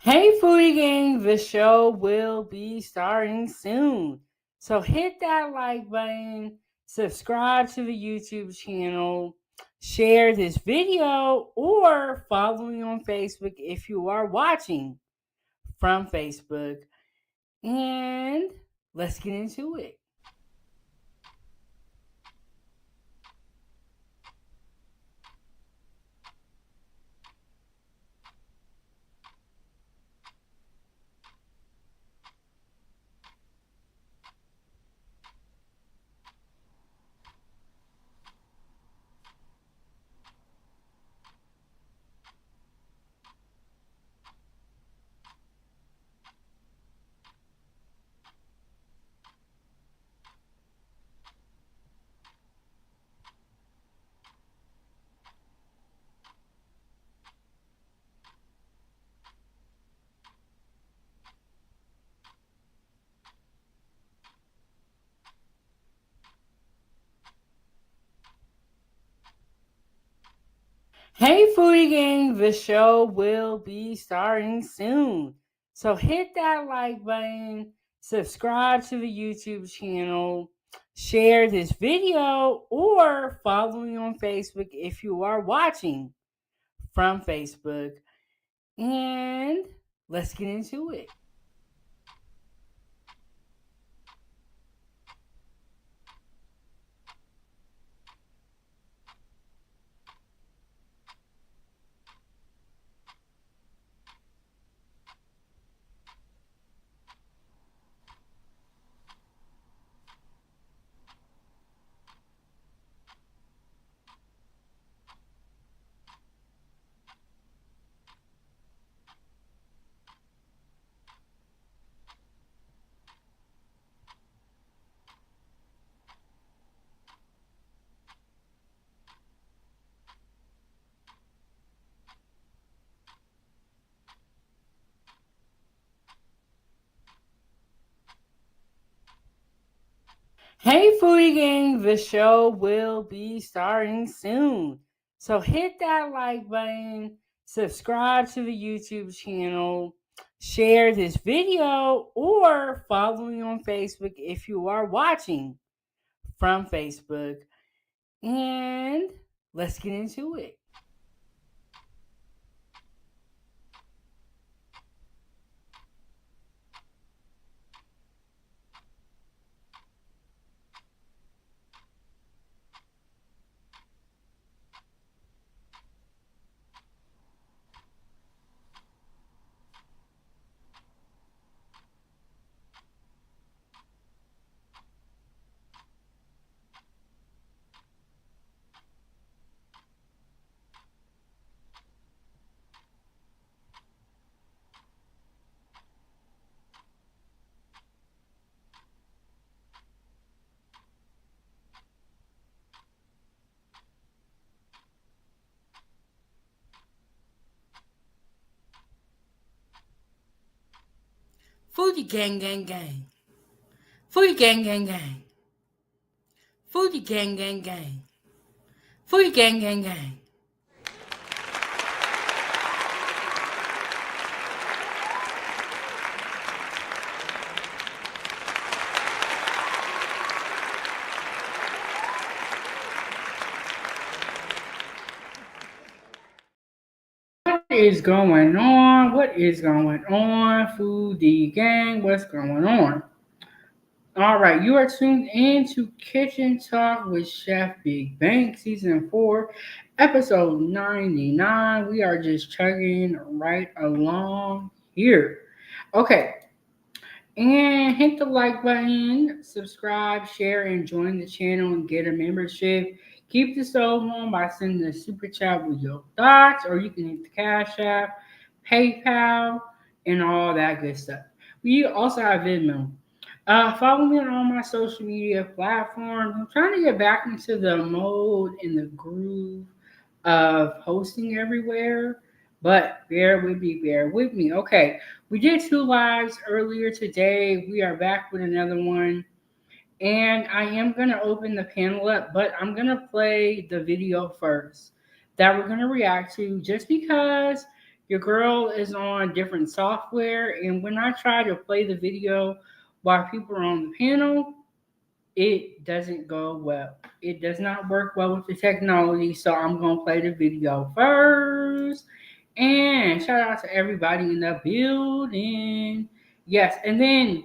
Hey, Foodie Gang, the show will be starting soon. So hit that like button, subscribe to the YouTube channel, share this video, or follow me on Facebook if you are watching from Facebook. And let's get into it. Hey, Foodie Gang, the show will be starting soon. So hit that like button, subscribe to the YouTube channel, share this video, or follow me on Facebook if you are watching from Facebook. And let's get into it. Hey, Foodie Gang, the show will be starting soon. So hit that like button, subscribe to the YouTube channel, share this video, or follow me on Facebook if you are watching from Facebook. And let's get into it. Foodie Gang, Gang, Gang. Foodie Gang, Gang, Gang. Foodie Gang, Gang, Gang. Foodie Gang, Gang, Gang. What is going on? What is going on? Foodie Gang, what's going on? All right, you are tuned in to Kitchen Talk with Chef Big Bank, Season 4, Episode 99. We are just chugging right along here. Okay, and hit the like button, subscribe, share, and join the channel and get a membership. Keep the stove on by sending a super chat with your thoughts, or you can hit the Cash App, PayPal, and all that good stuff. We also have Venmo. Follow me on all my social media platforms. I'm trying to get back into the mode and the groove of hosting everywhere, but bear with me, bear with me. Okay, we did two lives earlier today. We are back with another one. And I am going to open the panel up, but I'm going to play the video first that we're going to react to just because Your girl is on different software, and when I try to play the video while people are on the panel, it doesn't go well. It does not work well with the technology, so I'm gonna play the video first. And shout out to everybody in the building. Yes, and then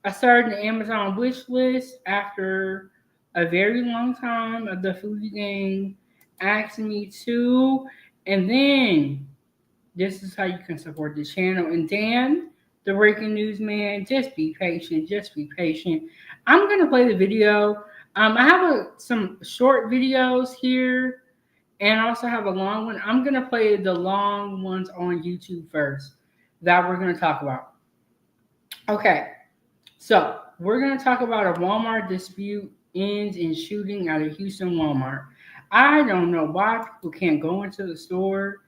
I started the Amazon wish list after a very long time of the foodie gang asking me to. And then this is how you can support the channel. And Dan, the breaking news man, just be patient. Just be patient. I'm gonna play the video. I have some short videos here, and I also have a long one. I'm gonna play the long ones on YouTube first that we're gonna talk about. Okay, so we're gonna talk about a Walmart dispute ends in shooting at a Houston Walmart. I don't know why people can't go into the store,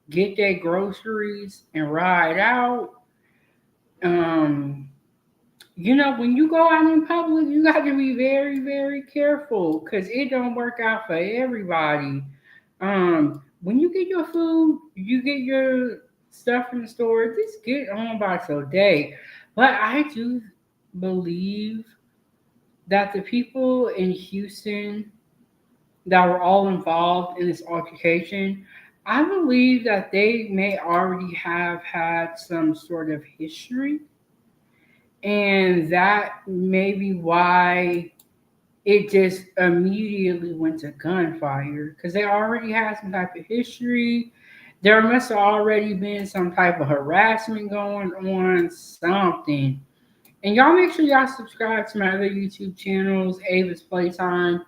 get their groceries, and ride out. Um, when you go out in public, you got to be very, very careful because it don't work out for everybody. When you get your food, you get your stuff from the store, just get on about your day. But I do believe that the people in Houston that were all involved in this altercation, I believe that they may already have had some sort of history, and that may be why it just immediately went to gunfire because they already had some type of history. There must have already been some type of harassment going on, something. And y'all make sure y'all subscribe to my other YouTube channels, Ava's Playtime,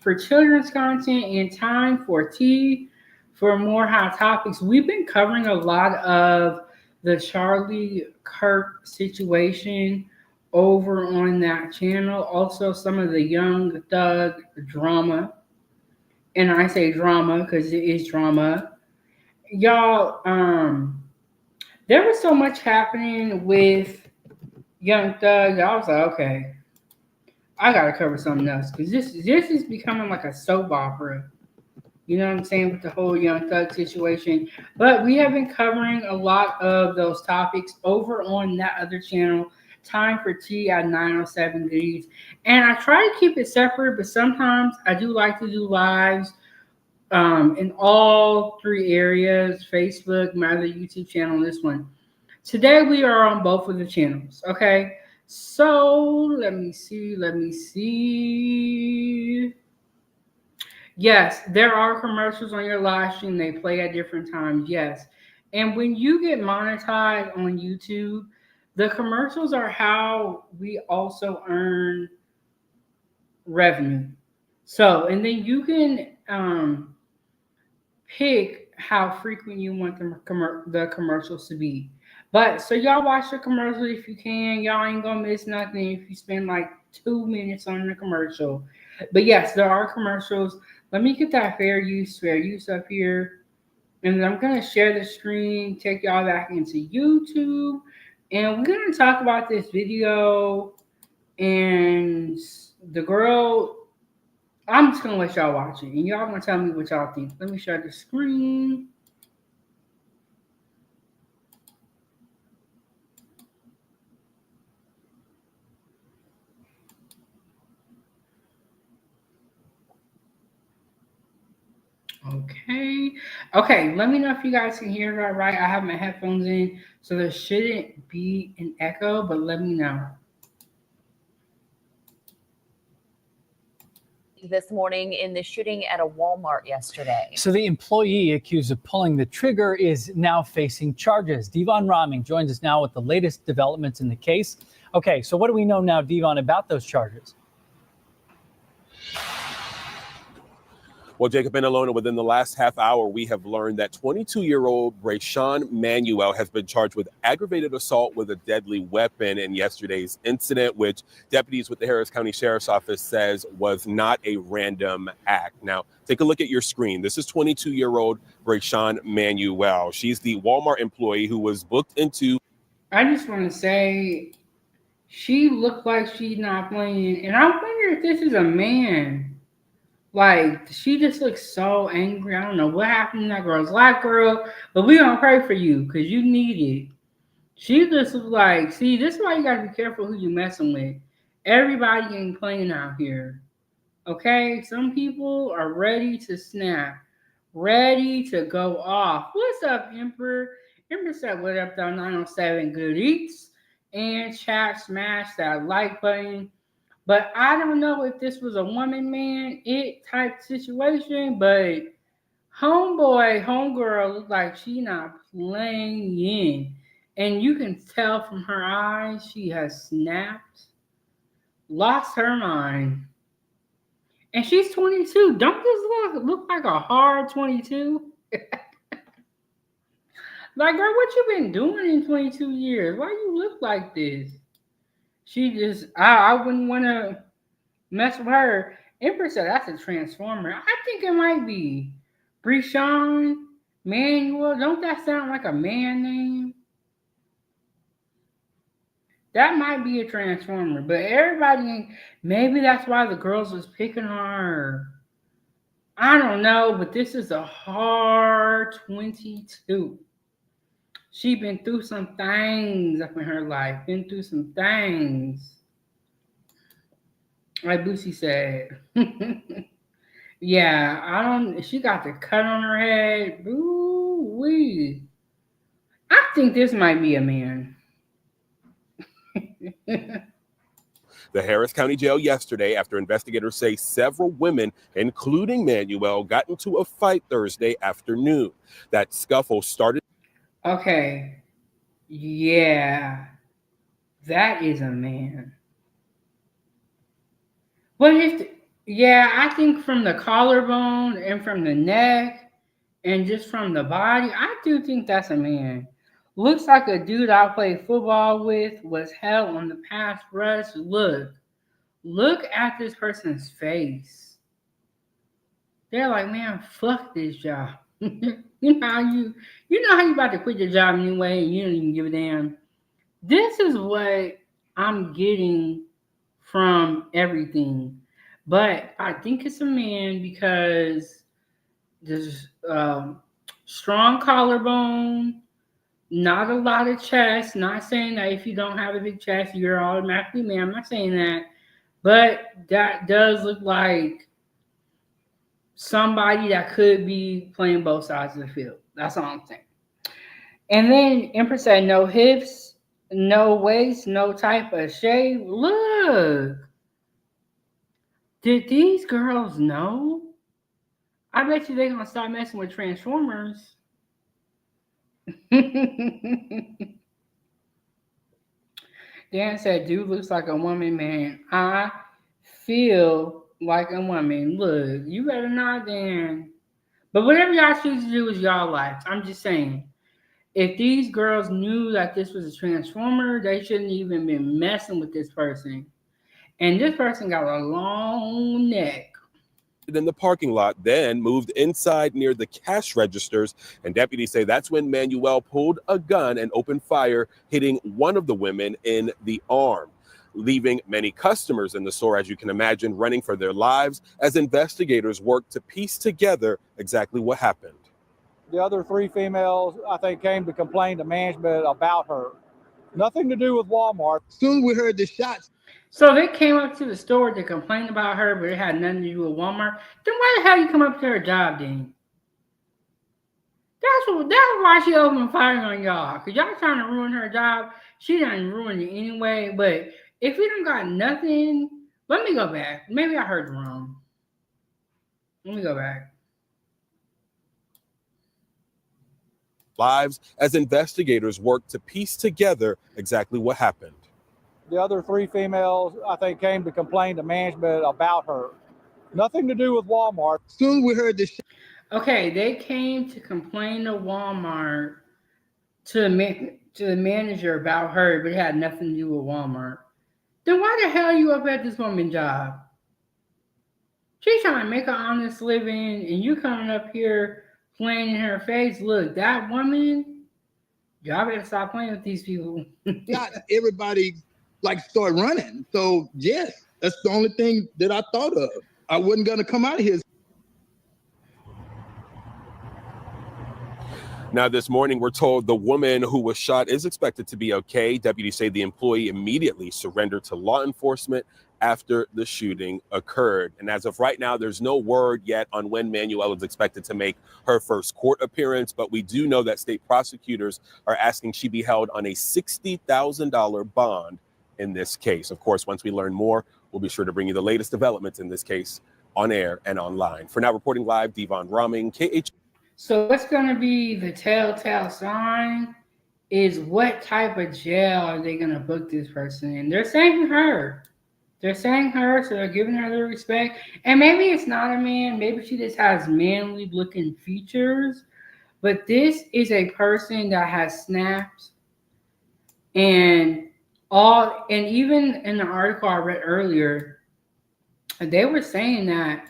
for children's content, and Time for Tea for more hot topics. We've been covering a lot of the Charlie Kirk situation over on that channel. Also, some of the Young Thug drama. And I say drama because it is drama. Y'all, there was so much happening with Young Thug. I was like, okay, I gotta cover something else because this is becoming like a soap opera. You know what I'm saying, with the whole Young Thug situation. But we have been covering a lot of those topics over on that other channel, Time for Tea at 907 Goodies. And I try to keep it separate, but sometimes I do like to do lives in all three areas: Facebook, my other YouTube channel, and this one. Today we are on both of the channels, okay? So let me see. Yes, there are commercials on your live stream. They play at different times, yes. And when you get monetized on YouTube, the commercials are how we also earn revenue. So, and then you can pick how frequent you want the commercials to be. But so y'all watch the commercial if you can. Y'all ain't gonna miss nothing if you spend like 2 minutes on the commercial. But yes, there are commercials. Let me get that fair use up here. And then I'm gonna share the screen, take y'all back into YouTube. And we're gonna talk about this video and the girl. I'm just gonna let y'all watch it, and y'all gonna tell me what y'all think. Let me share the screen. Okay. Let me know if you guys can hear that right. I have my headphones in, so there shouldn't be an echo, but let me know. This morning in the shooting at a Walmart yesterday. So the employee accused of pulling the trigger is now facing charges. Devon Roming joins us now with the latest developments in the case. Okay, so what do we know now, Devon, about those charges? Well, Jacob and Alona, within the last half hour, we have learned that 22-year-old Brayshawn Manuel has been charged with aggravated assault with a deadly weapon in yesterday's incident, which deputies with the Harris County Sheriff's Office says was not a random act. Now, take a look at your screen. This is 22-year-old Brayshawn Manuel. She's the Walmart employee who was booked into. I just want to say, she looked like she's not playing, and I wonder if this is a man. Like, she just looks so angry. I don't know what happened to that girl's life, girl, but we gonna pray for you because you need it. She just was like, see, this is why you gotta be careful who you messing with. Everybody ain't playing out here. Okay? Some people are ready to snap, ready to go off. What's up, Emperor? Emperor said, what up, though? 907 Good Eats. And chat, smash that like button. But I don't know if this was a woman, man, it type situation, but homeboy, homegirl look like she not playing. And you can tell from her eyes she has snapped, lost her mind. And she's 22. Don't this look like a hard 22? Like, girl, what you been doing in 22 years? Why you look like this? She just, I wouldn't want to mess with her. Empress said that's a transformer. I think it might be. Breshawn Manuel. Don't that sound like a man name? That might be a transformer. But everybody, maybe that's why the girls was picking on her. I don't know, but this is a hard 22. She been through some things up in her life. Been through some things. Like Boosie said. Yeah, I don't. She got the cut on her head. Ooh wee. I think this might be a man. The Harris County Jail yesterday after investigators say several women, including Manuel, got into a fight Thursday afternoon. That scuffle started. Okay. Yeah. That is a man. But yeah, I think from the collarbone and from the neck and just from the body, I do think that's a man. Looks like a dude I played football with was held on the pass rush. Look at this person's face. They're like, man, fuck this job. you know how you about to quit your job anyway and you don't even give a damn. This is what I'm getting from everything. But I think it's a man because there's strong collarbone, not a lot of chest. Not saying that if you don't have a big chest, you're automatically a man. I'm not saying that. But that does look like somebody that could be playing both sides of the field. That's all I'm saying. And then Empress said, no hips, no waist, no type of shape. Look. Did these girls know? I bet you they're going to stop messing with Transformers. Dan said, dude looks like a woman, man. I feel like a woman. Look, you better not, Dan. But whatever y'all choose to do is y'all life. I'm just saying. If these girls knew that this was a transformer, they shouldn't even been messing with this person. And this person got a long neck. In the parking lot, then moved inside near the cash registers, and deputies say that's when Manuel pulled a gun and opened fire, hitting one of the women in the arm, leaving many customers in the store, as you can imagine, running for their lives as investigators work to piece together exactly what happened. The other three females, I think, came to complain to management about her. Nothing to do with Walmart. Soon we heard the shots. So they came up to the store to complain about her, but it had nothing to do with Walmart. Then why the hell you come up to her job then? That's why she opened fire on y'all. Because y'all trying to ruin her job. She done ruined it anyway. But if you don't got nothing, let me go back. Maybe I heard wrong. Let me go back. Lives as investigators work to piece together exactly what happened. The other three females, I think, came to complain to management about her. Nothing to do with Walmart. Soon we heard the Okay, they came to complain to Walmart to the manager about her, but it had nothing to do with Walmart. Then why the hell are you up at this woman's job? She's trying to make an honest living, and you coming up here playing in her face. Look, that woman, y'all better stop playing with these people. shots. Everybody start running. So yes, that's the only thing that I thought of. I wasn't gonna come out of here. Now, this morning, we're told the woman who was shot is expected to be okay. Deputies say the employee immediately surrendered to law enforcement after the shooting occurred. And as of right now, there's no word yet on when Manuel is expected to make her first court appearance. But we do know that state prosecutors are asking she be held on a $60,000 bond in this case. Of course, once we learn more, we'll be sure to bring you the latest developments in this case on air and online. For now, reporting live, Devon Roming, KH. So what's going to be the telltale sign is what type of jail are they going to book this person in? They're saying her. They're saying her, so they're giving her the respect. And maybe it's not a man. Maybe she just has manly looking features. But this is a person that has snaps. And even in the article I read earlier, they were saying that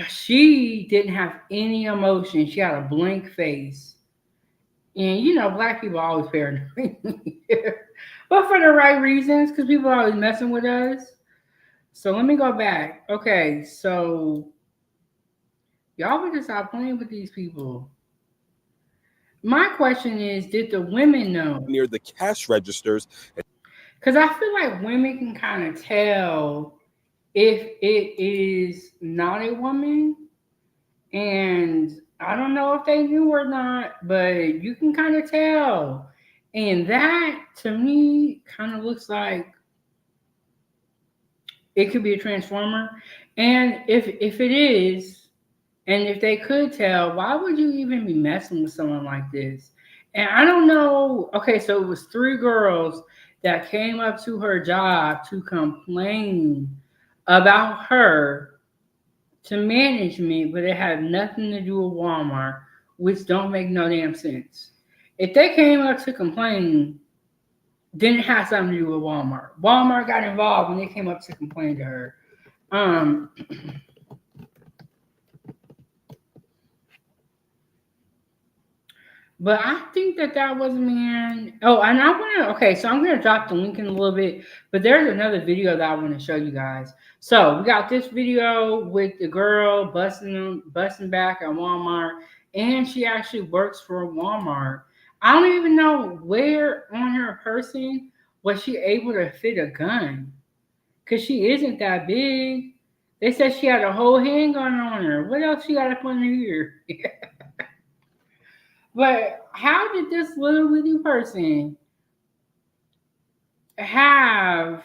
she didn't have any emotion. She had a blank face. And, black people are always paranoid. But for the right reasons, because people are always messing with us. So let me go back. Okay, so y'all better stop playing with these people. My question is, did the women know? Near the cash registers. Because I feel like women can kind of tell if it is not a woman, and I don't know if they knew or not, but you can kind of tell. And that, to me, kind of looks like it could be a transformer. And if it is, and if they could tell, why would you even be messing with someone like this? And I don't know. Okay, so it was 3 girls that came up to her job to complain about her to management, but it had nothing to do with Walmart, which don't make no damn sense. If they came up to complain, then it had something to do with Walmart. Walmart got involved when they came up to complain to her. But I think that was a man. Oh, and so I'm going to drop the link in a little bit, but there's another video that I want to show you guys. So we got this video with the girl busting back at Walmart, and she actually works for Walmart. I don't even know where on her person was she able to fit a gun, because she isn't that big. They said she had a whole handgun on her. What else she got up on here? But how did this little bitty person have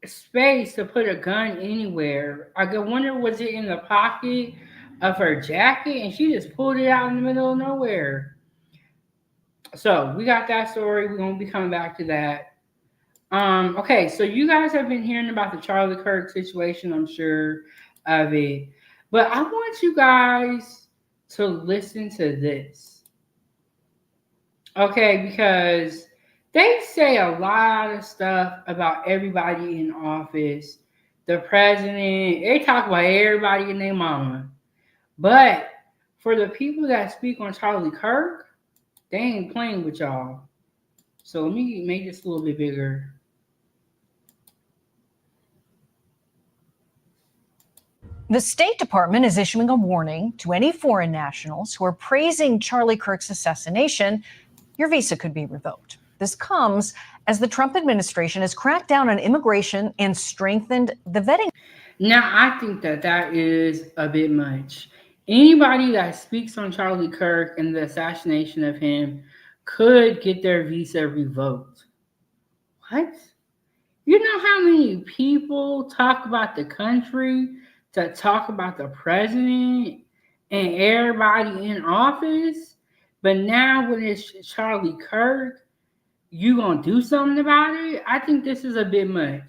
space to put a gun anywhere? I wonder, was it in the pocket of her jacket and she just pulled it out in the middle of nowhere? So we got that story. We're going to be coming back to that. Okay, so you guys have been hearing about the Charlie Kirk situation, I'm sure of it. But I want you guys to listen to this. Okay, because they say a lot of stuff about everybody in office, the president, they talk about everybody and their mama. But for the people that speak on Charlie Kirk, they ain't playing with y'all. So let me make this a little bit bigger. The State Department is issuing a warning to any foreign nationals who are praising Charlie Kirk's assassination. Your visa could be revoked. This comes as the Trump administration has cracked down on immigration and strengthened the vetting. Now, I think that is a bit much. Anybody that speaks on Charlie Kirk and the assassination of him could get their visa revoked. What? You know how many people talk about the country, to talk about the president and everybody in office? But now when it's Charlie Kirk, you gonna do something about it? I think this is a bit much.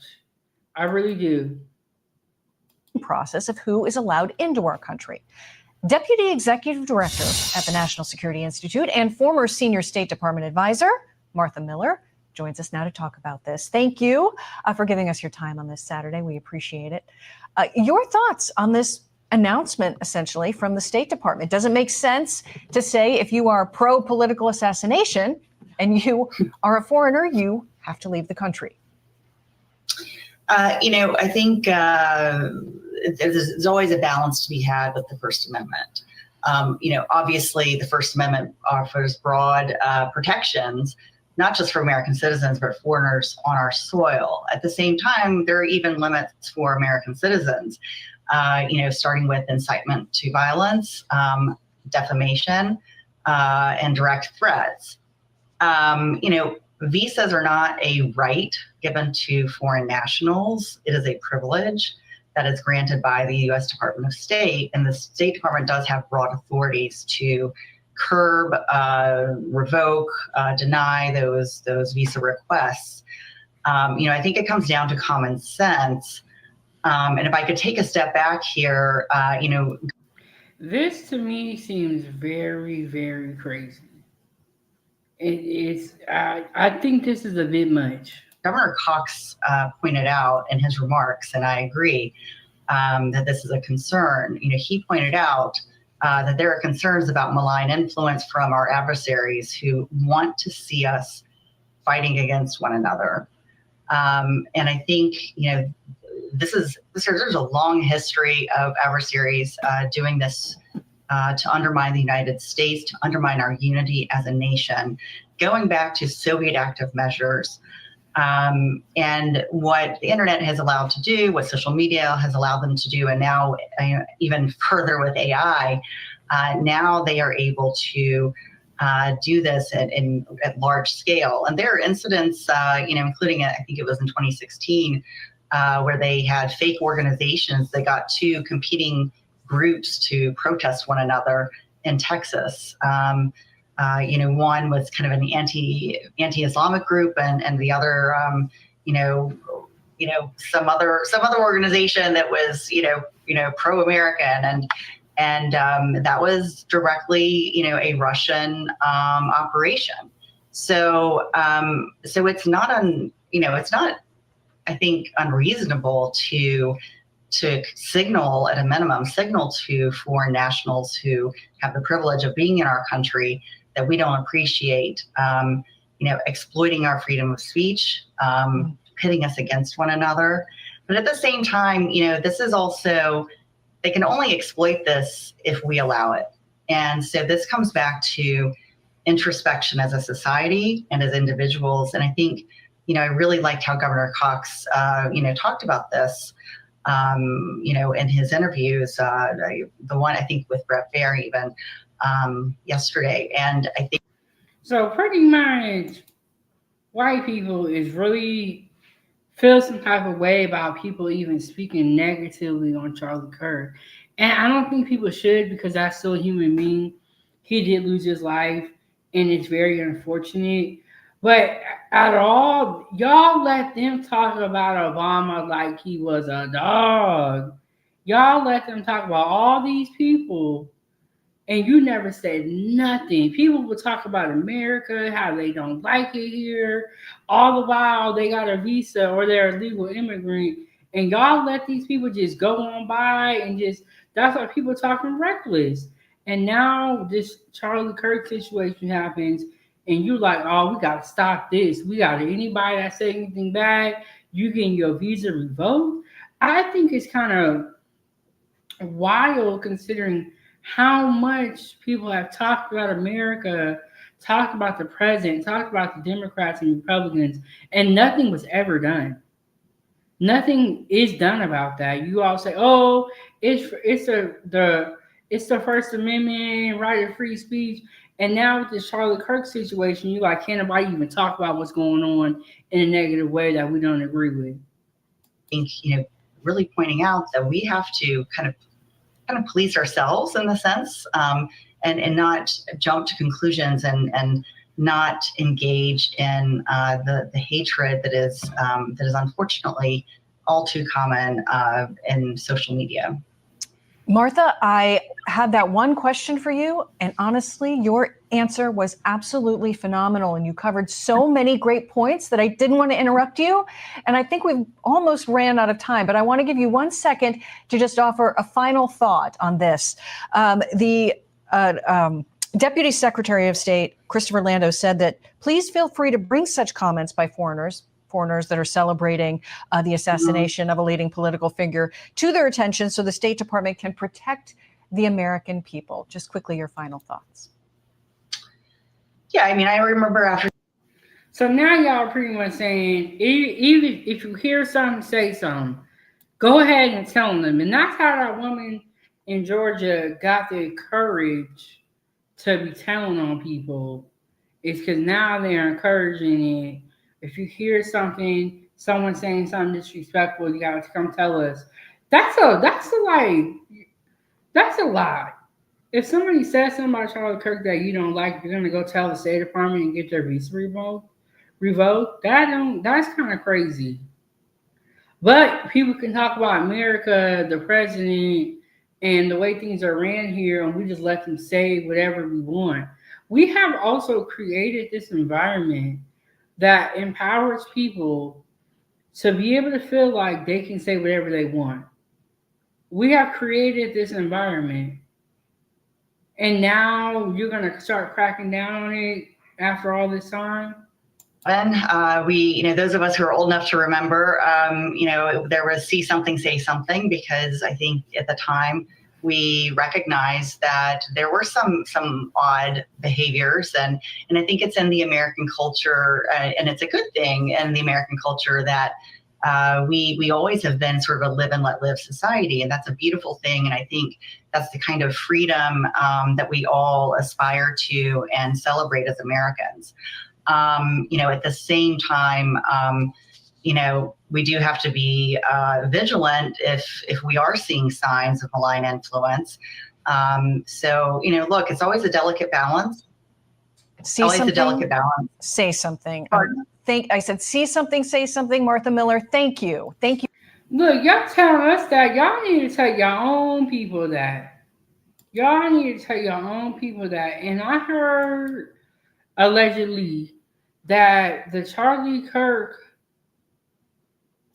I really do. Process of who is allowed into our country. Deputy Executive Director at the National Security Institute and former Senior State Department Advisor, Martha Miller, joins us now to talk about this. Thank you for giving us your time on this Saturday. We appreciate it. Your thoughts on this announcement, essentially, from the State Department? Does it make sense to say if you are pro-political assassination and you are a foreigner, you have to leave the country? I think there's always a balance to be had with the First Amendment. Obviously, the First Amendment offers broad protections, not just for American citizens, but foreigners on our soil. At the same time, there are even limits for American citizens, starting with incitement to violence, defamation, and direct threats. Visas are not a right given to foreign nationals. It is a privilege that is granted by the U.S. Department of State, and the State Department does have broad authorities to curb, revoke, deny those visa requests. I think it comes down to common sense. And if I could take a step back here, This to me seems very, very crazy. I think this is a bit much. Governor Cox pointed out in his remarks, and I agree, that this is a concern. He pointed out that there are concerns about malign influence from our adversaries who want to see us fighting against one another. And I think, there's a long history of adversaries doing this to undermine the United States, to undermine our unity as a nation, going back to Soviet active measures. And what the internet has allowed to do, what social media has allowed them to do, and now even further with AI, now they are able to do this at large scale. And there are incidents, including, I think it was in 2016, where they had fake organizations that got two competing groups to protest one another in Texas. One was kind of an anti-Islamic group, and the other, some other organization that was, pro-American, and that was directly, a Russian operation. So it's not I think, unreasonable to signal, at a minimum, to foreign nationals who have the privilege of being in our country that we don't appreciate, exploiting our freedom of speech, pitting us against one another. But at the same time, this is also, they can only exploit this if we allow it. And so this comes back to introspection as a society and as individuals. And I think, I really liked how Governor Cox, talked about this, in his interviews, the one I think with Brett Baer even yesterday. And I think. So pretty much white people is really feel some type of way about people even speaking negatively on Charlie Kirk. And I don't think people should, because that's still a human being. He did lose his life, and it's very unfortunate. But at all, y'all let them talk about Obama like he was a dog. Y'all let them talk about all these people, and you never said nothing. People will talk about America, how they don't like it here, all the while they got a visa or they're a legal immigrant, and y'all let these people just go on by and just, that's why people talking reckless. And now this Charlie Kirk situation happens, and you're like, oh, we got to stop this. We got to, anybody that say anything bad, you getting your visa revoked. I think it's kind of wild considering how much people have talked about America, talked about the president, talked about the Democrats and Republicans, and nothing was ever done. Nothing is done about that. You all say, oh, it's the First Amendment, right of free speech. And now with this Charlie Kirk situation, you like, can't nobody even talk about what's going on in a negative way that we don't agree with. I think, really pointing out that we have to kind of police ourselves in the sense, and not jump to conclusions and not engage in the hatred that is unfortunately all too common in social media. Martha, I had that one question for you, and honestly, your answer was absolutely phenomenal, and you covered so many great points that I didn't want to interrupt you, and I think we've almost ran out of time, but I want to give you 1 second to just offer a final thought on this. The Deputy Secretary of State, Christopher Lando, said that please feel free to bring such comments by foreigners corners that are celebrating the assassination of a leading political figure to their attention so the State Department can protect the American people. Just quickly, your final thoughts. Yeah, I mean, I remember after. So now y'all are pretty much saying, even if you hear something, say something. Go ahead and tell them. And that's how that woman in Georgia got the courage to be telling on people. It's because now they're encouraging it. If you hear something, someone saying something disrespectful, you got to come tell us. That's a lot. If somebody says something about Charlie Kirk that you don't like, you're gonna go tell the State Department and get their visa revoked. That's kind of crazy. But people can talk about America, the president, and the way things are ran here, and we just let them say whatever we want. We have also created this environment that empowers people to be able to feel like they can say whatever they want. We have created this environment, and now you're going to start cracking down on it after all this time? Those of us who are old enough to remember, there was see something, say something, because I think at the time we recognized that there were some odd behaviors, and I think it's in the American culture, and it's a good thing in the American culture that we always have been sort of a live and let live society, and that's a beautiful thing. And I think that's the kind of freedom that we all aspire to and celebrate as Americans. At the same time, we do have to be vigilant if we are seeing signs of malign influence. Look, it's always a delicate balance. Say something. I said, see something, say something. Martha Miller, thank you. Thank you. Look, y'all telling us that. Y'all need to tell your own people that. Y'all need to tell your own people that. And I heard allegedly that the Charlie Kirk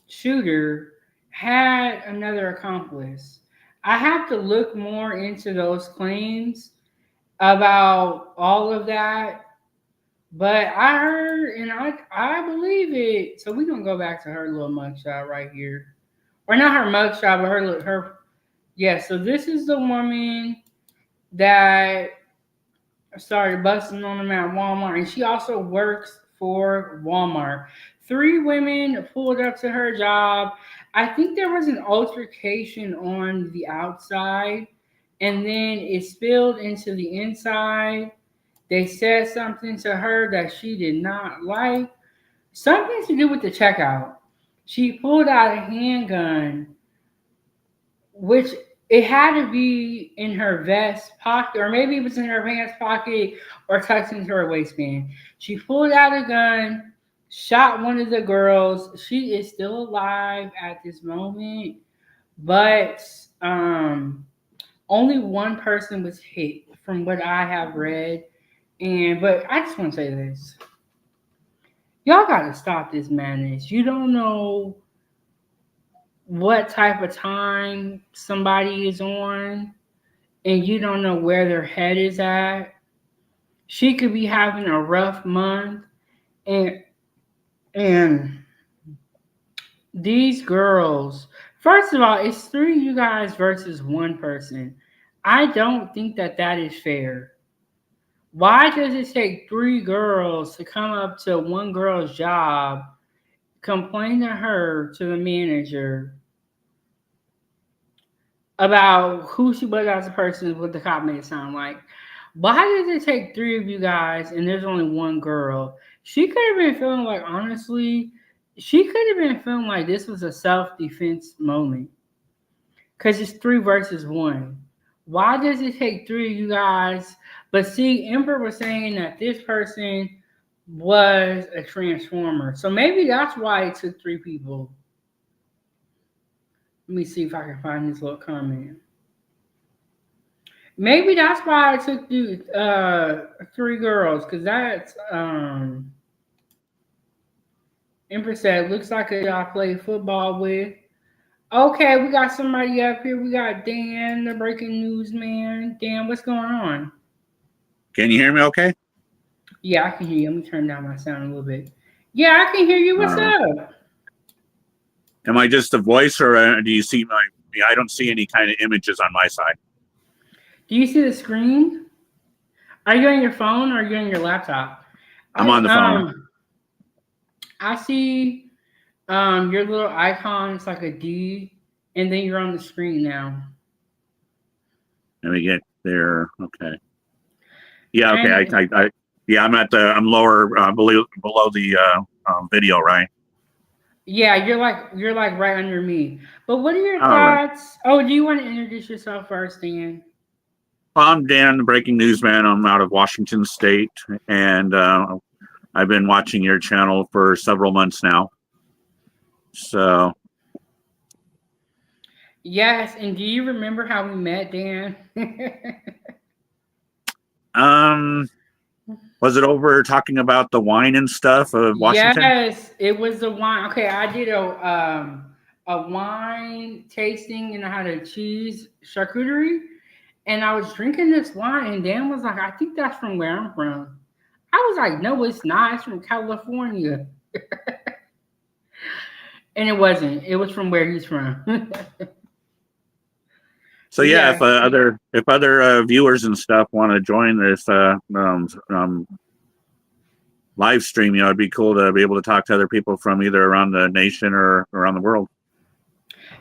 shooter had another accomplice. I have to look more into those claims about all of that. But I heard, and I believe it. So we're going to go back to her little mugshot right here. Or not her mugshot, but her. Yeah, so this is the woman that started busting on them at Walmart. And she also works for Walmart. 3 women pulled up to her job. I think there was an altercation on the outside. And then it spilled into the inside. They said something to her that she did not like. Something to do with the checkout. She pulled out a handgun, which it had to be in her vest pocket, or maybe it was in her pants pocket or tucked into her waistband. She pulled out a gun, shot one of the girls. She is still alive at this moment, but only one person was hit from what I have read. But I just want to say this. Y'all got to stop this madness. You don't know what type of time somebody is on, and you don't know where their head is at. She could be having a rough month, and these girls, first of all, it's 3 you guys versus 1 person. I don't think that is fair. Why does it take 3 girls to come up to one girl's job, complain to her, to the manager, about who she was as a person, what the cop made it sound like? Why does it take 3 of you guys and there's only 1 girl? She could have been feeling like, honestly, this was a self-defense moment. Because it's 3 versus 1. Why does it take 3 of you guys? But see, Ember was saying that this person was a transformer. So maybe that's why it took 3 people. Let me see if I can find this little comment. Maybe that's why I took 3 girls, because that's Ember said, looks like I played football with. Okay, we got somebody up here. We got Dan, the breaking news man. Dan, what's going on? Can you hear me okay? Yeah, I can hear you. Let me turn down my sound a little bit. Yeah, I can hear you. What's Uh, up? am I just a voice, or do you see my? I don't see any kind of images on my side. Do you see the screen? Are you on your phone or are you on your laptop? I'm I on the phone. I see your little icon. It's like a D, and then you're on the screen now. Let me get there. Okay. Yeah. Okay. And Yeah. I'm lower below the video, right? yeah, you're like right under me. But what are your All right. thoughts? Oh, do you want to introduce yourself first, Dan? Well, I'm Dan, the breaking news man. I'm out of Washington State, and I've been watching your channel for several months now. So, Yes, and do you remember how we met, Dan? um, was it over talking about the wine and stuff of Washington? Yes, it was the wine. Okay, I did a wine tasting and I had a cheese charcuterie, and I was drinking this wine, and Dan was like, "I think that's from where I'm from." I was like, "No, it's not. It's from California," and it wasn't. It was from where he's from. So yeah, Yeah, if other viewers and stuff want to join this live stream, it'd be cool to be able to talk to other people from either around the nation or around the world.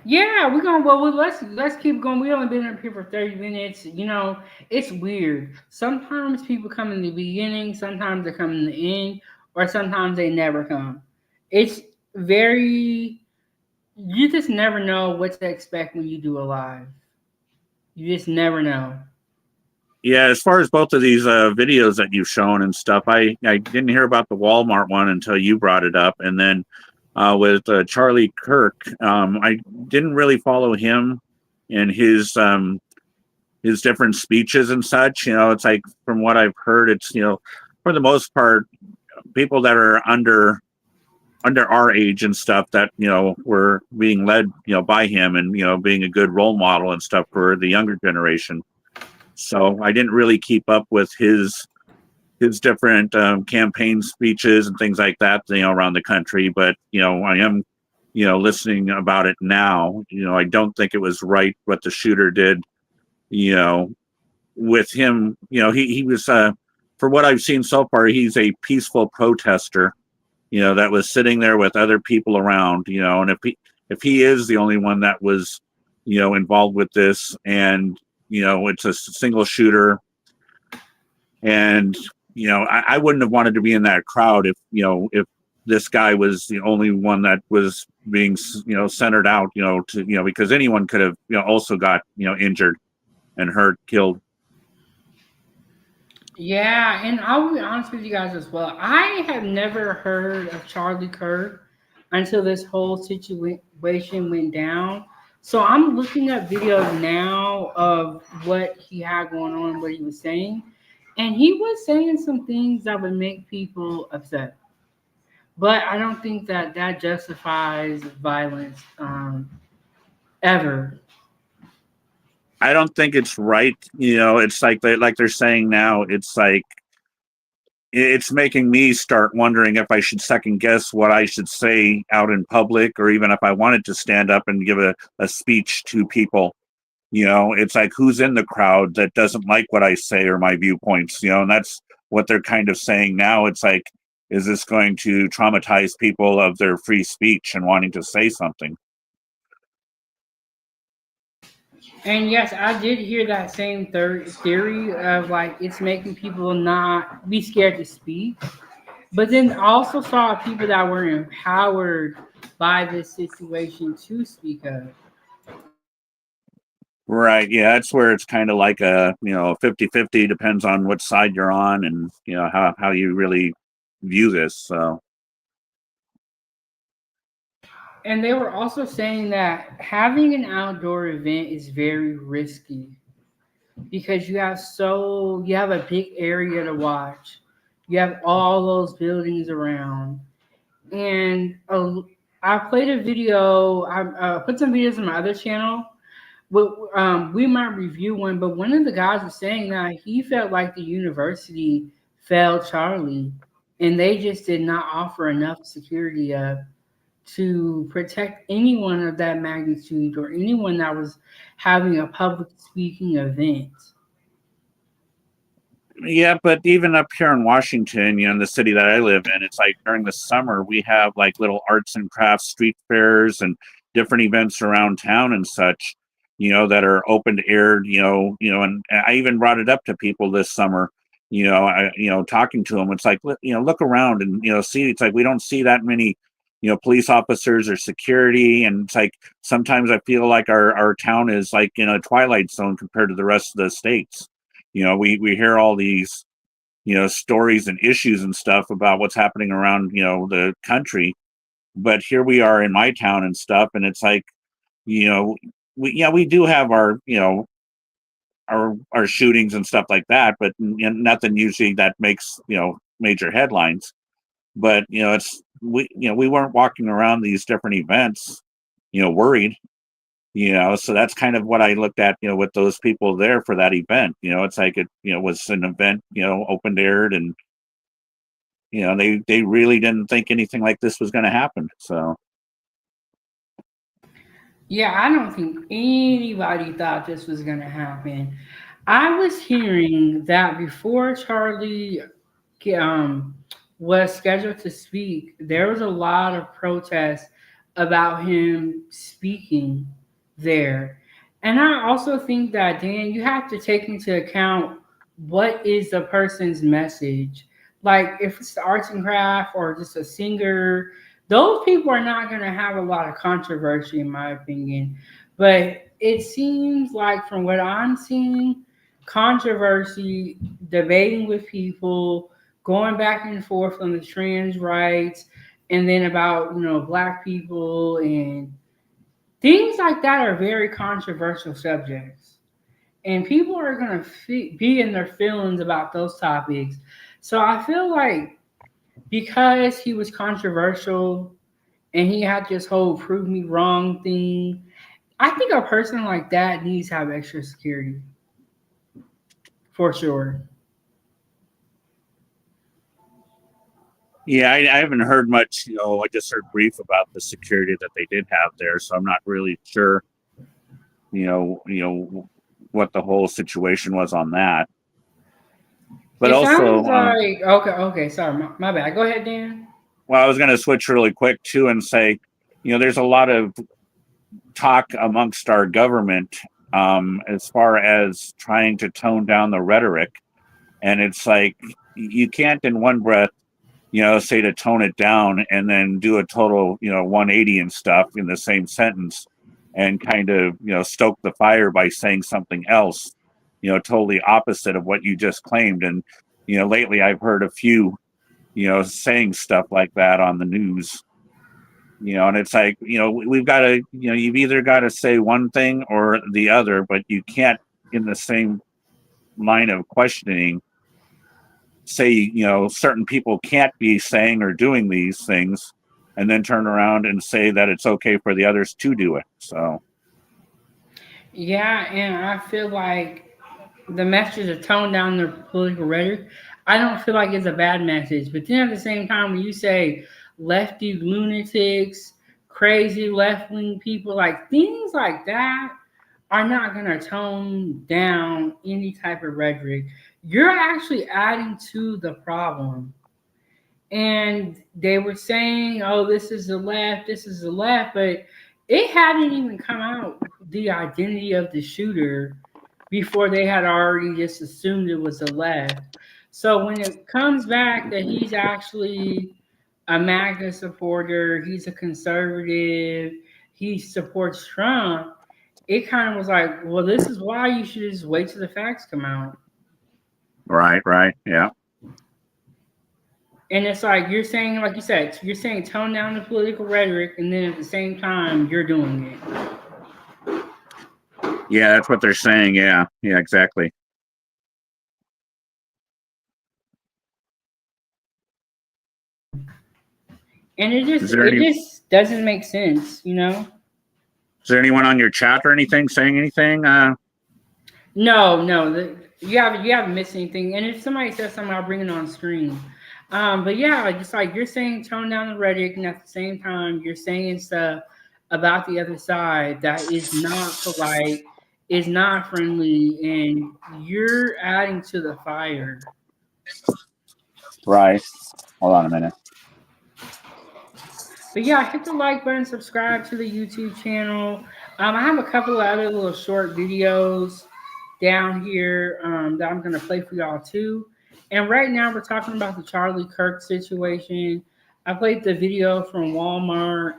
yeah, we're gonna let's keep going. We only been up here for 30 minutes. You know, it's weird. Sometimes people come in the beginning, sometimes they come in the end, or sometimes they never come. It's very you just never know what to expect when you do a live. You just never know. Yeah, as far as both of these videos that you've shown and stuff, I didn't hear about the Walmart one until you brought it up, and then with Charlie Kirk, I didn't really follow him in his different speeches and such. It's like from what I've heard, it's for the most part, people that are under our age and stuff that were being led by him and being a good role model and stuff for the younger generation. So I didn't really keep up with his different campaign speeches and things like that, around the country. But I am, listening about it now. I don't think it was right what the shooter did. With him, he was, for what I've seen so far, he's a peaceful protester. That was sitting there with other people around. And if he is the only one that was, involved with this, and it's a single shooter. And, I wouldn't have wanted to be in that crowd if this guy was the only one that was being, centered out, because anyone could have, also got, injured and hurt, killed. Yeah, and I'll be honest with you guys as well. I have never heard of Charlie Kirk until this whole situation went down. So I'm looking at videos now of what he had going on, what he was saying, and he was saying some things that would make people upset. But I don't think that that justifies violence ever. I don't think it's right. It's like they're saying now, it's like, it's making me start wondering if I should second guess what I should say out in public, or even if I wanted to stand up and give a speech to people. It's like, who's in the crowd that doesn't like what I say or my viewpoints, and that's what they're kind of saying now. It's like, is this going to traumatize people of their free speech and wanting to say something? And yes, I did hear that same third theory of like it's making people not be scared to speak. But then I also saw people that were empowered by this situation to speak up. Right. Yeah, that's where it's kind of like a 50-50, depends on what side you're on, and how you really view this. So And they were also saying that having an outdoor event is very risky because you have a big area to watch. You have all those buildings around. And I played a video. I put some videos on my other channel. We might review one, but one of the guys was saying that he felt like the university failed Charlie. and they just did not offer enough security up to protect anyone of that magnitude or anyone that was having a public speaking event. Yeah, but even up here in Washington, in the city that I live in, it's like during the summer we have like little arts and crafts street fairs and different events around town and such, that are open to air, and I even brought it up to people this summer, talking to them. It's like, look around and, see, it's like we don't see that many, police officers or security. And it's like sometimes I feel like our town is like in a twilight zone compared to the rest of the states. We hear all these, stories and issues and stuff about what's happening around, the country. But here we are in my town and stuff. And it's like, we do have our, our shootings and stuff like that, but nothing usually that makes, major headlines. But, we weren't walking around these different events, worried. So that's kind of what I looked at, with those people there for that event. It's like it, was an event, open aired, and they really didn't think anything like this was going to happen. So Yeah, I don't think anybody thought this was going to happen. I was hearing that before Charlie um, was scheduled to speak, there was a lot of protests about him speaking there. And I also think that, Dan, you have to take into account what is the person's message. Like, if it's the arts and craft or just a singer, those people are not going to have a lot of controversy, in my opinion. But it seems like, from what I'm seeing, controversy, debating with people, going back and forth on the trans rights, and then about black people and things like that are very controversial subjects, and people are going to be in their feelings about those topics. So I feel like because he was controversial and he had this whole prove me wrong thing, I think a person like that needs to have extra security for sure. yeah, I haven't heard much. I just heard brief about the security that they did have there, so I'm not really sure. What the whole situation was on that. But It also, sounds like okay. Sorry, my bad. Go ahead, Dan. well, I was going to switch really quick too and say, there's a lot of talk amongst our government as far as trying to tone down the rhetoric, and it's like you can't in one breath, say to tone it down and then do a total, 180 and stuff in the same sentence and kind of, stoke the fire by saying something else, totally opposite of what you just claimed. And, lately I've heard a few, saying stuff like that on the news, and it's like, we've got to, you've either got to say one thing or the other, but you can't in the same line of questioning say, certain people can't be saying or doing these things and then turn around and say that it's okay for the others to do it. So Yeah, and I feel like the message to tone down the political rhetoric, I don't feel like it's a bad message. But then at the same time, when you say lefty lunatics, crazy left wing people, like things like that are not going to tone down any type of rhetoric. You're actually adding to the problem. And they were saying, "Oh, this is the left, this is the left," but it hadn't even come out the identity of the shooter before they had already just assumed it was the left. So when it comes back that he's actually a MAGA supporter, he's a conservative, he supports Trump, it kind of was like, well, this is why you should just wait till the facts come out. right, yeah. And it's like you're saying, like you said, you're saying tone down the political rhetoric, and then at the same time, you're doing it. Yeah, that's what they're saying. Yeah, exactly. And it Is there any? just doesn't make sense, you know? Is there anyone on your chat or anything saying anything? No, you haven't missed anything. And if somebody says something, I'll bring it on screen. But yeah, like, it's like you're saying tone down the rhetoric, and at the same time you're saying stuff about the other side that is not polite, is not friendly, and you're adding to the fire. Right. Hold on a minute. But yeah, hit the like button, subscribe to the YouTube channel. I have a couple of other little short videos down here that I'm gonna play for y'all too. And right now we're talking about the Charlie Kirk situation. I played the video from Walmart.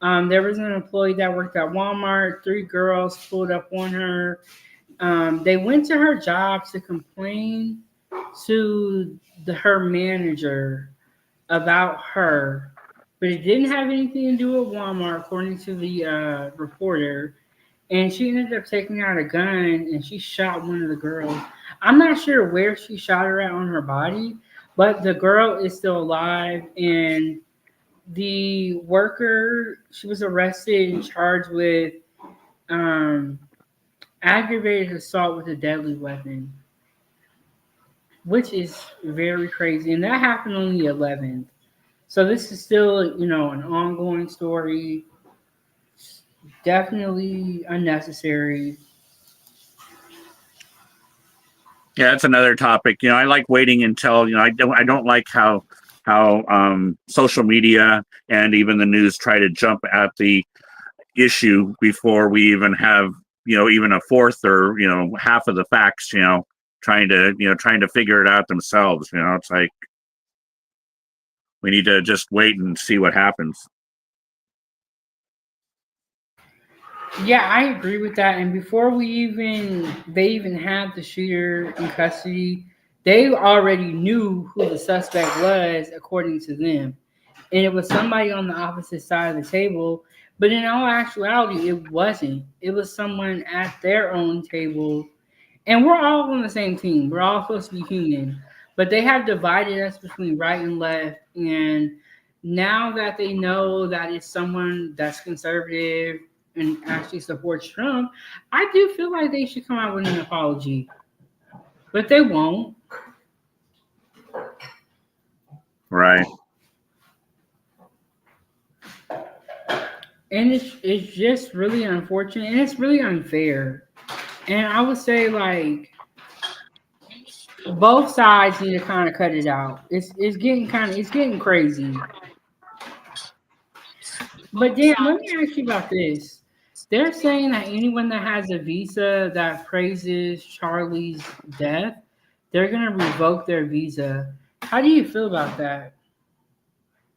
There was an employee that worked at Walmart. 3 girls pulled up on her. They went to her job to complain to her manager about her, but it didn't have anything to do with Walmart, according to the reporter. And she ended up taking out a gun and she shot one of the girls. I'm not sure where she shot her at on her body, but the girl is still alive. And the worker, she was arrested and charged with um, aggravated assault with a deadly weapon, which is very crazy. And that happened on the 11th. So this is still, an ongoing story. Definitely unnecessary. Yeah, that's another topic. I like waiting until I don't like how social media and even the news try to jump at the issue before we even have even a fourth or half of the facts. Trying to figure it out themselves. It's like we need to just wait and see what happens. Yeah, I agree with that. And before they even had the shooter in custody, they already knew who the suspect was, according to them. And it was somebody on the opposite side of the table. But in all actuality, it wasn't. It was someone at their own table. And we're all on the same team. We're all supposed to be human. But they have divided us between right and left. And now that they know that it's someone that's conservative and actually supports Trump, I do feel like they should come out with an apology. But they won't. Right. And it's just really unfortunate and it's really unfair. And I would say like both sides need to kind of cut it out. It's getting crazy. But Dan, let me ask you about this. They're saying that anyone that has a visa that praises Charlie's death, they're gonna revoke their visa. How do you feel about that?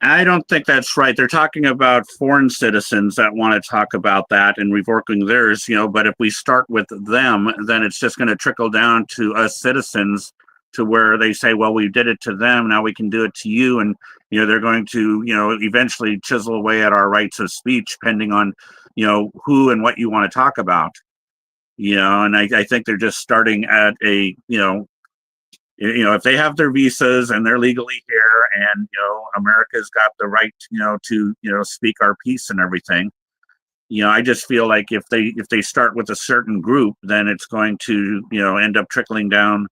I don't think that's right. They're talking about foreign citizens that want to talk about that and revoking theirs, but if we start with them, then it's just going to trickle down to us citizens to where they say, well, we did it to them. Now we can do it to you. And, they're going to, eventually chisel away at our rights of speech, depending on, who and what you want to talk about. And I think they're just starting at a, if they have their visas and they're legally here and America's got the right to speak our piece and everything, I just feel like if they start with a certain group, then it's going to end up trickling down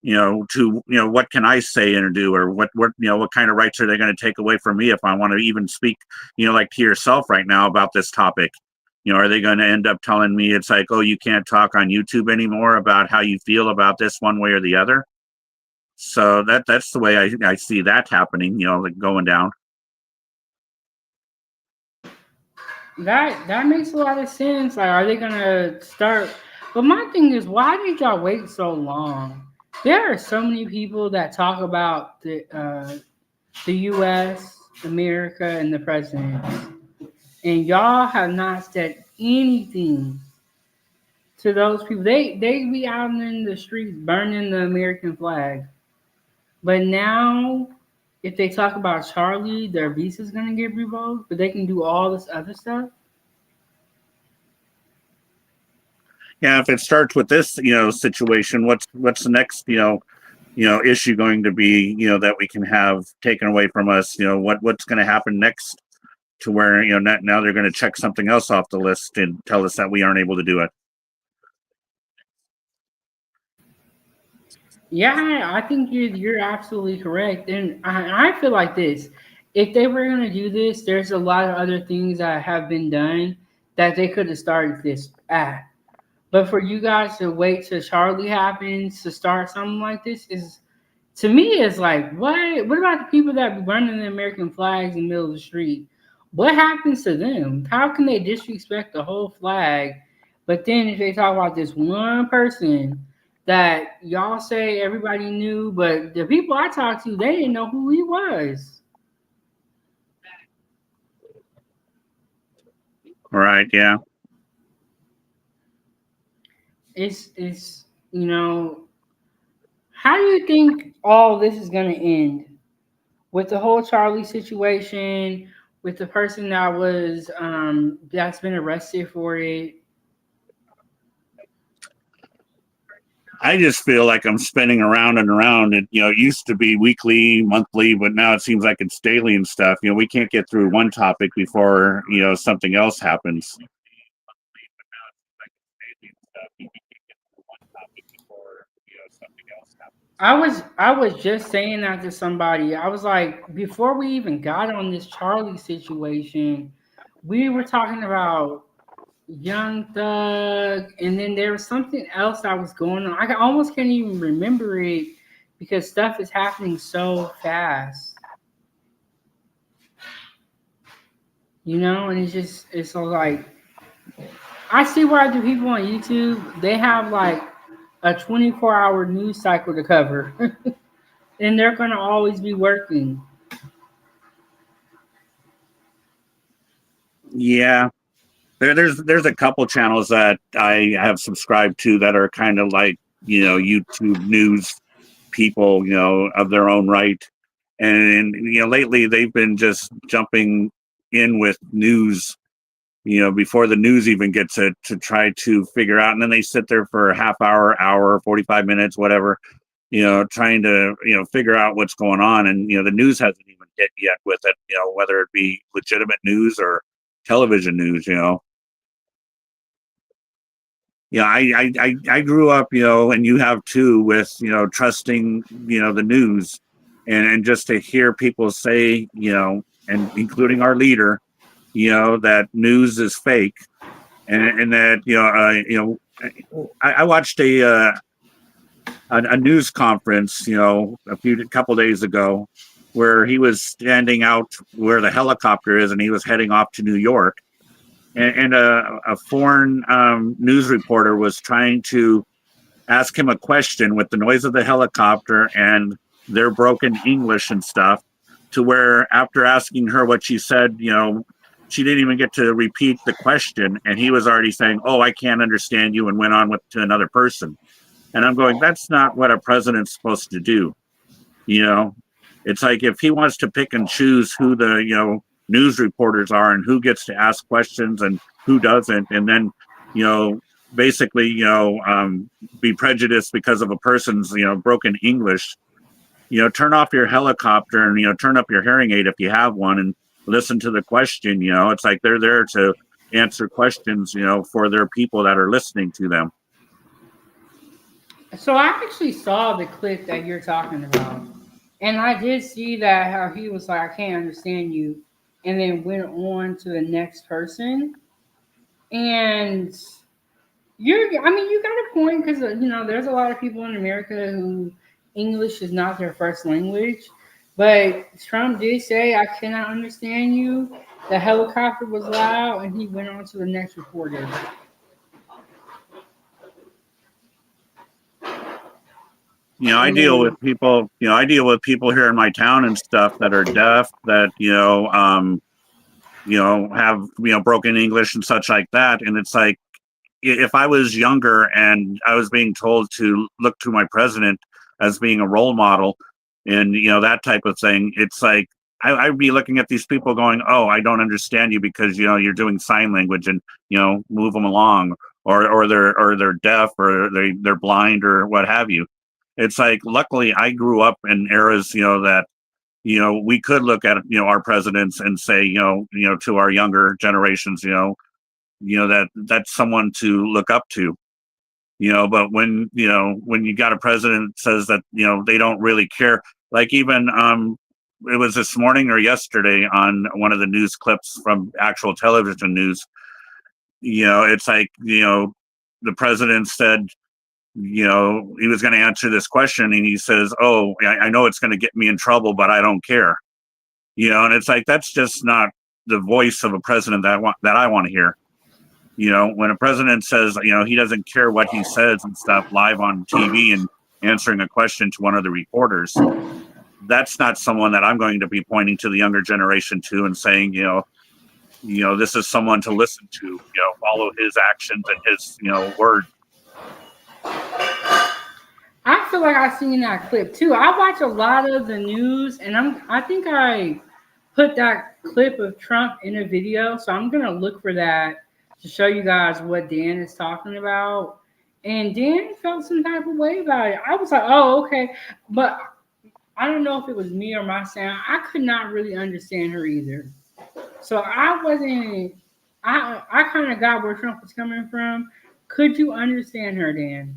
to what can I say and do, or what kind of rights are they going to take away from me if I want to even speak like to yourself right now about this topic. Are they going to end up telling me it's like, oh, you can't talk on YouTube anymore about how you feel about this one way or the other? So that's the way I see that happening, like going down. That makes a lot of sense. Like, are they gonna start? But my thing is, why did y'all wait so long? There are so many people that talk about the U.S., America, and the president, and y'all have not said anything to those people. They be out in the streets burning the American flag. But now, if they talk about Charlie, their visa's gonna get revoked, but they can do all this other stuff. Yeah, if it starts with this, situation, what's the next, issue going to be, that we can have taken away from us? What's going to happen next to where now they're going to check something else off the list and tell us that we aren't able to do it. Yeah, I think you're absolutely correct, and I feel like this. If they were gonna do this, there's a lot of other things that have been done that they could have started this at. But for you guys to wait till Charlie happens to start something like this is, to me, it's like, what? What about the people that be running the American flags in the middle of the street? What happens to them? How can they disrespect the whole flag? But then if they talk about this one person that y'all say everybody knew, but the people I talked to, they didn't know who he was. Right? Yeah. It's how do you think all this is gonna end? With the whole Charlie situation, with the person that was that's been arrested for it. I just feel like I'm spinning around and around. It used to be weekly, monthly, but now it seems like it's daily and stuff. We can't get through one topic before something else happens. I was just saying that to somebody. I was like, before we even got on this Charlie situation, we were talking about Young Thug, and then there was something else that was going on. Almost can't even remember it because stuff is happening so fast. And it's so like I see why the people on YouTube they have like a 24-hour news cycle to cover, and they're gonna always be working. Yeah, there's a couple channels that I have subscribed to that are kind of like YouTube news people, of their own right. And lately they've been just jumping in with news, before the news even gets it, to try to figure out. And then they sit there for a half hour, 45 minutes, whatever, trying to, figure out what's going on. And, the news hasn't even hit yet with it, whether it be legitimate news or television news. I grew up, and you have too, with, trusting, the news, and just to hear people say, and including our leader, that news is fake, and that, I watched a news conference, a couple days ago, where he was standing out where the helicopter is, and he was heading off to New York, and a foreign news reporter was trying to ask him a question with the noise of the helicopter and their broken English and stuff, to where after asking her what she said, she didn't even get to repeat the question, and he was already saying, "Oh, I can't understand you," and went on to another person. And I'm going, that's not what a president's supposed to do. You know, it's like if he wants to pick and choose who the, news reporters are and who gets to ask questions and who doesn't, and then, basically, be prejudiced because of a person's, broken English, turn off your helicopter and, turn up your hearing aid if you have one and listen to the question. It's like they're there to answer questions, for their people that are listening to them. So I actually saw the clip that you're talking about, and I did see that how he was like, "I can't understand you," and then went on to the next person. And I mean, you got a point because there's a lot of people in America who English is not their first language. But Trump did say, "I cannot understand you." The helicopter was loud, and he went on to the next reporter. I deal with people. I deal with people here in my town and stuff that are deaf, that have broken English and such like that. And it's like, if I was younger and I was being told to look to my president as being a role model, and that type of thing, it's like I'd be looking at these people going, "Oh, I don't understand you because you're doing sign language, and move them along," or they're deaf, or they're blind, or what have you. It's like, luckily I grew up in eras, that we could look at our presidents and say, to our younger generations, that that's someone to look up to. But when you got a president that says that, they don't really care, like even, it was this morning or yesterday on one of the news clips from actual television news, it's like, the president said, he was going to answer this question, and he says, "Oh, I know it's going to get me in trouble, but I don't care." And it's like, that's just not the voice of a president that I want to hear. When a president says, he doesn't care what he says and stuff live on TV and answering a question to one of the reporters, that's not someone that I'm going to be pointing to the younger generation to and saying, this is someone to listen to, follow his actions and his, word. I feel like I've seen that clip too. I watch a lot of the news, and I think I put that clip of Trump in a video, so I'm gonna look for that to show you guys what Dan is talking about. And Dan felt some type of way about it. I was like, oh, okay, but I don't know if it was me or my sound. I could not really understand her either. So I wasn't. I kind of got where Trump was coming from. Could you understand her, Dan?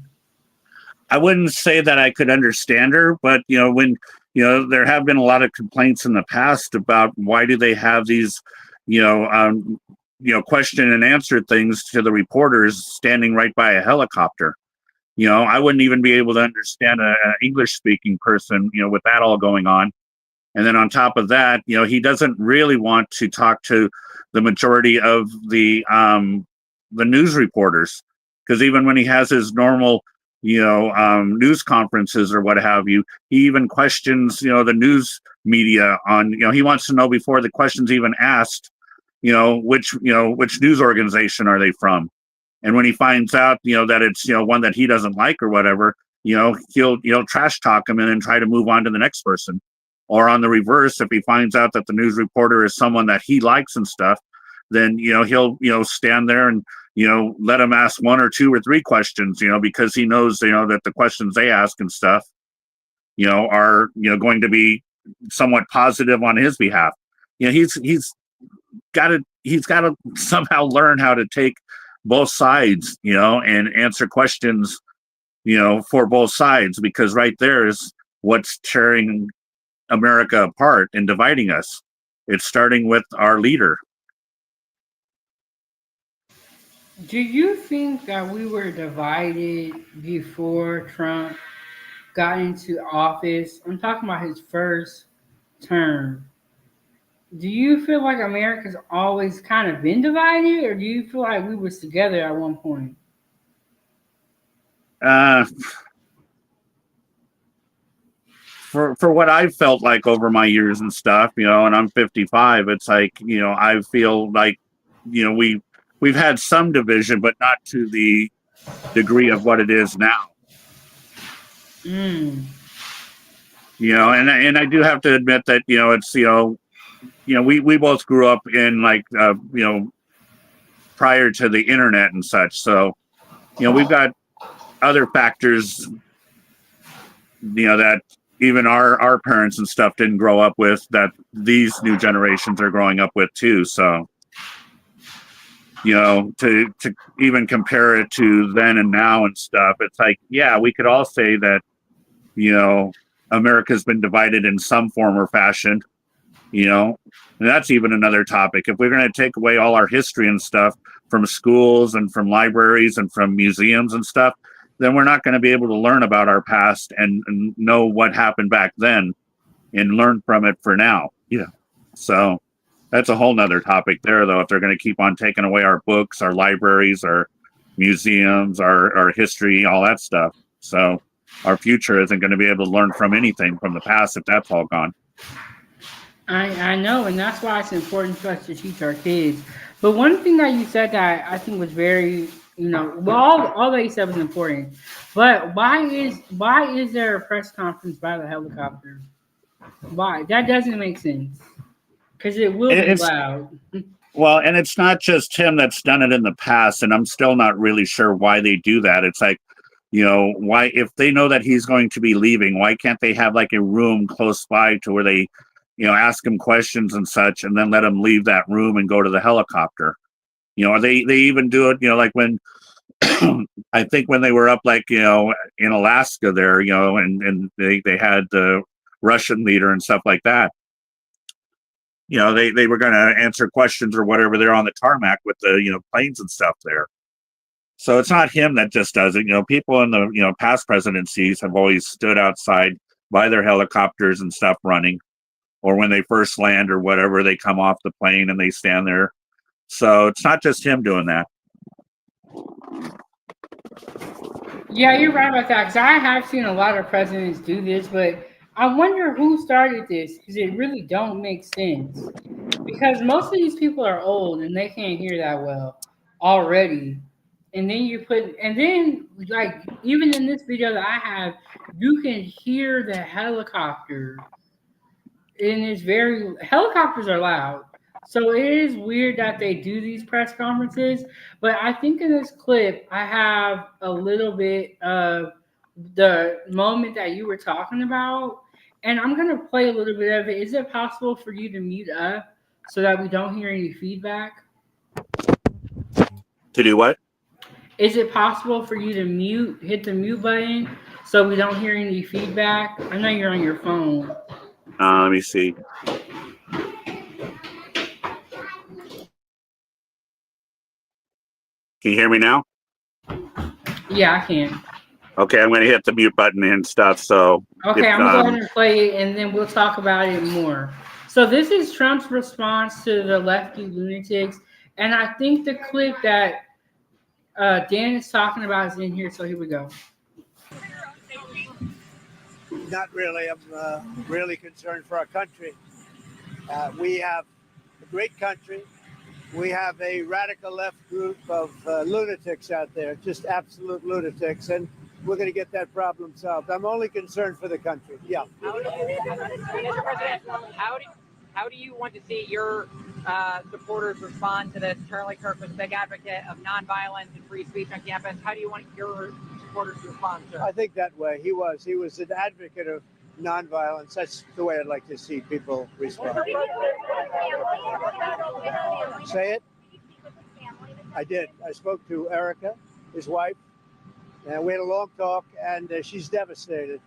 I wouldn't say that I could understand her, but when there have been a lot of complaints in the past about why do they have these, question and answer things to the reporters standing right by a helicopter. I wouldn't even be able to understand an English speaking person, with that all going on. And then on top of that, he doesn't really want to talk to the majority of the news reporters, because even when he has his normal news conferences or what have you, he even questions, the news media on, he wants to know before the question's even asked, which news organization are they from? And when he finds out, that it's, one that he doesn't like or whatever, he'll trash talk him and then try to move on to the next person. Or on the reverse, if he finds out that the news reporter is someone that he likes and stuff, then, he'll stand there and, let him ask one or two or three questions, because he knows, that the questions they ask and stuff, are, going to be somewhat positive on his behalf. He's got to somehow learn how to take both sides, and answer questions, for both sides, because right there is what's tearing America apart and dividing us. It's starting with our leader. Do you think that we were divided before Trump got into office? I'm talking about his first term. Do you feel like America's always kind of been divided, or do you feel like we was together at one point? For what I've felt like over my years and stuff, and I'm 55, it's like, I feel like, we've had some division, but not to the degree of what it is now. Mm. And I do have to admit that, it's, we both grew up in like, prior to the internet and such. So, we've got other factors, that even our parents and stuff didn't grow up with, that these new generations are growing up with too. So, to even compare it to then and now and stuff, it's like, yeah, we could all say that, America's been divided in some form or fashion, and that's even another topic. If we're going to take away all our history and stuff from schools and from libraries and from museums and stuff, then we're not going to be able to learn about our past and know what happened back then and learn from it for now. So that's a whole nother topic there, though, if they're going to keep on taking away our books, our libraries, our museums, our history, all that stuff. So our future isn't going to be able to learn from anything from the past if that's all gone. I know, and that's why it's important for us to teach our kids. But one thing that you said that I think was very, all that you said was important. But why is there a press conference by the helicopter? Why? That doesn't make sense. Because it will be loud. Well, and it's not just him that's done it in the past, and I'm still not really sure why they do that. It's like, why, if they know that he's going to be leaving, why can't they have like a room close by to where they, ask him questions and such, and then let him leave that room and go to the helicopter? They even do it, like when I think when they were up, like, in Alaska there, and they had the Russian leader and stuff like that, they were going to answer questions or whatever there on the tarmac with the, planes and stuff there. So it's not him that just does it. People in the, past presidencies have always stood outside by their helicopters and stuff running, or when they first land or whatever, they come off the plane and they stand there. So it's not just him doing that. Yeah, you're right about that. Because I have seen a lot of presidents do this, but I wonder who started this because it really don't make sense. Because most of these people are old and they can't hear that well already. And then like even in this video that I have, you can hear the helicopter. And helicopters are loud. So it is weird that they do these press conferences. But I think in this clip, I have a little bit of the moment that you were talking about. And I'm going to play a little bit of it. Is it possible for you to mute up so that we don't hear any feedback? To do what? Is it possible for you to hit the mute button so we don't hear any feedback? I know you're on your phone. Let me see. Can you hear me now? Yeah, I can. Okay, I'm going to hit the mute button and stuff. So okay, I'm going to go ahead and play it, and then we'll talk about it more. So this is Trump's response to the lefty lunatics, and I think the clip that Dan is talking about is in here, so here we go. Not really. I'm really concerned for our country. We have a great country. We have a radical left group of lunatics out there, just absolute lunatics, and we're going to get that problem solved. I'm only concerned for the country. Yeah. How do you want to see your supporters respond to this? Charlie Kirk was a big advocate of nonviolence and free speech on campus. How do you want your supporters to respond to it? I think that way. He was an advocate of nonviolence. That's the way I'd like to see people respond. Say it? I did. I spoke to Erica, his wife, and we had a long talk, and she's devastated.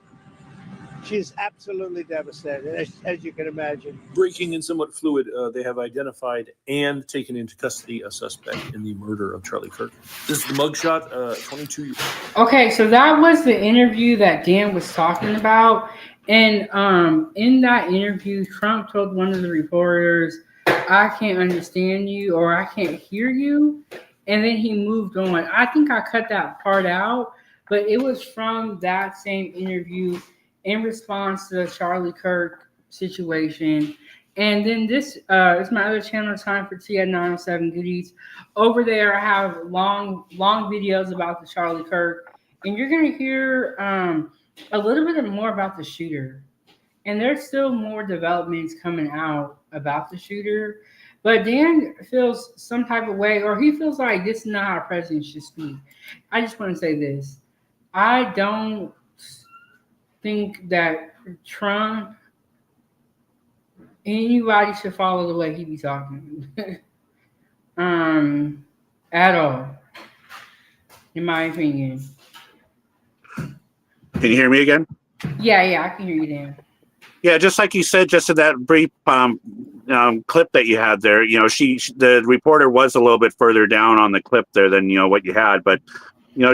She's absolutely devastated, as you can imagine. Breaking and somewhat fluid, they have identified and taken into custody a suspect in the murder of Charlie Kirk. This is the mugshot, 22 years. Okay, so that was the interview that Dan was talking about. And in that interview, Trump told one of the reporters, I can't understand you or I can't hear you. And then he moved on. I think I cut that part out, but it was from that same interview in response to the Charlie Kirk situation. And then this is my other channel, Time for Tea at 907 Goodies. Over there, I have long videos about the Charlie Kirk. And you're going to hear a little bit more about the shooter. And there's still more developments coming out about the shooter. But Dan feels some type of way, or he feels like this is not how a president should speak. I just want to say this. I don't think that Trump, anybody should follow the way he be talking. At all. In my opinion. Can you hear me again? Yeah, I can hear you, Dan. Yeah, just like you said, just in that brief clip that you had there, the reporter was a little bit further down on the clip there than, what you had. But,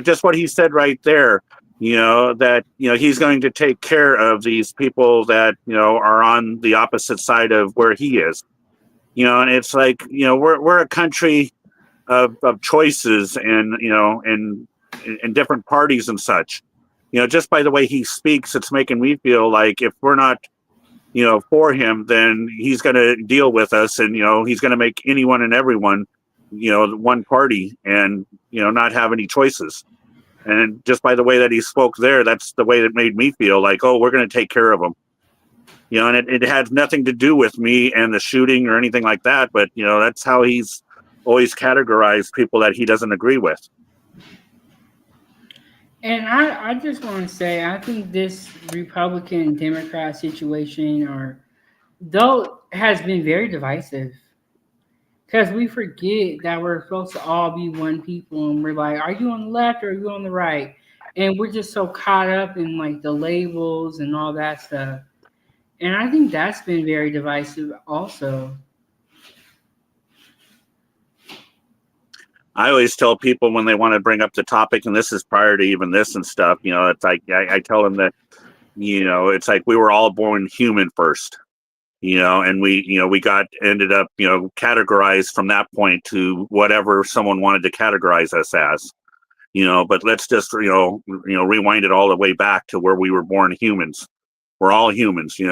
just what he said right there, that, he's going to take care of these people that, are on the opposite side of where he is. And it's like, we're a country of choices and, and different parties and such. Just by the way he speaks, it's making me feel like if we're not, for him, then he's going to deal with us and, he's going to make anyone and everyone, one party and, not have any choices. And just by the way that he spoke there, that's the way that made me feel like, oh, we're going to take care of him. And it had nothing to do with me and the shooting or anything like that. But, that's how he's always categorized people that he doesn't agree with. And I just want to say, I think this Republican-Democrat situation, though, has been very divisive. Because we forget that we're supposed to all be one people, and we're like, are you on the left or are you on the right? And we're just so caught up in like the labels and all that stuff. And I think that's been very divisive also. I always tell people when they want to bring up the topic, and this is prior to even this and stuff, it's like I tell them that, it's like we were all born human first, and we got ended up, categorized from that point to whatever someone wanted to categorize us as, but let's just, rewind it all the way back to where we were born humans. We're all humans. We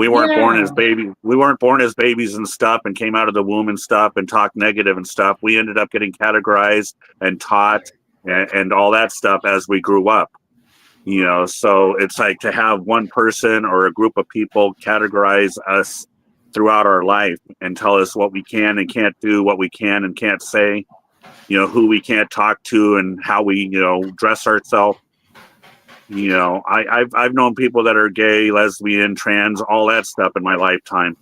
weren't born as Yeah. babies. We weren't born as babies and stuff and came out of the womb and stuff and talked negative and stuff. We ended up getting categorized and taught and all that stuff as we grew up. So it's like to have one person or a group of people categorize us throughout our life and tell us what we can and can't do, what we can and can't say, who we can't talk to and how we, dress ourselves. I've known people that are gay, lesbian, trans, all that stuff in my lifetime.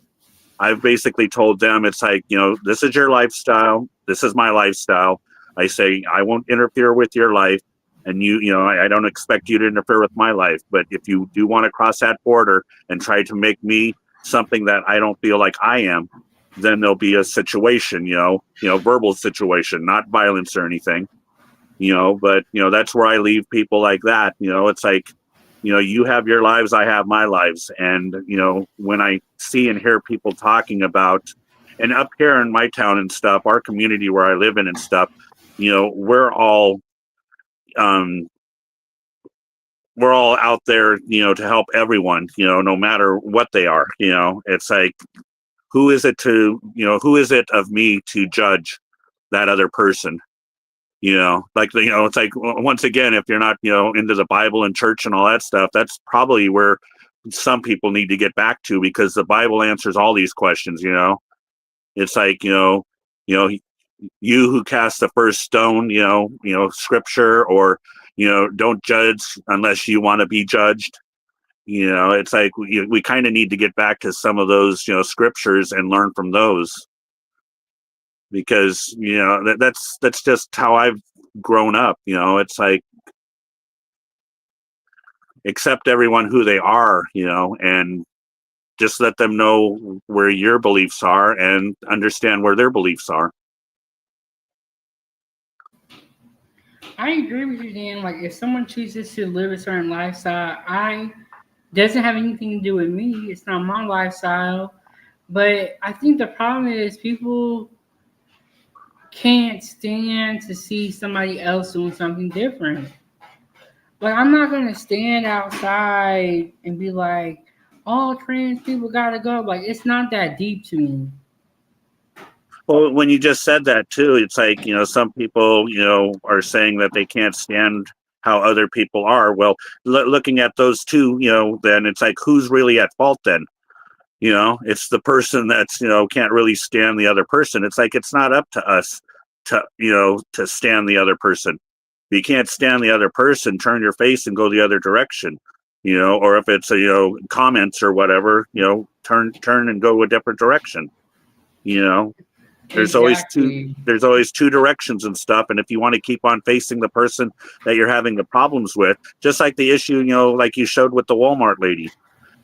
I've basically told them it's like, this is your lifestyle. This is my lifestyle. I say, I won't interfere with your life. And I don't expect you to interfere with my life. But if you do want to cross that border and try to make me something that I don't feel like I am, then there'll be a situation, verbal situation, not violence or anything. But that's where I leave people like that. It's like, you have your lives, I have my lives. And when I see and hear people talking about, and up here in my town and stuff, our community where I live in and stuff, we're all out there, to help everyone, no matter what they are. It's like, who is it of me to judge that other person? It's like, once again, if you're not, into the Bible and church and all that stuff, that's probably where some people need to get back to, because the Bible answers all these questions. It's like, you who cast the first stone, scripture, or, don't judge unless you want to be judged. It's like we kind of need to get back to some of those, scriptures and learn from those. Because that's just how I've grown up. It's like, accept everyone who they are, and just let them know where your beliefs are and understand where their beliefs are. I agree with you, Dan. Like, if someone chooses to live a certain lifestyle, I doesn't have anything to do with me. It's not my lifestyle. But I think the problem is people can't stand to see somebody else doing something different. Like, I'm not gonna stand outside and be like, all trans people gotta go. Like, it's not that deep to me. Well, when you just said that too, it's like, some people, are saying that they can't stand how other people are. Well, looking at those two, then it's like, who's really at fault then? It's the person that's, can't really stand the other person. It's like, it's not up to us to stand the other person. If you can't stand the other person, turn your face and go the other direction, or if it's, comments or whatever, turn and go a different direction. There's Exactly. there's always two directions and stuff. And if you want to keep on facing the person that you're having the problems with, just like the issue, like you showed with the Walmart lady,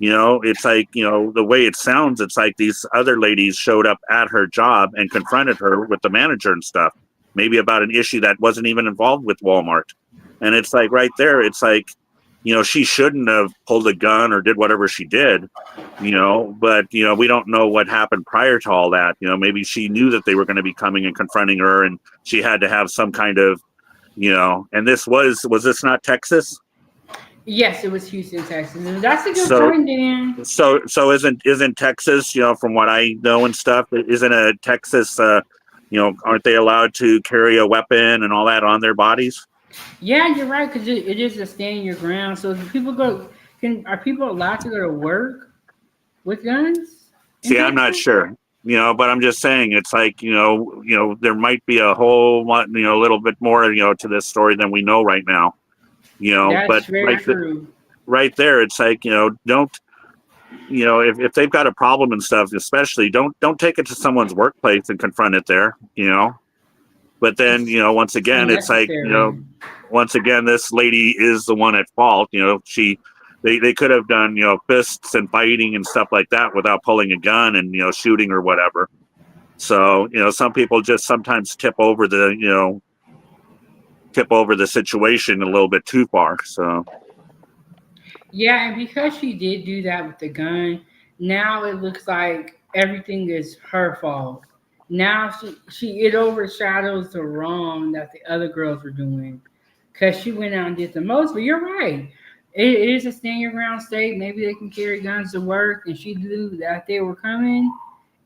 it's like, the way it sounds, it's like these other ladies showed up at her job and confronted her with the manager and stuff, maybe about an issue that wasn't even involved with Walmart. And it's like, right there, it's like, she shouldn't have pulled a gun or did whatever she did, but, we don't know what happened prior to all that. Maybe she knew that they were going to be coming and confronting her, and she had to have some kind of, and was this not Texas? Yes, it was Houston, Texas. And that's a good point, Dan. So isn't Texas, from what I know and stuff, isn't a Texas, aren't they allowed to carry a weapon and all that on their bodies? Yeah, you're right, because it is a stand your ground. So if people are people allowed to go to work with guns? See, I'm not sure, but I'm just saying, it's like, there might be a whole lot, a little bit more, to this story than we know right now, That's but very true. right there, it's like, don't if they've got a problem and stuff, especially don't take it to someone's workplace and confront it there, But then, once again, it's like, Unnecessary. once again, this lady is the one at fault. They could have done, fists and fighting and stuff like that without pulling a gun and, shooting or whatever. So, some people just sometimes tip over the situation a little bit too far. So, Yeah, and because she did do that with the gun, now it looks like everything is her fault. Now it overshadows the wrong that the other girls were doing because she went out and did the most. But you're right. It is a stand your ground state. Maybe they can carry guns to work, and she knew that they were coming,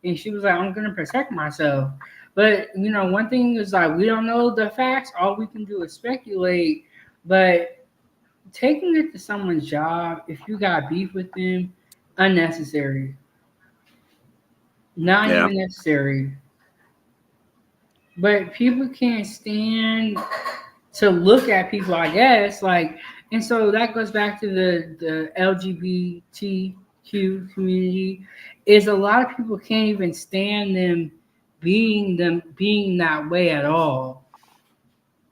and she was like, "I'm gonna protect myself." But one thing is like we don't know the facts. All we can do is speculate. But taking it to someone's job, if you got beef with them, unnecessary. Not yeah. even necessary. But people can't stand to look at people, I guess. And so that goes back to the LGBTQ community. Is a lot of people can't even stand them being that way at all.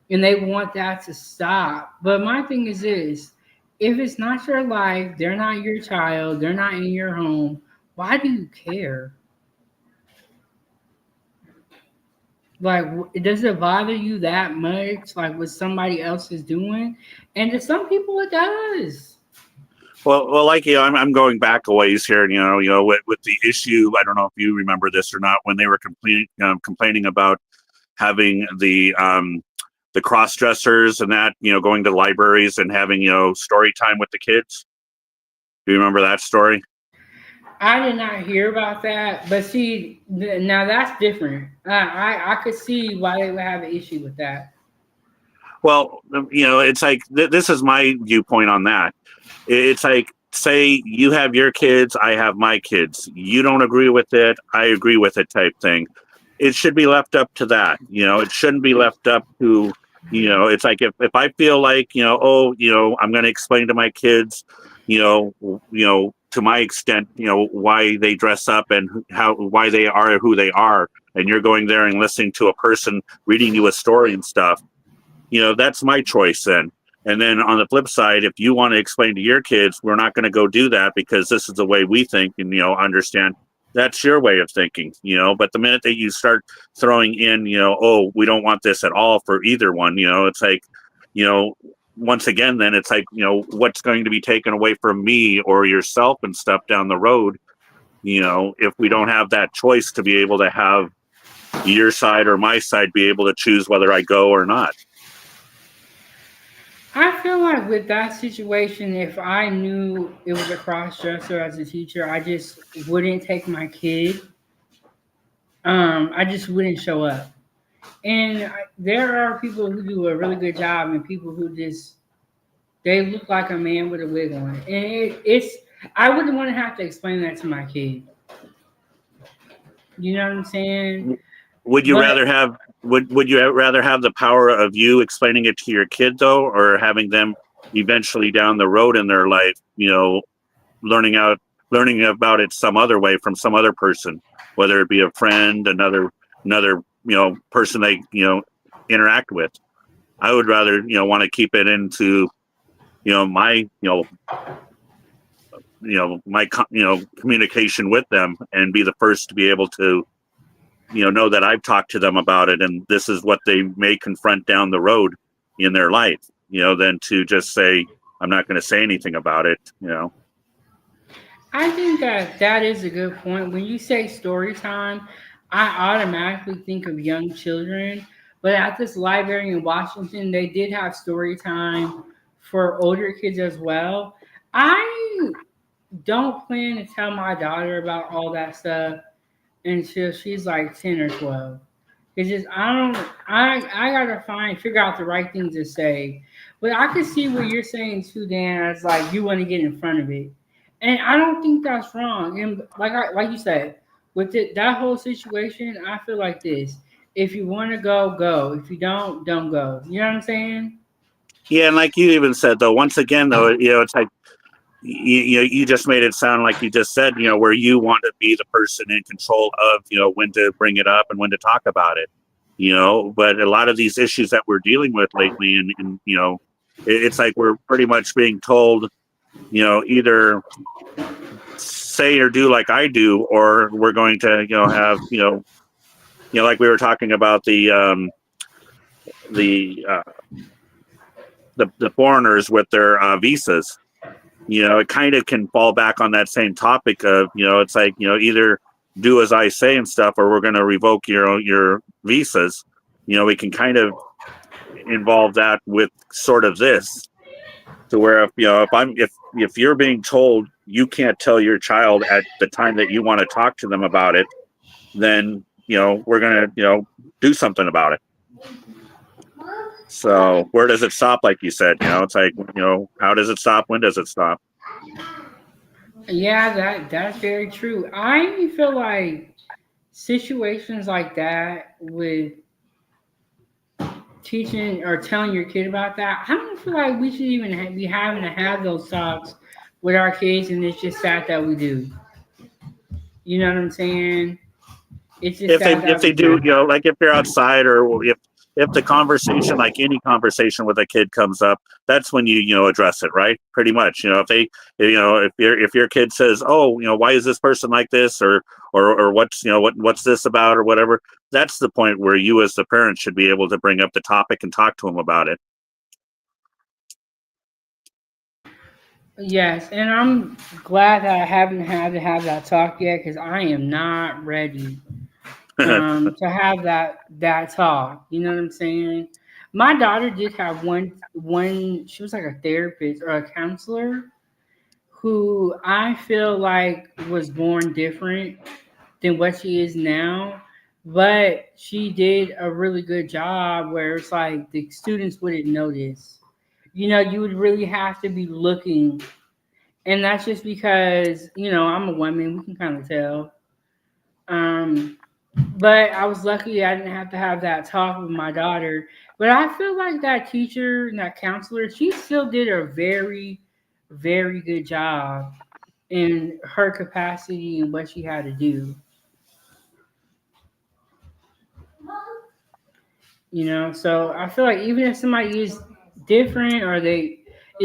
And they want that to stop. But my thing is this: if it's not your life, they're not your child, they're not in your home, why do you care? Like, does it bother you that much? Like, what somebody else is doing? And to some people, it does. Well, like I'm going back a ways here, and with the issue. I don't know if you remember this or not, when they were complaining about having the cross dressers and that, going to libraries and having story time with the kids. Do you remember that story? I did not hear about that, but see, now that's different. I could see why they would have an issue with that. Well, it's like this is my viewpoint on that. It's like, say you have your kids, I have my kids. You don't agree with it, I agree with it type thing. It should be left up to that. It shouldn't be left up to, it's like if I feel like, I'm going to explain to my kids, to my extent, why they dress up and why they are who they are. And you're going there and listening to a person reading you a story and stuff. That's my choice then. And then on the flip side, if you want to explain to your kids, we're not going to go do that because this is the way we think and, understand. That's your way of thinking, but the minute that you start throwing in, oh, we don't want this at all for either one, it's like, once again, then it's like, what's going to be taken away from me or yourself and stuff down the road, if we don't have that choice to be able to have your side or my side be able to choose whether I go or not. I feel like with that situation, if I knew it was a cross dresser as a teacher, I just wouldn't take my kid. I just wouldn't show up. And there are people who do a really good job, and people who just they look like a man with a wig on. And it's I wouldn't want to have to explain that to my kid. You know what I'm saying? Would you rather have the power of you explaining it to your kid though, or having them eventually down the road in their life, learning about it some other way from some other person, whether it be a friend, another person they interact with? I would rather want to keep it into my my communication with them and be the first to be able to know that I've talked to them about it and this is what they may confront down the road in their life, than to just say, I'm not going to say anything about it, I think that is a good point. When you say story time, I automatically think of young children. But at this library in Washington, they did have story time for older kids as well. I don't plan to tell my daughter about all that stuff until she's like 10 or 12. It's just I gotta figure out the right thing to say. But I can see what you're saying too, Dan, as like you want to get in front of it. And I don't think that's wrong. And like you said, with that whole situation, I feel like this. If you want to go, go. If you don't go. You know what I'm saying? Yeah, and like you even said though, once again though, it's like you just made it sound like you just said, where you want to be the person in control of, when to bring it up and when to talk about it, but a lot of these issues that we're dealing with lately, and it's like we're pretty much being told, either say or do like I do, or we're going to, have, like we were talking about the foreigners with their visas. It kind of can fall back on that same topic of, it's like, either do as I say and stuff, or we're going to revoke your visas. We can kind of involve that with sort of this, to where if you're being told you can't tell your child at the time that you want to talk to them about it, then, we're going to, do something about it. So where does it stop? Like you said, it's like, how does it stop? When does it stop? Yeah, that's very true. I feel like situations like that with teaching or telling your kid about that, I don't feel like we should even be having to have those talks with our kids, and it's just sad that we do. You know what I'm saying? It's just sad If that they we do, do. like if you're outside, or if the conversation, like any conversation with a kid comes up, that's when you address it, right? Pretty much, if they, if your kid says, oh, why is this person like this, or what's, what's this about, or whatever, that's the point where you as the parent should be able to bring up the topic and talk to them about it. Yes, and I'm glad that I haven't had to have that talk yet, because I am not ready to have that talk. You know what I'm saying? My daughter did have one. She was like a therapist or a counselor who I feel like was born different than what she is now. But she did a really good job where it's like the students wouldn't notice. You would really have to be looking. And that's just because, I'm a woman, we can kind of tell. But I was lucky I didn't have to have that talk with my daughter. But I feel like that teacher and that counselor, she still did a very, very good job in her capacity and what she had to do. So I feel like even if somebody is different or it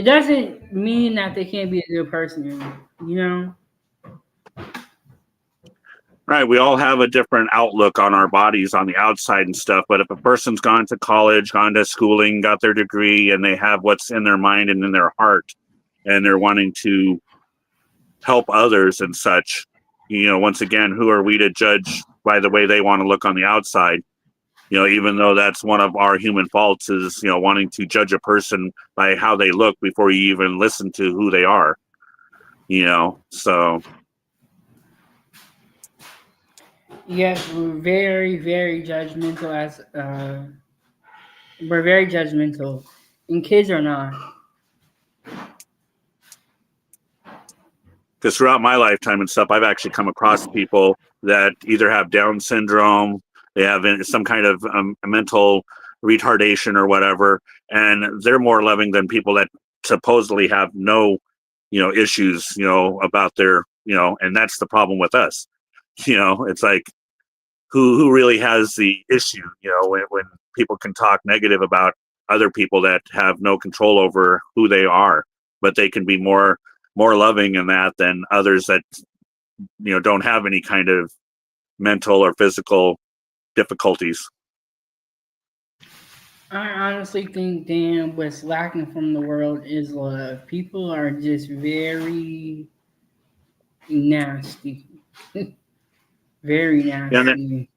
doesn't mean that they can't be a good person, you know? Right. We all have a different outlook on our bodies on the outside and stuff. But if a person's gone to college, gone to schooling, got their degree, and they have what's in their mind and in their heart, and they're wanting to help others and such, once again, who are we to judge by the way they want to look on the outside? Even though that's one of our human faults is, wanting to judge a person by how they look before you even listen to who they are, so. Yes, we're very, very judgmental we're very judgmental, and kids are not. Because throughout my lifetime and stuff, I've actually come across people that either have Down syndrome, they have some kind of mental retardation or whatever, and they're more loving than people that supposedly have no, issues, about their, and that's the problem with us. It's like, who really has the issue, when people can talk negative about other people that have no control over who they are, but they can be more loving in that than others that, don't have any kind of mental or physical difficulties. I honestly think, Dan, what's lacking from the world is love. People are just very nasty. Very nasty.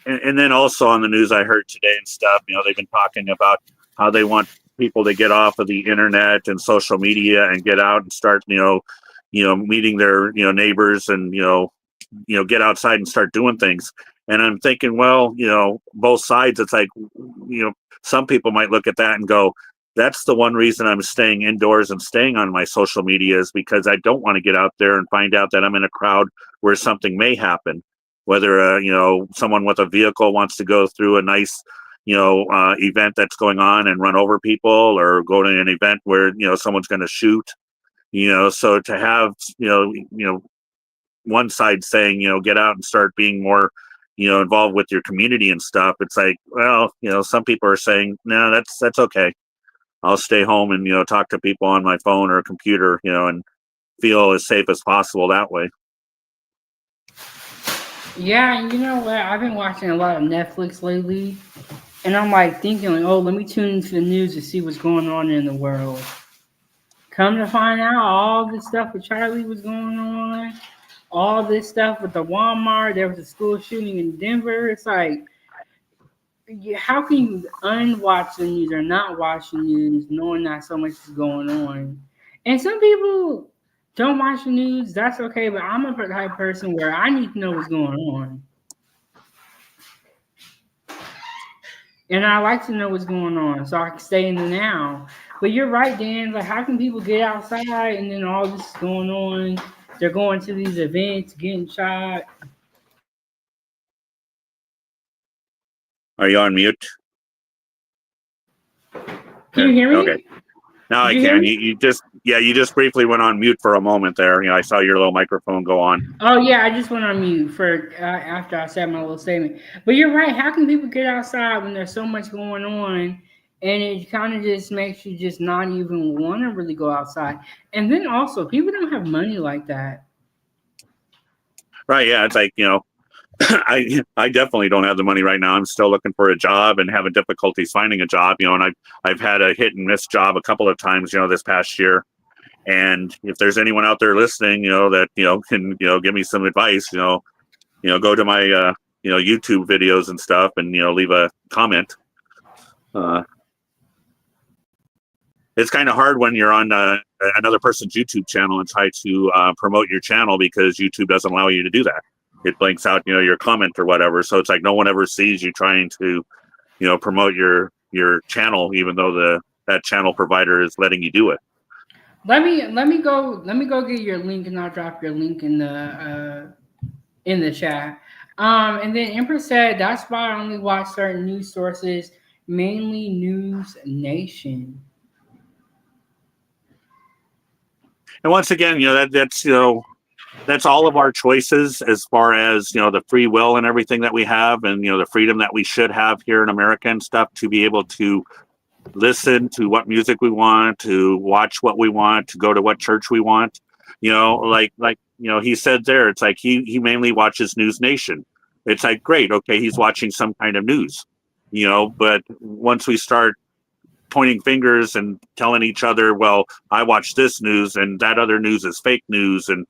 And then also on the news I heard today and stuff, they've been talking about how they want people to get off of the internet and social media and get out and start, meeting their, neighbors and, get outside and start doing things. And I'm thinking, well, both sides, it's like, some people might look at that and go, that's the one reason I'm staying indoors and staying on my social media is because I don't want to get out there and find out that I'm in a crowd where something may happen. Whether, someone with a vehicle wants to go through a nice, event that's going on and run over people, or go to an event where, someone's going to shoot, So to have, one side saying, get out and start being more, involved with your community and stuff. It's like, well, some people are saying, no, that's okay. I'll stay home and, talk to people on my phone or computer, and feel as safe as possible that way. Yeah, and you know what? I've been watching a lot of Netflix lately, and I'm like thinking, like, oh, let me tune into the news to see what's going on in the world. Come to find out, all this stuff with Charlie was going on, all this stuff with the Walmart. There was a school shooting in Denver. It's like, how can you unwatch the news or not watch the news knowing that so much is going on? And some people don't watch the news. That's okay, but I'm a type of person where I need to know what's going on. And I like to know what's going on so I can stay in the now. But you're right, Dan. Like, how can people get outside and then all this is going on? They're going to these events, getting shot. Are you on mute? Can you hear me? Okay. Now I Did you hear can. me? You just briefly went on mute for a moment there. I saw your little microphone go on. Oh yeah, I just went on mute for after I said my little statement. But you're right. How can people get outside when there's so much going on, and it kind of just makes you just not even want to really go outside? And then also, people don't have money like that. Right. Yeah. It's like, I definitely don't have the money right now. I'm still looking for a job and having difficulties finding a job, and I've had a hit and miss job a couple of times, this past year. And if there's anyone out there listening, that, can, give me some advice, go to my, YouTube videos and stuff and, leave a comment. It's kind of hard when you're on another person's YouTube channel and try to promote your channel because YouTube doesn't allow you to do that. It blanks out, your comment or whatever. So it's like no one ever sees you trying to, promote your channel, even though that channel provider is letting you do it. Let me go get your link, and I'll drop your link in the chat. And then Empress said that's why I only watch certain news sources, mainly News Nation. And once again, that's all of our choices as far as, the free will and everything that we have and, the freedom that we should have here in America and stuff to be able to listen to what music we want, to watch what we want, to go to what church we want. Like he said there, it's like he mainly watches News Nation. It's like, great. Okay. He's watching some kind of news, but once we start pointing fingers and telling each other, well, I watch this news and that other news is fake news and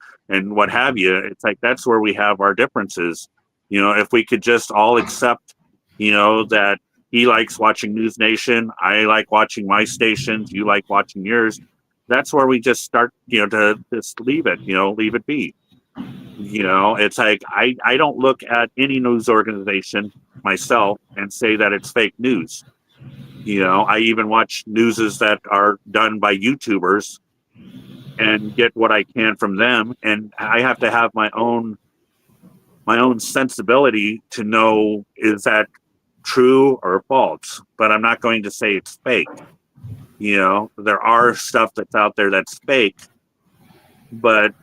what have you. It's like, that's where we have our differences. If we could just all accept, that he likes watching News Nation, I like watching my stations, you like watching yours. That's where we just start, to just leave it be. It's like, I don't look at any news organization myself and say that it's fake news. I even watch newses that are done by YouTubers and get what I can from them. And I have to have my own sensibility to know, is that true or false? But I'm not going to say it's fake. There are stuff that's out there that's fake, but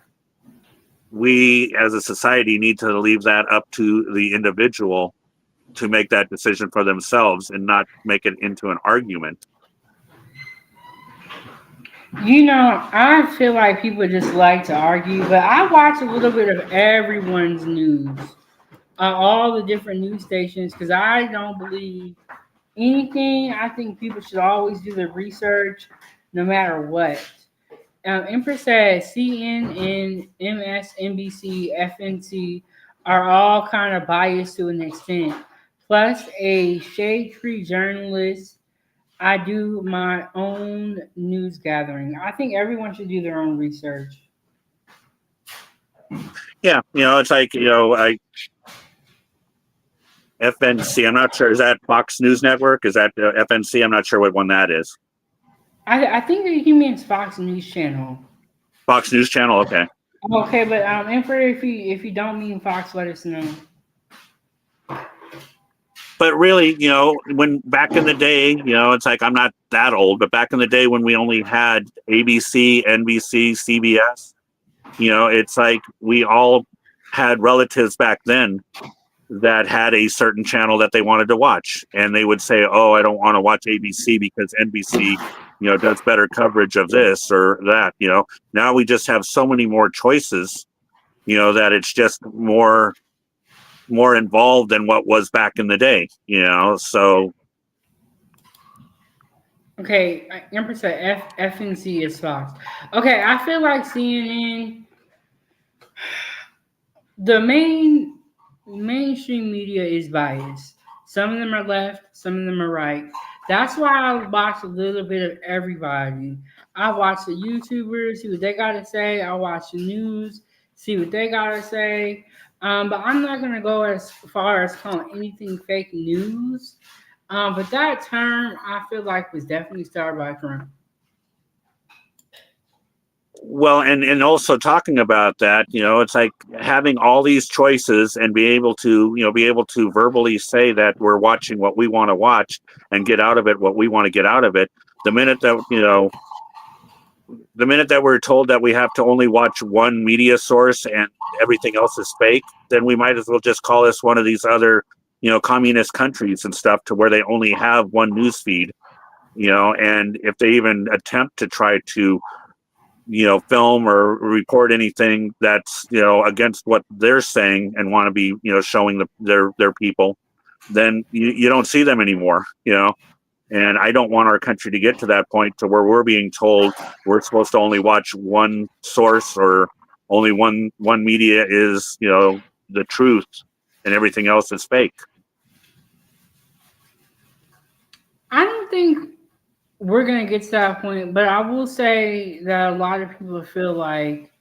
we as a society need to leave that up to the individual to make that decision for themselves and not make it into an argument. I feel like people just like to argue, but I watch a little bit of everyone's news, all the different news stations, because I don't believe anything. I think people should always do their research no matter what. Empress says CNN, MSNBC, FNC are all kind of biased to an extent. Plus, a shade tree journalist, I do my own news gathering. I think everyone should do their own research. Yeah, it's like, FNC, I'm not sure, is that Fox News Network? Is that FNC? I'm not sure what one that is. I think that he means Fox News Channel. Fox News Channel, okay. Okay, but Emperor, if you don't mean Fox, let us know. But really, when back in the day, it's like I'm not that old, but back in the day when we only had ABC, NBC, CBS, it's like we all had relatives back then that had a certain channel that they wanted to watch, and they would say, "Oh, I don't want to watch ABC because NBC, does better coverage of this or that." Now we just have so many more choices, that it's just more involved than what was back in the day. So Okay, Empress said FNC is Fox. Okay, I feel like CNN, the mainstream media is biased. Some of them are left, some of them are right. That's why I watch a little bit of everybody. I watch the YouTubers, see what they gotta say. I watch the news, see what they gotta say. But I'm not gonna go as far as calling anything fake news. But that term I feel like was definitely started by Trump. well, and also talking about that, it's like having all these choices and be able to verbally say that we're watching what we want to watch and get out of it what we want to get out of it. The minute that we're told that we have to only watch one media source and everything else is fake, then we might as well just call us one of these other, communist countries and stuff, to where they only have one news feed, and if they even attempt to try to film or report anything that's against what they're saying and want to be showing their people, then you don't see them anymore. And I don't want our country to get to that point to where we're being told we're supposed to only watch one source, or only one media is the truth and everything else is fake. I don't think we're gonna get to that point, but I will say that a lot of people feel like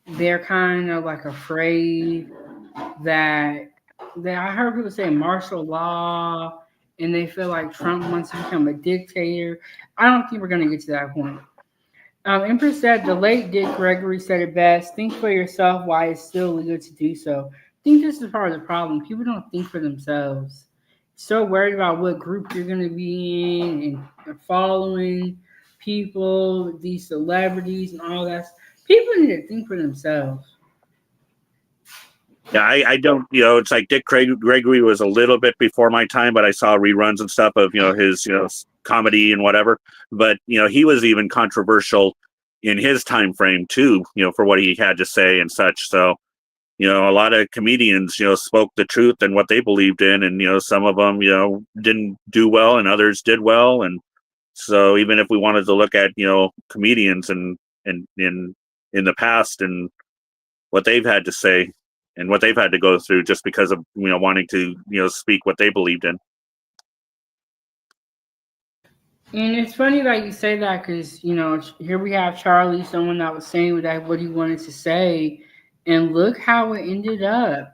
they're kind of like afraid that I heard people say martial law, and they feel like Trump wants to become a dictator. I don't think we're gonna get to that point. Empress said the late Dick Gregory said it best: "Think for yourself why it's still legal to do so." I think this is part of the problem. People don't think for themselves. So worried about what group you're going to be in and following people, these celebrities, and all that. People need to think for themselves. Yeah, I don't, it's like Dick Gregory was a little bit before my time, but I saw reruns and stuff of, his, comedy and whatever. But, he was even controversial in his time frame too, for what he had to say and such. So, a lot of comedians, spoke the truth and what they believed in. And, some of them, didn't do well and others did well. And so even if we wanted to look at, comedians and in the past and what they've had to say and what they've had to go through just because of wanting to speak what they believed in. And it's funny that you say that because here we have Charlie, someone that was saying what he wanted to say, and look how it ended up.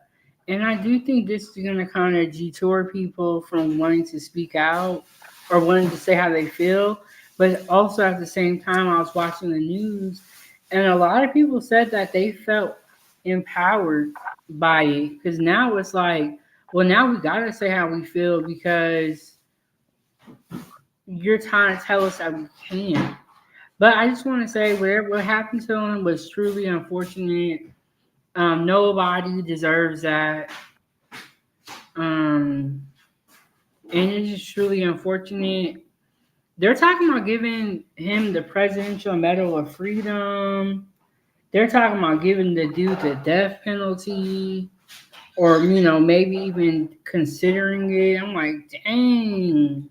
And I do think this is going to kind of detour people from wanting to speak out or wanting to say how they feel. But also at the same time, I was watching the news, and a lot of people said that they felt empowered by it, because now it's like, well, now we got to say how we feel because you're trying to tell us that we can. But I just want to say what happened to him was truly unfortunate. Nobody deserves that. And it's just truly unfortunate. They're talking about giving him the Presidential Medal of Freedom. They're talking about giving the dude the death penalty, or maybe even considering it. I'm like, dang,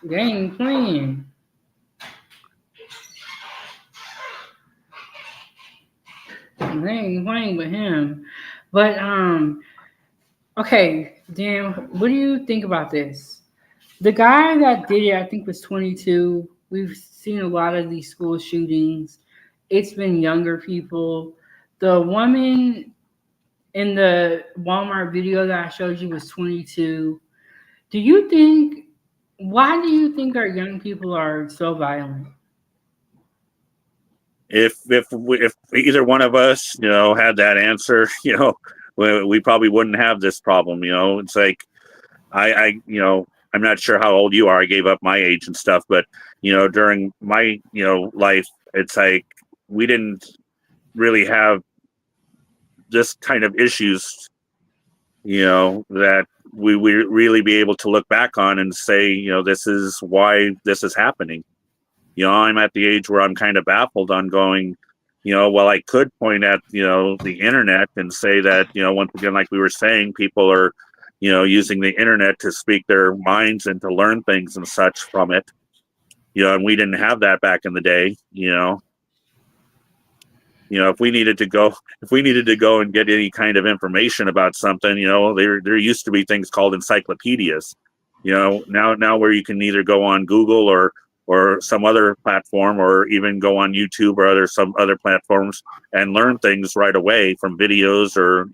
they ain't playing. They ain't playing with him. But okay, Dan, what do you think about this? The guy that did it, I think, was 22. We've seen a lot of these school shootings. It's been younger people. The woman in the Walmart video that I showed you was 22. Why do you think our young people are so violent? If either one of us, had that answer, we probably wouldn't have this problem. It's like I'm not sure how old you are. I gave up my age and stuff, but during my life, it's like we didn't really have this kind of issues. That we really be able to look back on and say, this is why this is happening. I'm at the age where I'm kind of baffled on going, well, I could point at, the internet and say that, once again, like we were saying, people are, using the internet to speak their minds and to learn things and such from it. And we didn't have that back in the day. If we needed to go and get any kind of information about something, there used to be things called encyclopedias. Now where you can either go on Google or some other platform, or even go on YouTube or some other platforms and learn things right away from videos or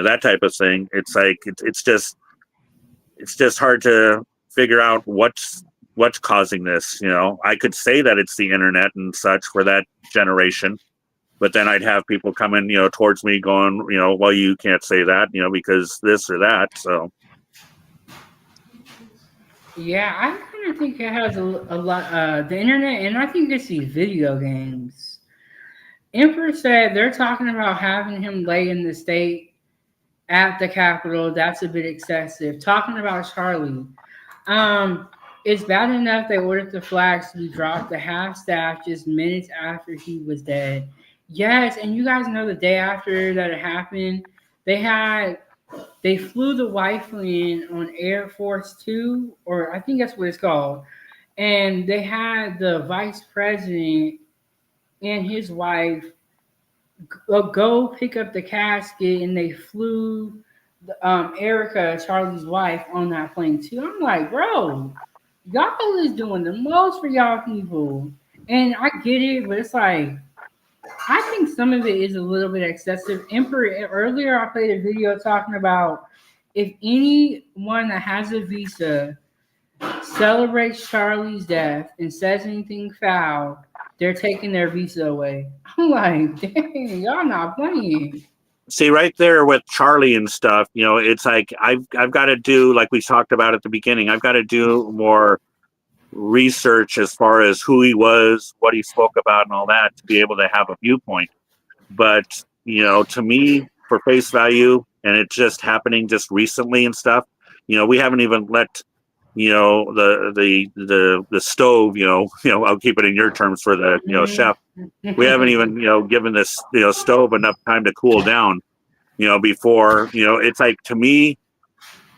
that type of thing. It's like it's just hard to figure out what's causing this. I could say that it's the internet and such for that generation, but then I'd have people coming towards me going, well, you can't say that, because this or that. So Yeah, I kind of think it has a lot, the internet, and I think it's these video games. Emperor said they're talking about having him lay in the state at the Capitol. That's a bit excessive. Talking about Charlie. It's bad enough they ordered the flags to be dropped to half-staff just minutes after he was dead. Yes, and you guys know the day after that it happened, they flew the wife in on Air Force Two, or I think that's what it's called, and they had the vice president and his wife go pick up the casket, and they flew Erica, Charlie's wife, on that plane too. I'm like, bro, y'all is doing the most for y'all people, and I get it, but it's like I think some of it is a little bit excessive. Emperor, earlier I played a video talking about if anyone that has a visa celebrates Charlie's death and says anything foul, they're taking their visa away. I'm like, dang, y'all not playing. see right there with Charlie and stuff, it's like I've got to do, like we talked about at the beginning, I've got to do more research as far as who he was, what he spoke about, and all that to be able to have a viewpoint. But to me, for face value, and it's just happening just recently and stuff, we haven't even let the stove, I'll keep it in your terms for the chef. We haven't even given this stove enough time to cool down, before it's like, to me,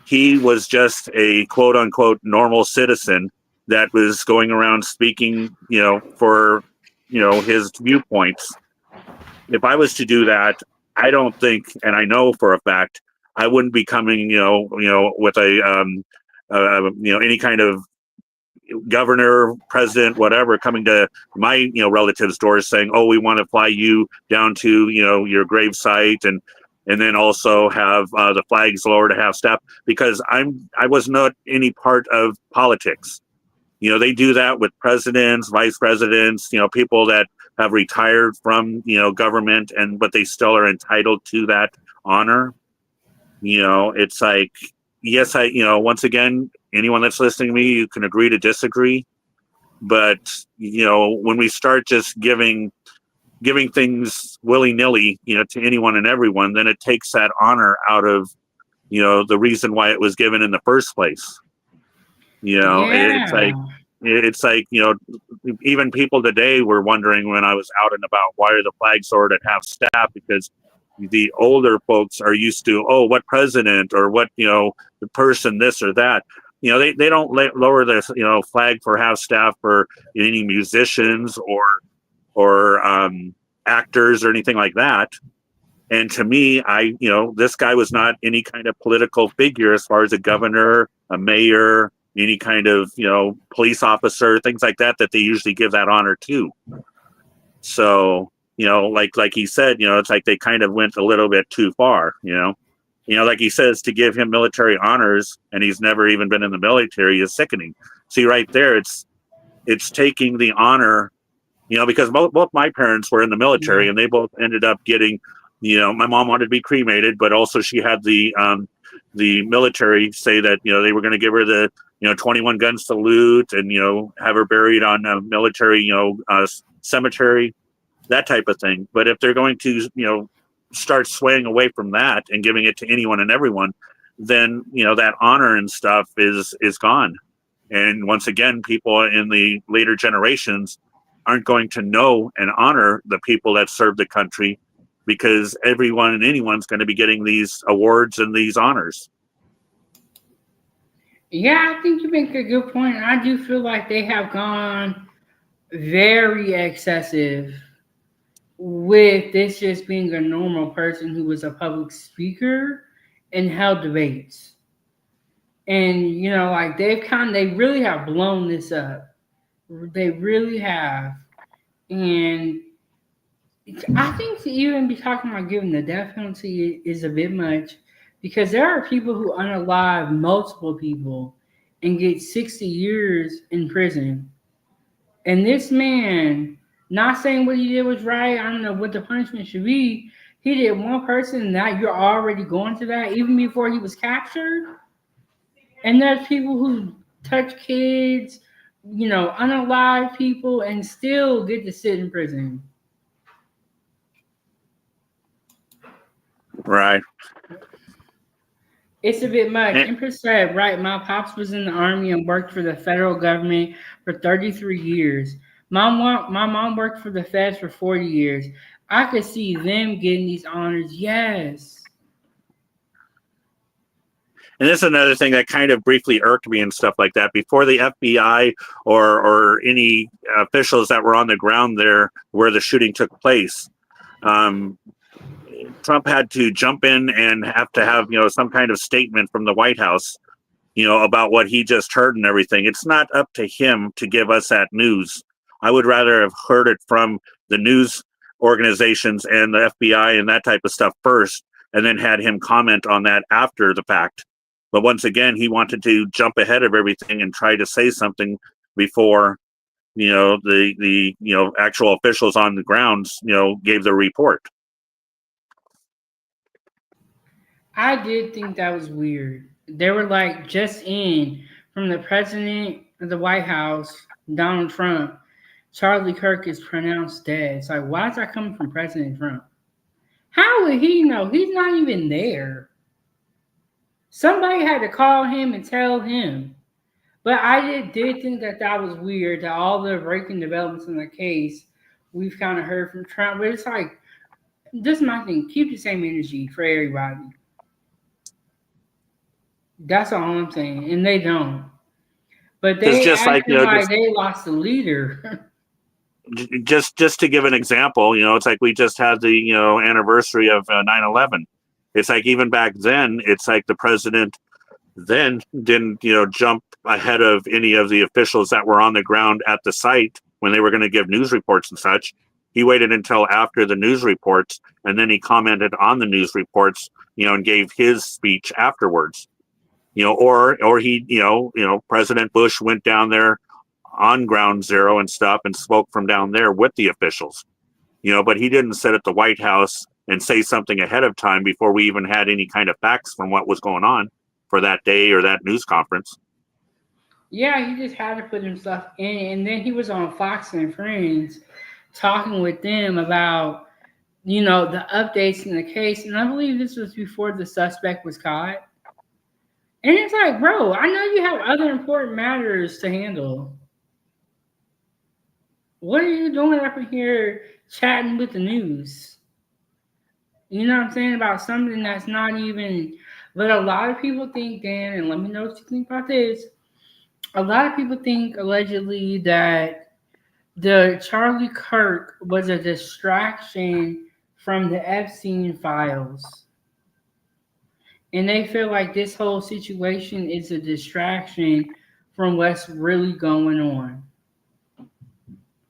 he was just a quote unquote normal citizen that was going around speaking, for, his viewpoints. If I was to do that, I don't think, and I know for a fact, I wouldn't be coming, with a, any kind of governor, president, whatever, coming to my, relatives' doors saying, "Oh, we want to fly you down to, your grave site, and then also have the flags lowered to half staff," because I was not any part of politics. They do that with presidents, vice presidents, people that have retired from, government, but they still are entitled to that honor. It's like, yes, once again, anyone that's listening to me, you can agree to disagree. But, when we start just giving things willy-nilly, to anyone and everyone, then it takes that honor out of, the reason why it was given in the first place. It's like, even people today were wondering when I was out and about, why are the flags lowered at half staff? Because the older folks are used to, oh, what president or what, the person, this or that. They don't lower the, flag for half staff for any musicians or actors or anything like that. And to me, this guy was not any kind of political figure as far as a governor, a mayor, any kind of, police officer, things like that they usually give that honor to. So, like he said, it's like they kind of went a little bit too far, like he says, to give him military honors and he's never even been in the military is sickening. See, right there, it's taking the honor, because both my parents were in the military and they both ended up getting, My mom wanted to be cremated, but also she had the military say that they were going to give her the 21 gun salute and have her buried on a military cemetery, that type of thing. But if they're going to start swaying away from that and giving it to anyone and everyone, then that honor and stuff is gone. And once again, people in the later generations aren't going to know and honor the people that served the country, because everyone and anyone's going to be getting these awards and these honors. Yeah, I think you make a good point. I do feel like they have gone very excessive with this just being a normal person who was a public speaker and held debates. And like they really have blown this up. They really have. And I think to even be talking about giving the death penalty is a bit much, because there are people who unalive multiple people and get 60 years in prison. And this man, not saying what he did was right, I don't know what the punishment should be. He did one person, that you're already going to that even before he was captured. And there's people who touch kids, unalive people, and still get to sit in prison. Right. It's a bit much. Empress said, right, my pops was in the army and worked for the federal government for 33 years. My mom worked for the feds for 40 years. I could see them getting these honors, yes. And this is another thing that kind of briefly irked me and stuff like that. Before the FBI or any officials that were on the ground there where the shooting took place, Trump had to jump in and have to have, some kind of statement from the White House, about what he just heard and everything. It's not up to him to give us that news. I would rather have heard it from the news organizations and the FBI and that type of stuff first, and then had him comment on that after the fact. But once again, he wanted to jump ahead of everything and try to say something before, the actual officials on the grounds, gave the report. I did think that was weird. They were like just in from the president of the White House, Donald Trump. Charlie Kirk is pronounced dead. It's like, why is that coming from President Trump? How would he know? He's not even there. Somebody had to call him and tell him. But I did think that was weird, that all the breaking developments in the case we've kind of heard from Trump. But it's like, this is my thing. Keep the same energy for everybody. That's all I'm saying. And they don't. But they just like they lost the leader. just to give an example, it's like we just had the anniversary of 9/11. It's like even back then, it's like the president then didn't jump ahead of any of the officials that were on the ground at the site when they were going to give news reports and such. He waited until after the news reports, and then he commented on the news reports, and gave his speech afterwards. Or he, President Bush went down there on ground zero and stuff and spoke from down there with the officials, but he didn't sit at the White House and say something ahead of time before we even had any kind of facts from what was going on for that day or that news conference. Yeah, he just had to put himself in, and then he was on Fox and Friends talking with them about, the updates in the case. And I believe this was before the suspect was caught. And it's like, bro, I know you have other important matters to handle. What are you doing up in here chatting with the news? You know what I'm saying? About something that's not even, but a lot of people think, Dan, and let me know what you think about this. A lot of people think allegedly that the Charlie Kirk was a distraction from the Epstein files. And they feel like this whole situation is a distraction from what's really going on.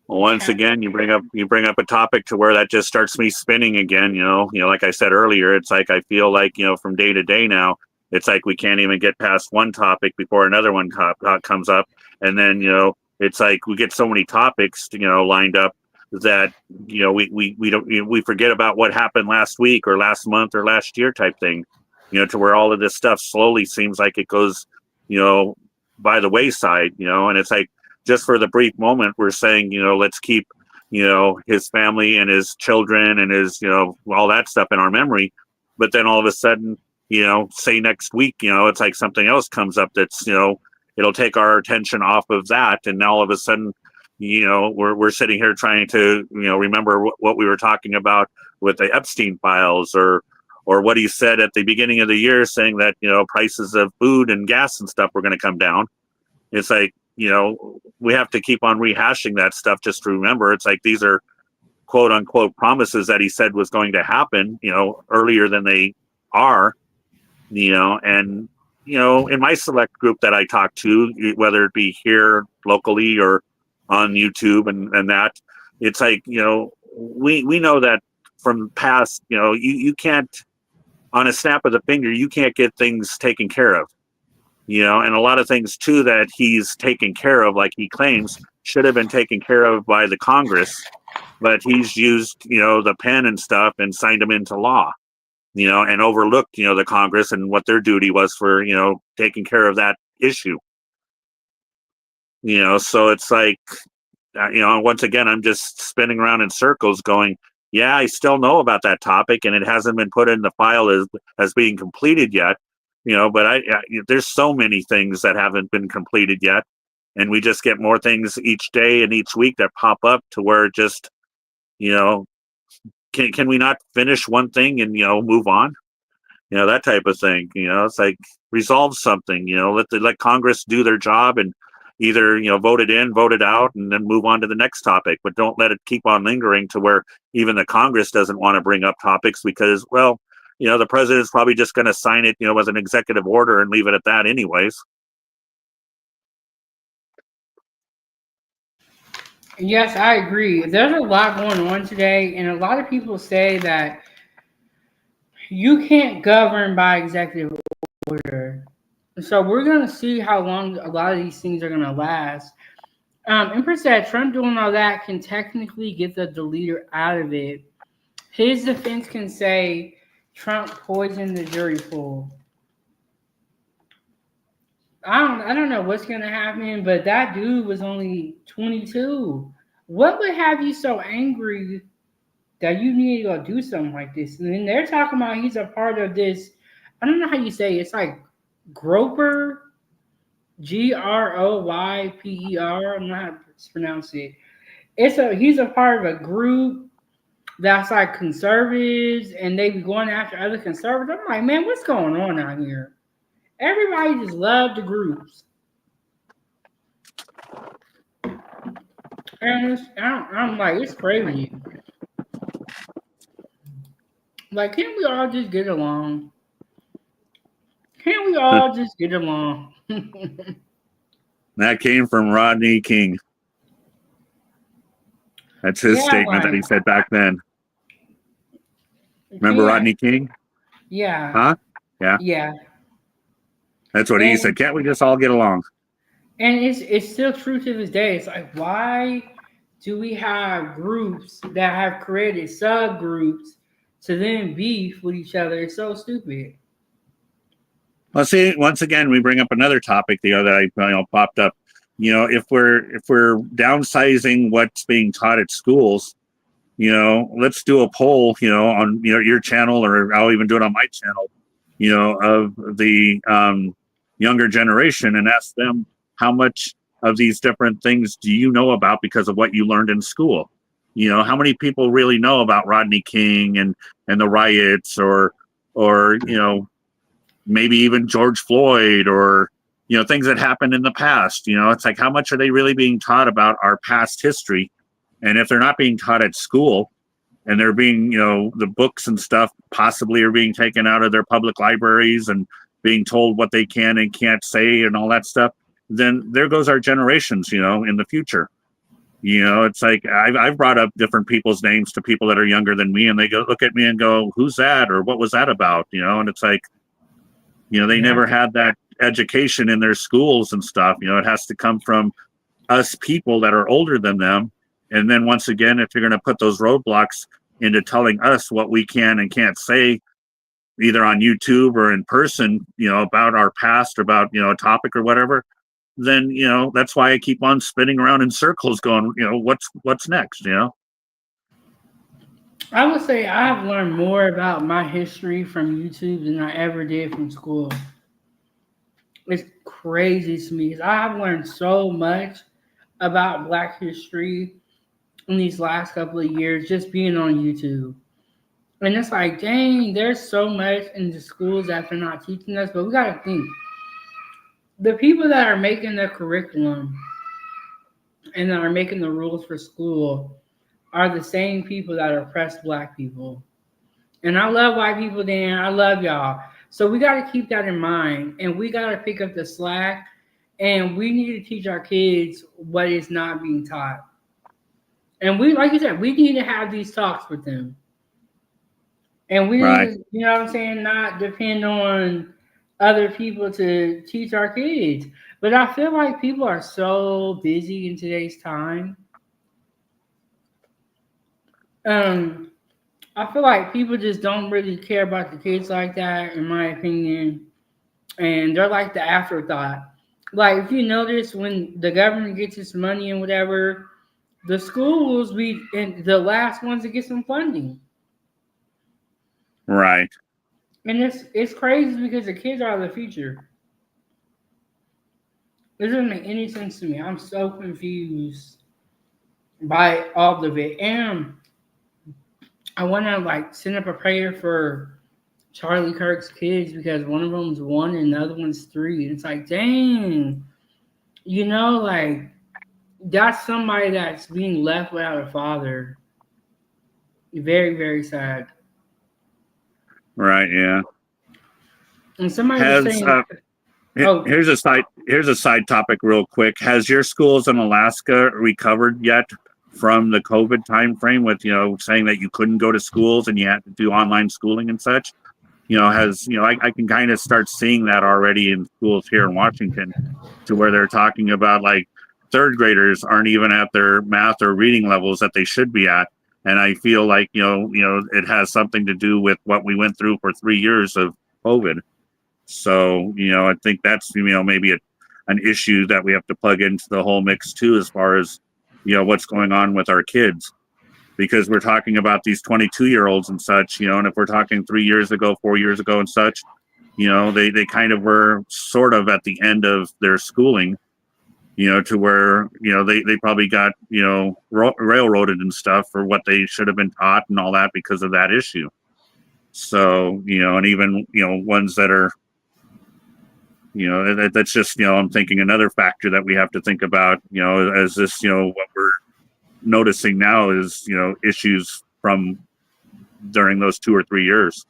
Well, once again, you bring up a topic to where that just starts me spinning again. Like I said earlier, it's like I feel like from day to day now, it's like we can't even get past one topic before another one comes up, and then it's like we get so many topics lined up that, we don't, we forget about what happened last week or last month or last year type thing, to where all of this stuff slowly seems like it goes, by the wayside, and it's like, just for the brief moment, we're saying, let's keep, his family and his children and his, all that stuff in our memory. But then all of a sudden, say next week, it's like something else comes up that's, it'll take our attention off of that. And now all of a sudden, we're sitting here trying to, remember what we were talking about with the Epstein files, or what he said at the beginning of the year, saying that, prices of food and gas and stuff were going to come down. It's like, we have to keep on rehashing that stuff just to remember. It's like, these are quote unquote promises that he said was going to happen, earlier than they are, and, in my select group that I talk to, whether it be here locally or on YouTube and that, it's like, we know that from past, you can't, on a snap of the finger, you can't get things taken care of, and a lot of things too that he's taken care of, like he claims, should have been taken care of by the Congress, but he's used, the pen and stuff and signed them into law, and overlooked, the Congress and what their duty was for, taking care of that issue. So it's like, once again, I'm just spinning around in circles going, yeah, I still know about that topic and it hasn't been put in the file as being completed yet, but I there's so many things that haven't been completed yet. And we just get more things each day and each week that pop up to where just, can we not finish one thing and, move on? That type of thing. It's like, resolve something, let Congress do their job and either, vote it in, vote it out, and then move on to the next topic. But don't let it keep on lingering to where even the Congress doesn't want to bring up topics because, well, the president's probably just going to sign it, with an executive order and leave it at that anyways. Yes, I agree. There's a lot going on today, and a lot of people say that you can't govern by executive order. So we're going to see how long a lot of these things are going to last. Empress said Trump doing all that can technically get the deleter out of it. His defense can say Trump poisoned the jury pool. I don't know what's going to happen, but that dude was only 22. What would have you so angry that you need to go do something like this? And then they're talking about he's a part of this. I don't know how you say it. It's like Groper, Groyper. I'm not how to pronounce it. He's a part of a group that's like conservatives, and they be going after other conservatives. I'm like, man, what's going on out here? Everybody just loved the groups. And I'm like, it's crazy. Like, can't we all just get along? Can't we all just get along? That came from Rodney King. That's his statement that he said back then. Remember Rodney King? Yeah. Huh? Yeah. Yeah. That's what he said. Can't we just all get along? And it's still true to this day. It's like, why do we have groups that have created subgroups to then beef with each other? It's so stupid. Well, see, once again, we bring up another topic the other day, popped up. If we're downsizing what's being taught at schools, let's do a poll, on your channel, or I'll even do it on my channel, of the younger generation, and ask them how much of these different things do you know about because of what you learned in school. How many people really know about Rodney King and the riots, or maybe even George Floyd, or things that happened in the past. It's like, how much are they really being taught about our past history? And if they're not being taught at school, and they're being, the books and stuff possibly are being taken out of their public libraries and being told what they can and can't say and all that stuff, then there goes our generations, in the future. It's like, I've brought up different people's names to people that are younger than me, and they go look at me and go, who's that? Or what was that about? And it's like, they never had that education in their schools and stuff. It has to come from us people that are older than them And then once again, if you're going to put those roadblocks into telling us what we can and can't say, either on YouTube or in person, about our past or about, a topic or whatever, then, that's why I keep on spinning around in circles going, what's next, I would say I've learned more about my history from YouTube than I ever did from school. It's crazy to me. 'Cause I've learned so much about Black history in these last couple of years just being on YouTube. And it's like, dang, there's so much in the schools that they're not teaching us. But we got to think the people that are making the curriculum and that are making the rules for school are the same people that oppress Black people. And I love white people, Dan. I love y'all. So we got to keep that in mind. And we got to pick up the slack. And we need to teach our kids what is not being taught. And we, like you said, we need to have these talks with them. And we need to, you know what I'm saying, not depend on other people to teach our kids. But I feel like people are so busy in today's time. I feel like people just don't really care about the kids like that, in my opinion. And they're like the afterthought. Like, if you notice, when the government gets its money and whatever, the schools be the last ones to get some funding. Right. And it's crazy because the kids are the future. It doesn't make any sense to me. I'm so confused by all of it. And I want to send up a prayer for Charlie Kirk's kids because one of them's 1 and the other one's 3. It's like, dang, that's somebody that's being left without a father. Very, very sad. Right. Yeah. And somebody was saying, here's a side topic real quick. Has your schools in Alaska recovered yet from the COVID time frame with, saying that you couldn't go to schools and you had to do online schooling and such? I can kind of start seeing that already in schools here in Washington, to where they're talking about like third graders aren't even at their math or reading levels that they should be at. And I feel like, it has something to do with what we went through for 3 years of COVID. So, I think that's, maybe an issue that we have to plug into the whole mix too, as far as, what's going on with our kids, because we're talking about these 22-year-olds and such, and if we're talking 3 years ago, 4 years ago and such, they kind of were sort of at the end of their schooling, to where, they probably got, railroaded and stuff for what they should have been taught and all that because of that issue. So, and even, ones that are, that's just, I'm thinking another factor that we have to think about, as this, what we're noticing now is, issues from during those 2 or 3 years.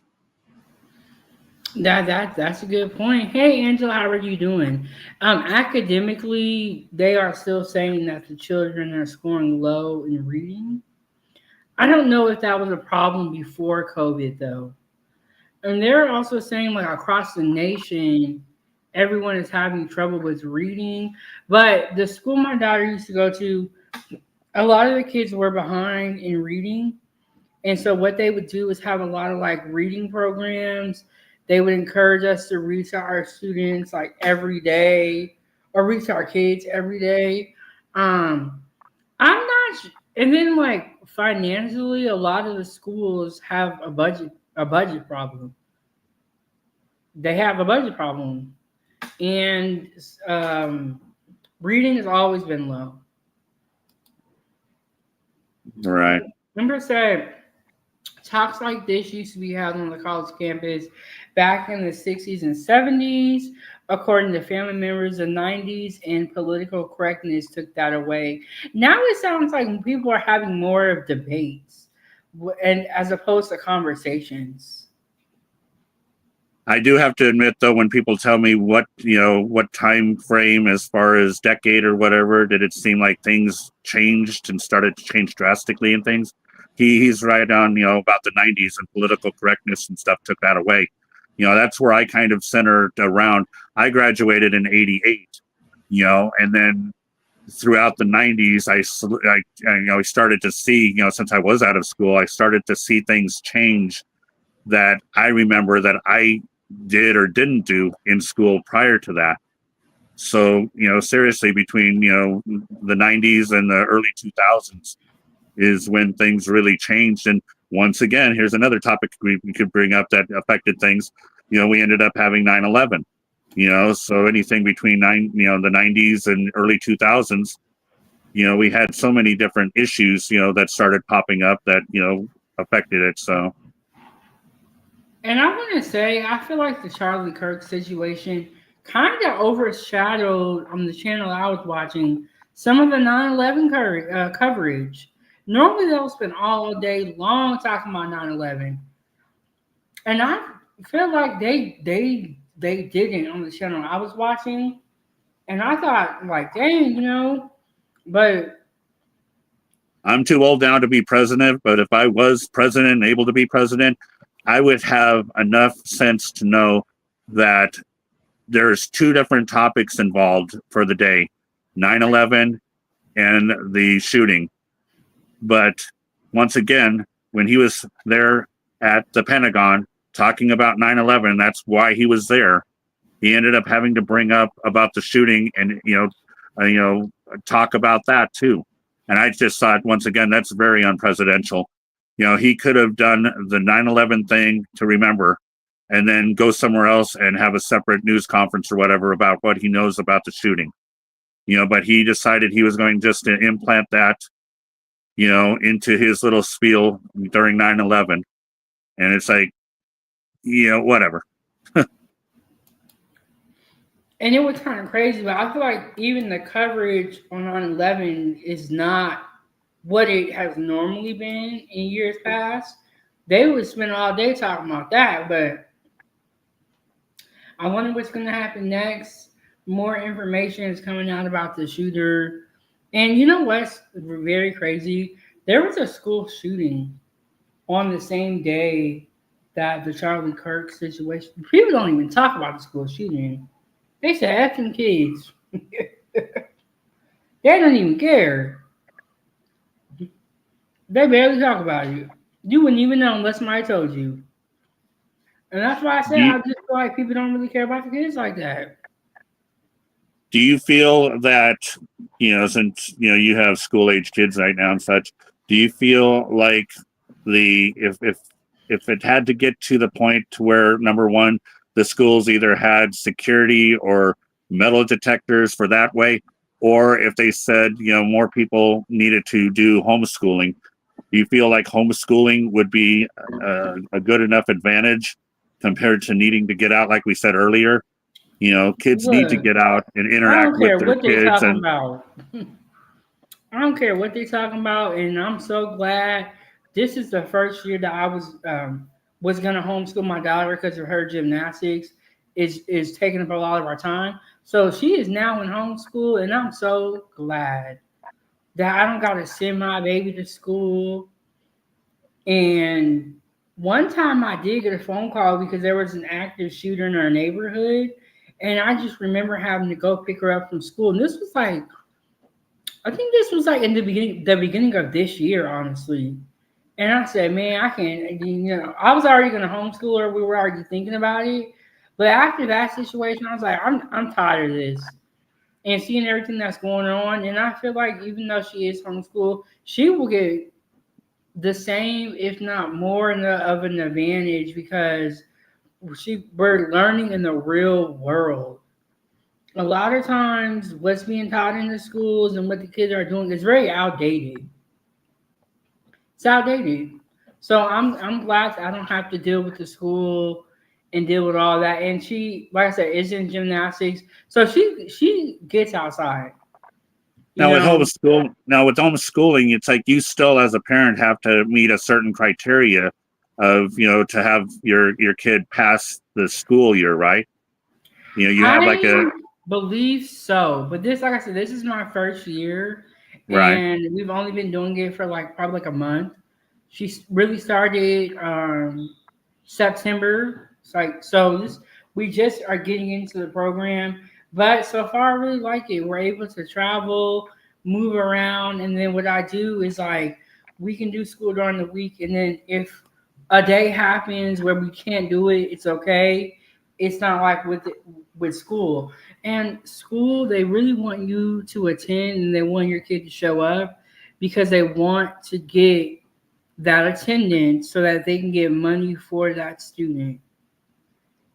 That's a good point. Hey, Angela, how are you doing? Academically, they are still saying that the children are scoring low in reading. I don't know if that was a problem before COVID, though. And they're also saying, across the nation, everyone is having trouble with reading. But the school my daughter used to go to, a lot of the kids were behind in reading. And so what they would do is have a lot of reading programs. They would encourage us to read to our students every day, or read to our kids every day. I'm not, and then financially, a lot of the schools have a budget problem. They have a budget problem, and reading has always been low. Right. Remember, said talks like this used to be held on the college campus back in the 60s and 70s. According to family members, the 90s and political correctness took that away. Now it sounds like people are having more of debates, and as opposed to conversations. I do have to admit, though, when people tell me what time frame, as far as decade or whatever, did it seem like things changed and started to change drastically and things? He's right on, about the 90s, and political correctness and stuff took that away. That's where I kind of centered around. I graduated in 88, and then throughout the 90s, I started to see, since I was out of school, I started to see things change that I remember that I did or didn't do in school prior to that. So, seriously, between, the 90s and the early 2000s is when things really changed. And once again, here's another topic we could bring up that affected things. We ended up having 9/11. So anything between the 90s and early 2000s, we had so many different issues, that started popping up that, affected it. So. And I want to say, I feel like the Charlie Kirk situation kind of overshadowed on the channel I was watching some of the 9/11 coverage. Normally, they'll spend all day long talking about 9/11. And I feel like they didn't on the channel I was watching. And I thought, like, dang, but I'm too old now to be president, but if I was president and able to be president, I would have enough sense to know that there's two different topics involved for the day, 9/11 and the shooting. But once again, when he was there at the Pentagon talking about 9/11, that's why he was there. He ended up having to bring up about the shooting and, talk about that too. And I just thought, once again, that's very unpresidential. He could have done the 9/11 thing to remember and then go somewhere else and have a separate news conference or whatever about what he knows about the shooting. But he decided he was going just to implant that, into his little spiel during 9/11. And it's like, whatever. And it was kind of crazy, but I feel like even the coverage on 9/11 is not what it has normally been in years past. They would spend all day talking about that, but I wonder what's going to happen next. More information is coming out about the shooter. And you know what's very crazy? There was a school shooting on the same day that the Charlie Kirk situation. People don't even talk about the school shooting. They say F them kids. They don't even care. They barely talk about it. You wouldn't even know unless somebody told you. And that's why I said I just feel like people don't really care about the kids like that. Do you feel that, since, you have school age kids right now and such, do you feel like if it had to get to the point to where, number one, the schools either had security or metal detectors for that way, or if they said, more people needed to do homeschooling, do you feel like homeschooling would be a good enough advantage compared to needing to get out, like we said earlier? Kids need to get out and interact with their kids. And I don't care what they're talking about, and I'm so glad this is the first year that I was gonna homeschool my daughter because of her gymnastics is taking up a lot of our time. So she is now in homeschool, and I'm so glad that I don't gotta send my baby to school. And one time I did get a phone call because there was an active shooter in our neighborhood, and I just remember having to go pick her up from school. And this was like, I think this was like in the beginning of this year, honestly. And I said, man, I can't, I was already going to homeschool her. We were already thinking about it. But after that situation, I was like, I'm tired of this. And seeing everything that's going on. And I feel like even though she is homeschooled, she will get the same, if not more of an advantage because we're learning in the real world. A lot of times what's being taught in the schools and what the kids are doing is very outdated. It's outdated. So I'm glad I don't have to deal with the school and deal with all that. And she, like I said, is in gymnastics. So she gets outside. Now with homeschooling, it's like you still as a parent have to meet a certain criteria of, to have your kid pass the school year, right? You have like a believe so, but this, like I said, this is my first year, right, and we've only been doing it for probably a month. She really started September. It's we just are getting into the program, But so far, I really like it. We're able to travel, move around, and then what I do is like we can do school during the week, and then if a day happens where we can't do it, it's okay. It's not like with school. And school, they really want you to attend, and they want your kid to show up because they want to get that attendance so that they can get money for that student.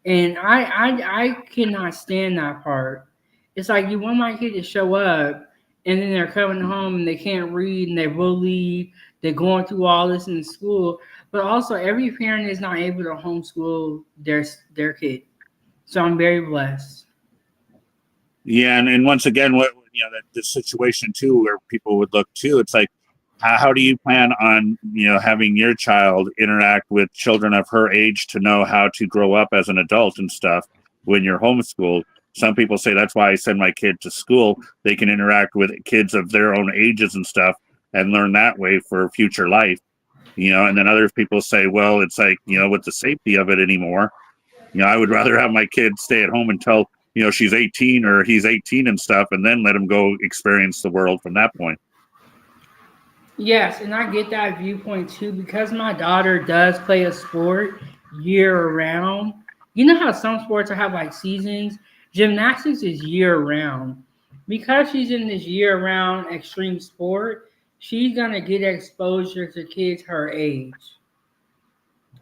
And I cannot stand that part. It's like you want my kid to show up and then they're coming home and they can't read and they're bullied, they're going through all this in school. But also every parent is not able to homeschool their kid. So I'm very blessed. Yeah, and once again, what that the situation too, where people would look too. It's like, how do you plan on having your child interact with children of her age to know how to grow up as an adult and stuff when you're homeschooled? Some people say that's why I send my kid to school. They can interact with kids of their own ages and stuff and learn that way for future life. And then other people say, well, it's like, with the safety of it anymore, I would rather have my kid stay at home until she's 18 or he's 18 and stuff, and then let him go experience the world from that point. Yes, and I get that viewpoint too because my daughter does play a sport year round. You know how some sports have like seasons? Gymnastics is year round. Because she's in this year round extreme sport, she's going to get exposure to kids her age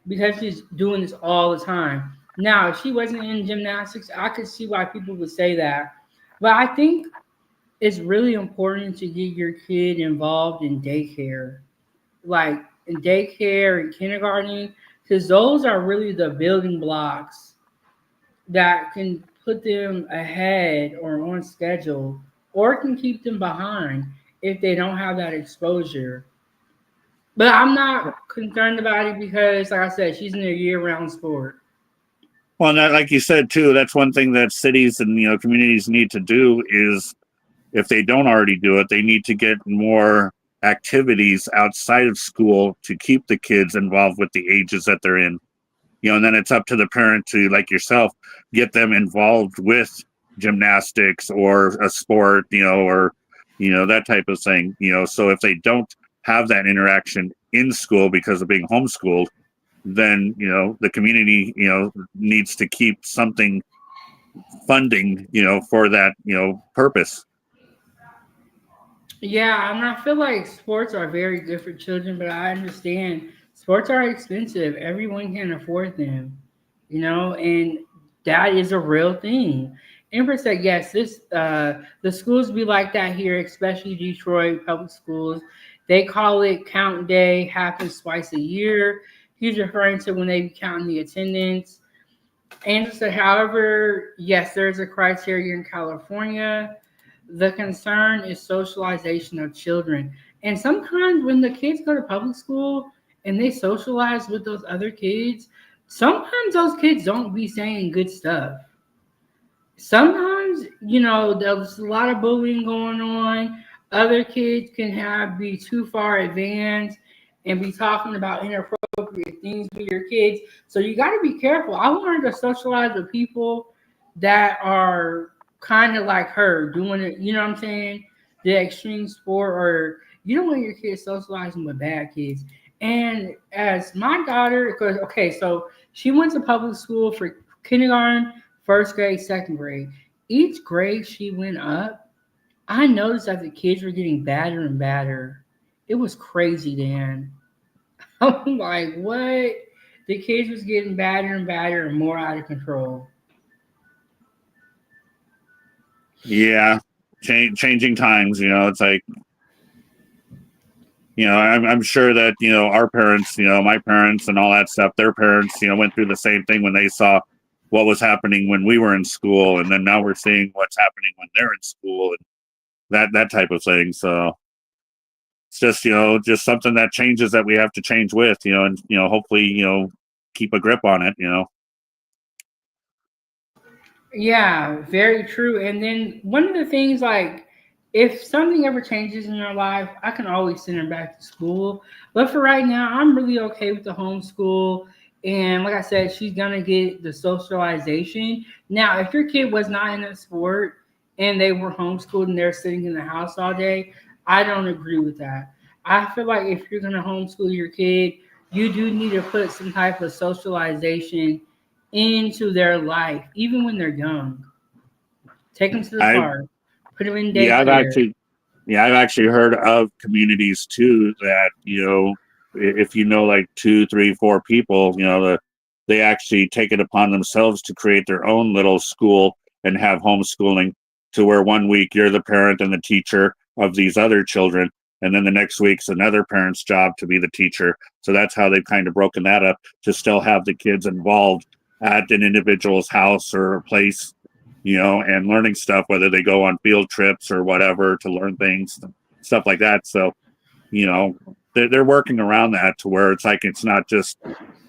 because she's doing this all the time. Now, if she wasn't in gymnastics, I could see why people would say that. But I think it's really important to get your kid involved in daycare, like in daycare and kindergarten, because those are really the building blocks that can put them ahead or on schedule or can keep them behind if they don't have that exposure. But I'm not concerned about it because, like I said, she's in a year-round sport. Well, and that, like you said too, that's one thing that cities and communities need to do is, if they don't already do it, they need to get more activities outside of school to keep the kids involved with the ages that they're in. And then it's up to the parent to, like yourself, get them involved with gymnastics or a sport, or that type of thing. So if they don't have that interaction in school because of being homeschooled, then the community needs to keep something funding for that purpose. Yeah, and I feel like sports are very good for children, but I understand sports are expensive. Everyone can afford them, and that is a real thing. Empress said, yes, the schools be like that here, especially Detroit public schools. They call it count day, happens twice a year. He's referring to when they be counting the attendance. And so, however, yes, there's a criteria in California. The concern is socialization of children. And sometimes when the kids go to public school and they socialize with those other kids, sometimes those kids don't be saying good stuff. Sometimes, there's a lot of bullying going on. Other kids can be too far advanced and be talking about inappropriate things with your kids. So you got to be careful. I learned to socialize with people that are kind of like her, doing it. You know what I'm saying? The extreme sport, or you don't want your kids socializing with bad kids. And as my daughter, because okay, so she went to public school for kindergarten, first grade, second grade. Each grade she went up, I noticed that the kids were getting badder and badder. It was crazy, Dan. I'm like, what? The kids was getting badder and badder and more out of control. Yeah, changing times. It's like, I'm sure that our parents, my parents, and all that stuff. Their parents, went through the same thing when they saw what was happening when we were in school, and then now we're seeing what's happening when they're in school, and that type of thing. So it's just just something that changes that we have to change with, and hopefully keep a grip on it. Yeah, very true. And then one of the things, like, if something ever changes in our life, I can always send her back to school. But for right now, I'm really okay with the homeschool. And like I said, she's gonna get the socialization. Now, if your kid was not in a sport and they were homeschooled and they're sitting in the house all day, I don't agree with that. I feel like if you're gonna homeschool your kid, you do need to put some type of socialization into their life, even when they're young. Take them to the I park, put them in yeah, daycare. I've actually heard of communities too that, if like two, three, four people, they actually take it upon themselves to create their own little school and have homeschooling, to where one week you're the parent and the teacher of these other children, and then the next week's another parent's job to be the teacher. So that's how they've kind of broken that up, to still have the kids involved at an individual's house or place, and learning stuff, whether they go on field trips or whatever to learn things, stuff like that. So, they're working around that to where it's not just,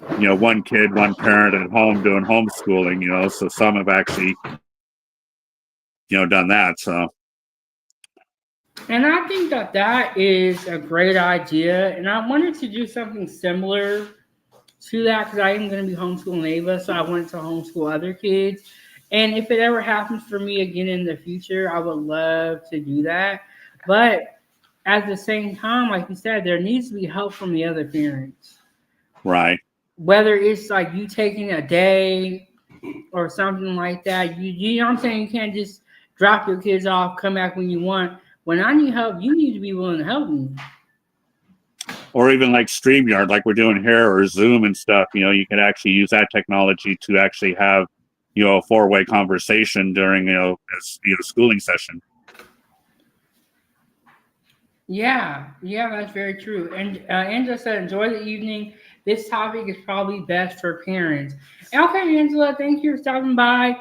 one kid, one parent at home doing homeschooling, so some have actually, done that. So, And I think that that is a great idea. And I wanted to do something similar to that because I am going to be homeschooling Ava, so I wanted to homeschool other kids. And if it ever happens for me again in the future, I would love to do that. But at the same time, like you said, there needs to be help from the other parents. right. Whether it's like you taking a day or something like that, you know what I'm saying? You can't just drop your kids off, come back when you want. When I need help, you need to be willing to help me. Or even like StreamYard, like we're doing here, or Zoom and stuff, you can actually use that technology to actually have, a four-way conversation during, a schooling session. Yeah, that's very true. And Angela said, enjoy the evening. This topic is probably best for parents. Okay, Angela, thank you for stopping by.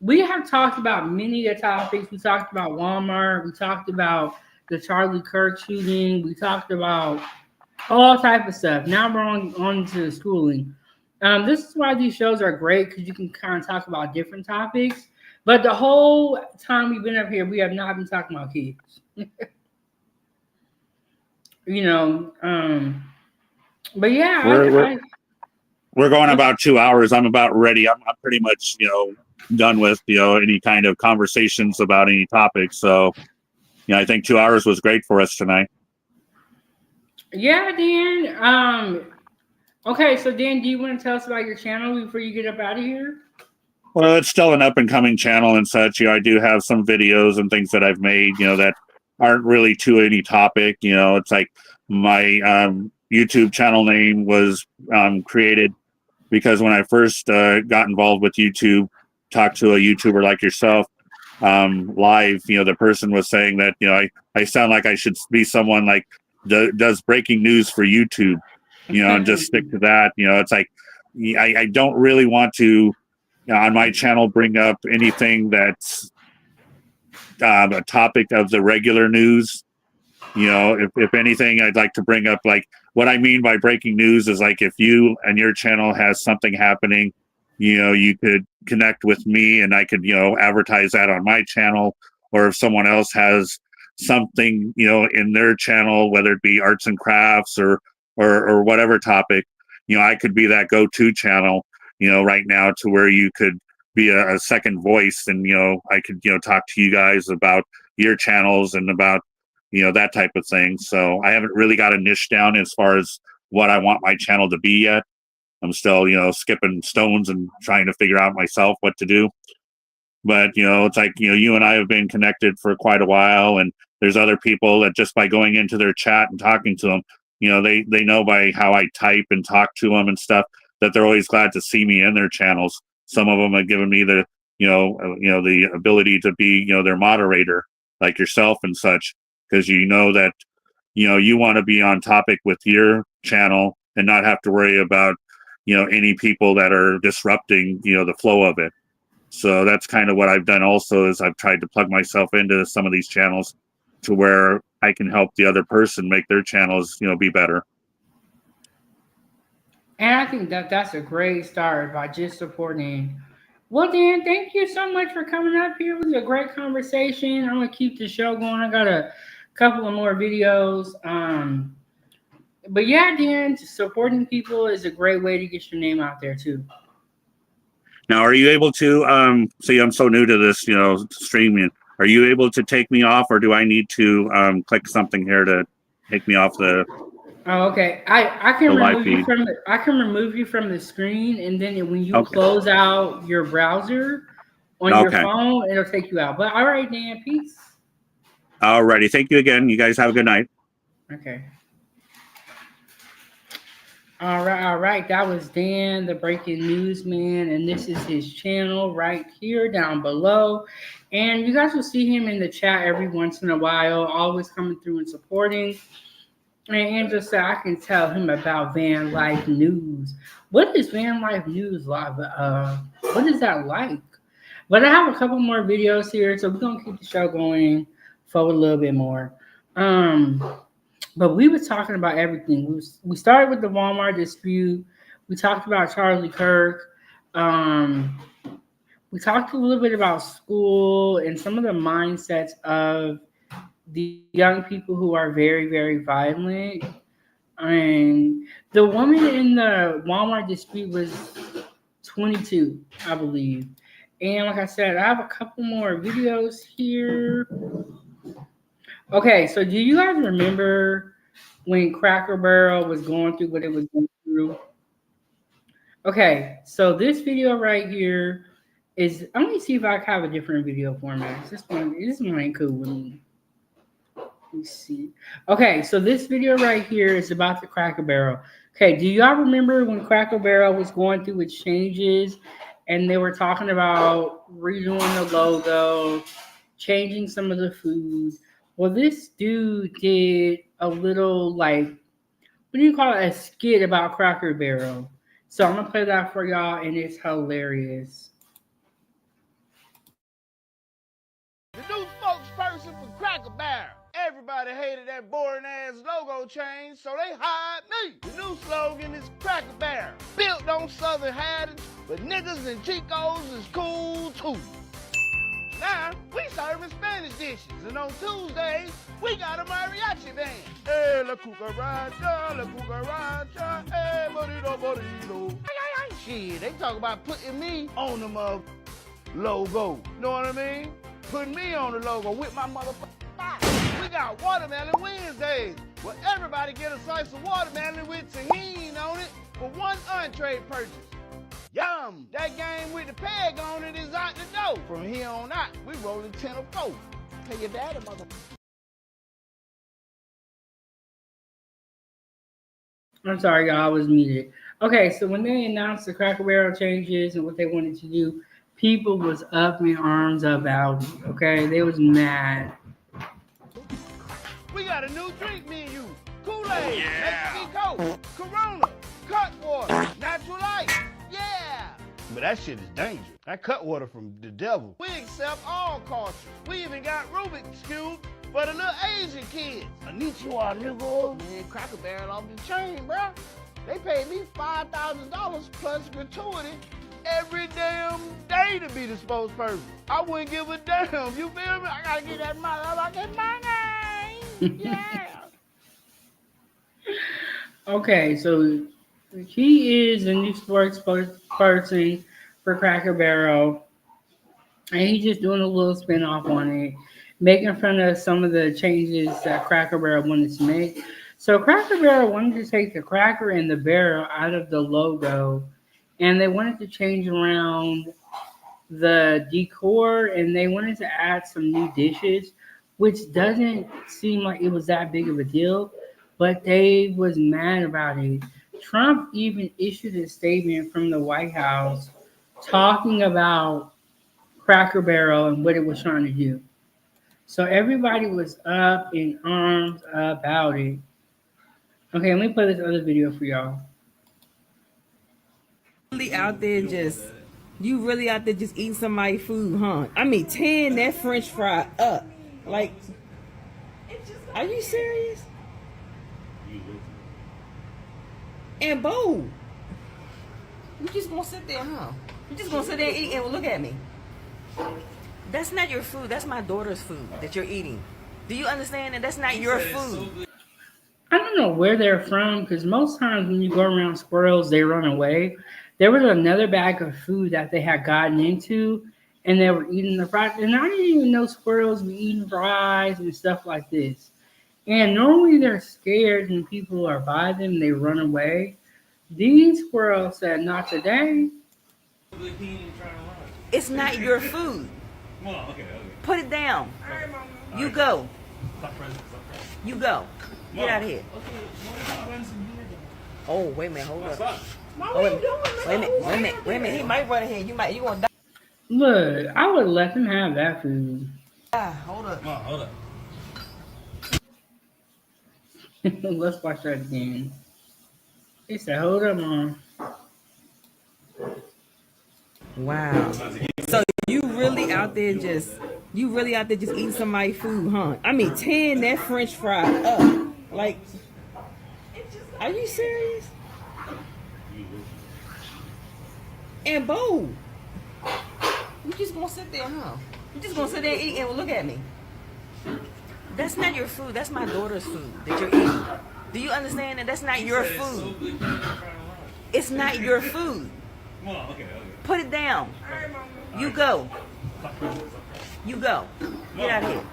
We have talked about many of the topics. We talked about Walmart. We talked about the Charlie Kirk shooting. We talked about all type of stuff. Now we're on to the schooling. This is why these shows are great because you can kind of talk about different topics. But the whole time we've been up here, we have not been talking about kids. you know, um, but yeah, We're going about 2 hours. I'm about ready. I'm pretty much, done with, any kind of conversations about any topic. So, I think 2 hours was great for us tonight. yeah, Dan. Okay, so Dan, do you want to tell us about your channel before you get up out of here? Well, it's still an up and coming channel and such. I do have some videos and things that I've made, that aren't really to any topic. It's like my YouTube channel name was created because when I first got involved with YouTube, talked to a YouTuber like yourself live, the person was saying that, I sound like I should be someone like does breaking news for YouTube, and just stick to that. It's like, I don't really want to, on my channel, bring up anything that's a topic of the regular news. If anything, I'd like to bring up, like, what I mean by breaking news is, like, if you and your channel has something happening, you could connect with me and I could, advertise that on my channel. Or if someone else has something, in their channel, whether it be arts and crafts or whatever topic, I could be that go-to channel, right now, to where you could be a second voice, and, I could, talk to you guys about your channels and about, that type of thing. So I haven't really got a niche down as far as what I want my channel to be yet. I'm still, skipping stones and trying to figure out myself what to do. But, it's like, you and I have been connected for quite a while, and there's other people that just by going into their chat and talking to them, they know by how I type and talk to them and stuff that they're always glad to see me in their channels. Some of them have given me the, the ability to be, their moderator, like yourself and such, because that, you want to be on topic with your channel and not have to worry about, any people that are disrupting, the flow of it. So that's kind of what I've done also, is I've tried to plug myself into some of these channels to where I can help the other person make their channels, be better. And I think that that's a great start by just supporting. Well, Dan, thank you so much for coming up here. It was a great conversation. I'm gonna keep the show going. I got a couple of more videos. But yeah, Dan, supporting people is a great way to get your name out there too. Now, are you able to see? I'm so new to this, streaming. Are you able to take me off, or do I need to click something here to take me off the Oh, okay. I can live remove you feed? from the screen, and then when you Okay. close out your browser on your Okay. phone, it'll take you out. But all right, Dan, peace. Alrighty. Thank you again. You guys have a good night. Okay. All right. That was Dan, the breaking news man, and this is his channel right here down below. And you guys will see him in the chat every once in a while, always coming through and supporting. And Angela said, I can tell him about van life news. What is van life news live? What is that like? But I have a couple more videos here, so we're gonna keep the show going for a little bit more. But we were talking about everything. We started with the Walmart dispute. We talked about Charlie Kirk. We talked a little bit about school and some of the mindsets of the young people who are very, very violent. And the woman in the Walmart dispute was 22, I believe. And like I said, I have a couple more videos here. Okay, so do you guys remember when Cracker Barrel was going through what it was going through? Okay, so this video right here is, let me see if I can have a different video format. This one ain't cool with me. Let me see. Okay, so this video right here is about the Cracker Barrel. Okay, do y'all remember when Cracker Barrel was going through its changes and they were talking about redoing the logo, changing some of the food? Well, this dude did a little, like, what do you call it? A skit about Cracker Barrel. So I'm gonna play that for y'all, and it's hilarious. The new spokesperson for Cracker Barrel. Everybody hated that boring ass logo change, so they hired me. The new slogan is Cracker Barrel. Built on Southern habits, but niggas and chicos is cool too. Now, we serving Spanish dishes, and on Tuesdays, we got a mariachi band. Hey, la cucaracha, hey, bonito, bonito. Shit, they talk about putting me on the logo. You know what I mean? Putting me on the logo with my motherfucking fire. We got Watermelon Wednesdays, where everybody get a slice of watermelon with tahini on it for one entree purchase. Yum! That game with the peg on it is out the door. From here on out, we rolling 10 or 4. Pay your daddy, mother. I'm sorry, y'all, I was muted. Okay, so when they announced the Cracker Barrel changes and what they wanted to do, people was up in arms about it, okay? They was mad. We got a new drink menu. Kool-Aid, Mexican Coke, Corona, cut water, natural light. Yeah! But that shit is dangerous. That cut water from the devil. We accept all cultures. We even got Rubik's Cube for the little Asian kids. Konnichiwa, nigga. Man, Cracker Barrel off the chain, bro. They paid me $5,000 plus gratuity every damn day to be the spokesperson. I wouldn't give a damn. You feel me? I gotta get that motherfucking money. Yeah. Okay, so he is a new spokesperson for Cracker Barrel, and he's just doing a little spin off on it, making fun of some of the changes that Cracker Barrel wanted to make. So Cracker Barrel wanted to take the cracker and the barrel out of the logo, and they wanted to change around the decor, and they wanted to add some new dishes, which doesn't seem like it was that big of a deal, but they was mad about it. Trump even issued a statement from the White House talking about Cracker Barrel and what it was trying to do. So everybody was up in arms about it. Okay, let me play this other video for y'all. Really out there just eating somebody's food, huh? I mean, tearing that French fry up. Like, are you serious? And Bo, you just gonna sit there, huh? You just gonna sit there and eat and look at me. That's not your food. That's my daughter's food that you're eating. Do you understand that that's not your food? I don't know where they're from because most times when you go around squirrels, they run away. There was another bag of food that they had gotten into, and they were eating the fries. And I didn't even know squirrels were eating fries and stuff like this. And normally they're scared when people are by them, they run away. These squirrels said, "Not today." It's not your food. Put it down. You go. You go. Get out of here. Oh, wait a minute. Hold up. Oh, wait a minute. He might run ahead. You gonna die. Look, I would let them have that food. Hold up. Let's watch that again. He said, "Hold up, Mom." Wow. So you really out there just eating somebody's food, huh? I mean, tearing that French fry up. Like, are you serious? And Bo, you just gonna sit there, huh? You just gonna sit there and eat and look at me. That's not your food. That's my daughter's food that you're eating. Do you understand that? That's not your food. It's not your food. Put it down. You go. You go. Get out of here.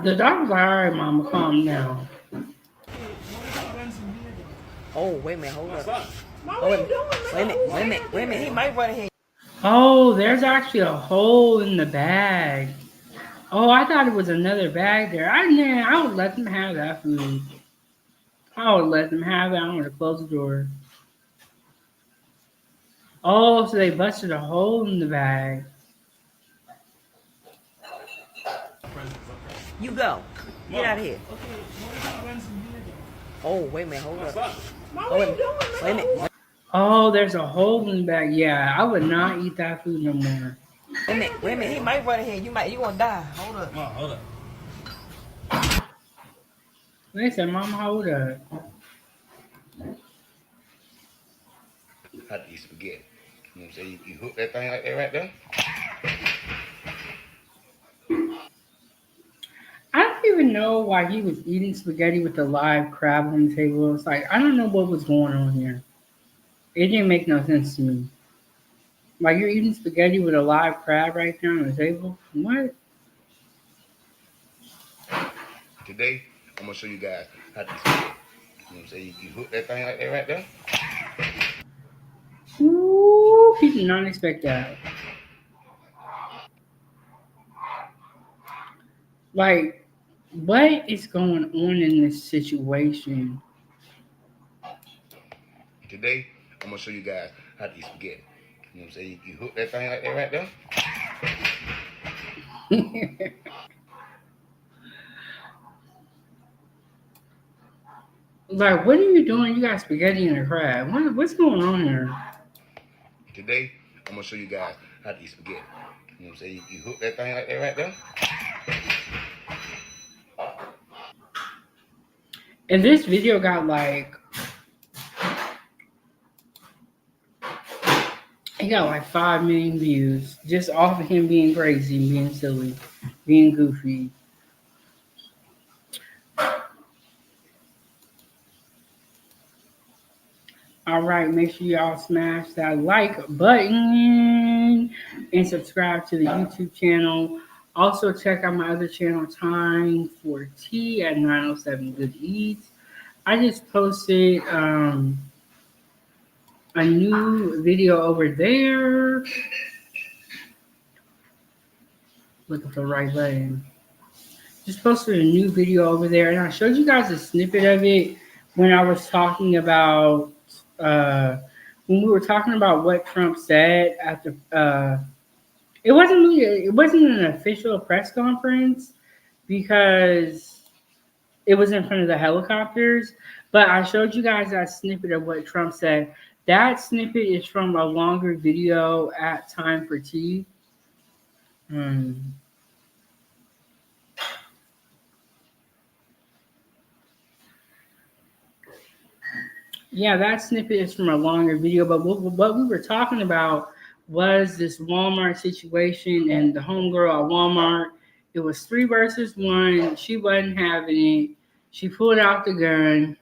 The dog was like, "All right, Mama, calm down." Oh, wait a minute. Hold up. Oh, wait a minute. He might run ahead. Oh, there's actually a hole in the bag. Oh, I thought it was another bag there. I would let them have that food. I would let them have it. I'm gonna close the door. Oh, so they busted a hole in the bag. You go. Get out of here. Oh, wait a minute. Hold up. Oh, wait a minute. Oh, there's a hole in the bag. Yeah, I would not eat that food no more. Wait a minute. He might run ahead. You gonna die. Hold up. They said, "Mama, hold up." How to eat spaghetti. You know what I'm saying? You hook that thing like that right there. I don't even know why he was eating spaghetti with the live crab on the table. It's like, I don't know what was going on here. It didn't make no sense to me. Like, you're eating spaghetti with a live crab right there on the table? What? Today, I'm gonna show you guys how to eat spaghetti. You know what I'm saying? You hook that thing like that right there. Ooh, he did not expect that. Like, what is going on in this situation? Today, I'm gonna show you guys how to eat spaghetti. You know what I'm saying? You hook that thing like that right there. Like, what are you doing? You got spaghetti and a crab. What's going on here? Today, I'm gonna show you guys how to eat spaghetti. You know what I'm saying? You hook that thing like that right there. And this video got like, he got like 5 million views just off of him being crazy, being silly, being goofy. All right, make sure y'all smash that like button and subscribe to the YouTube channel. Also, check out my other channel, Time for Tea at 907 Good Eats. I just posted a new video over there. Looking for the right button. Just posted a new video over there, and I showed you guys a snippet of it when I was talking about when we were talking about what Trump said at the. It wasn't an official press conference because it was in front of the helicopters, but I showed you guys that snippet of what Trump said. That snippet is from a longer video at Time for Tea. Yeah, that snippet is from a longer video, but what we were talking about was this Walmart situation and the homegirl at Walmart. It was 3 versus 1. She wasn't having it. She pulled out the gun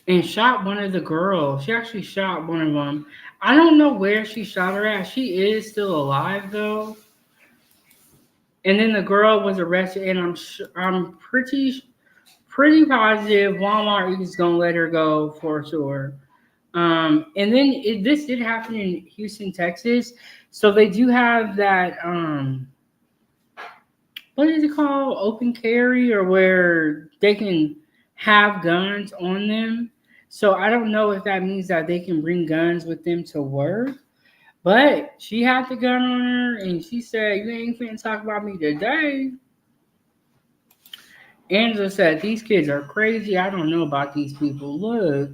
and shot one of the girls. She actually shot one of them. I don't know where she shot her at. She is still alive though. And then the girl was arrested, and I'm pretty positive Walmart is gonna let her go for sure. And then this did happen in Houston, Texas. So they do have that what is it called? Open carry, or where they can have guns on them. So I don't know if that means that they can bring guns with them to work. But she had the gun on her, and she said, "You ain't finna talk about me today." Angela said, "These kids are crazy. I don't know about these people. Look,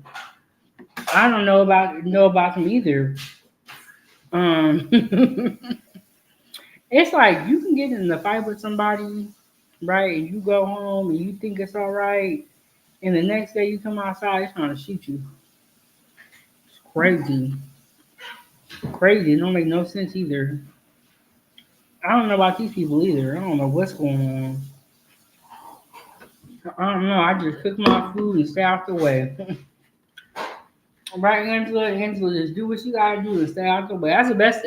I don't know about them either." It's like you can get in the fight with somebody, right? And you go home and you think it's all right, and the next day you come outside, it's trying to shoot you. It's crazy, crazy. It don't make no sense either. I don't know about these people either. I don't know what's going on. I don't know. I just cook my food and stay out the way. Right, Angela? Angela, just do what you gotta do and stay out the way. That's the best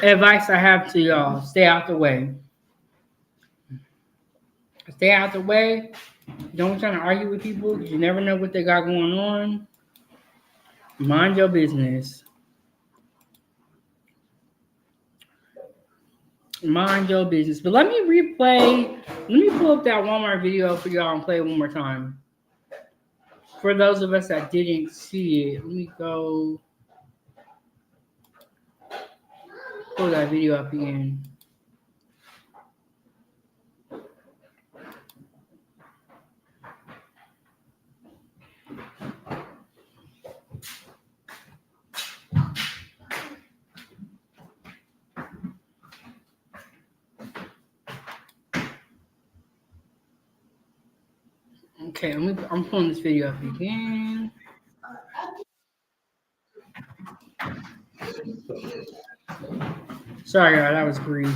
advice I have to y'all. Stay out the way. Stay out the way. Don't try to argue with people because you never know what they got going on. Mind your business. Mind your business. But let me pull up that Walmart video for y'all and play it one more time. For those of us that didn't see it, let me go pull that video up again. Okay, I'm pulling this video up again. Sorry, y'all, that was green.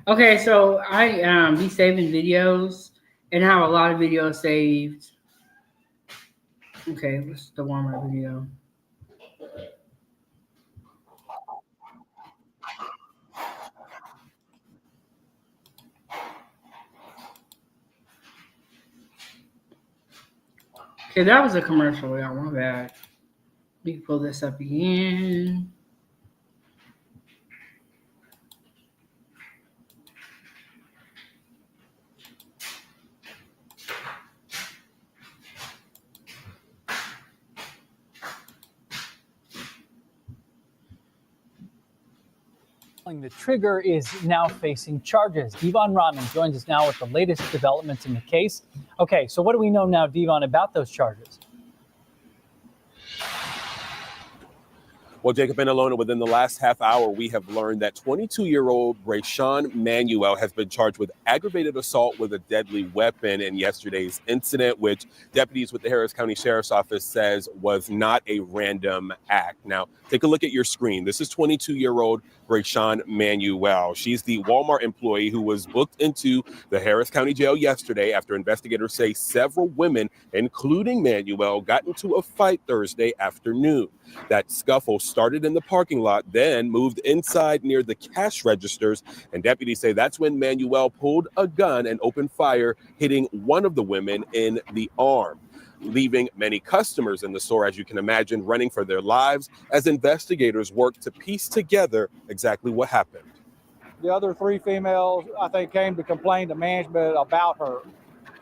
Okay, so I be saving videos and have a lot of videos saved. Okay, what's the Walmart video? Okay, that was a commercial, y'all. My bad. Let me pull this up again. The trigger is now facing charges. Devon Rahman joins us now with the latest developments in the case. Okay, so what do we know now, Devon, about those charges? Well, Jacob and Alona, within the last half hour, we have learned that 22-year-old Brayshawn Manuel has been charged with aggravated assault with a deadly weapon in yesterday's incident, which deputies with the Harris County Sheriff's Office says was not a random act. Now, take a look at your screen. This is 22-year-old Brayshawn Manuel. She's the Walmart employee who was booked into the Harris County Jail yesterday after investigators say several women, including Manuel, got into a fight Thursday afternoon. That scuffle started in the parking lot, then moved inside near the cash registers, and deputies say that's when Manuel pulled a gun and opened fire, hitting one of the women in the arm, leaving many customers in the store, as you can imagine, running for their lives as investigators work to piece together exactly what happened. The other three females, I think, came to complain to management about her.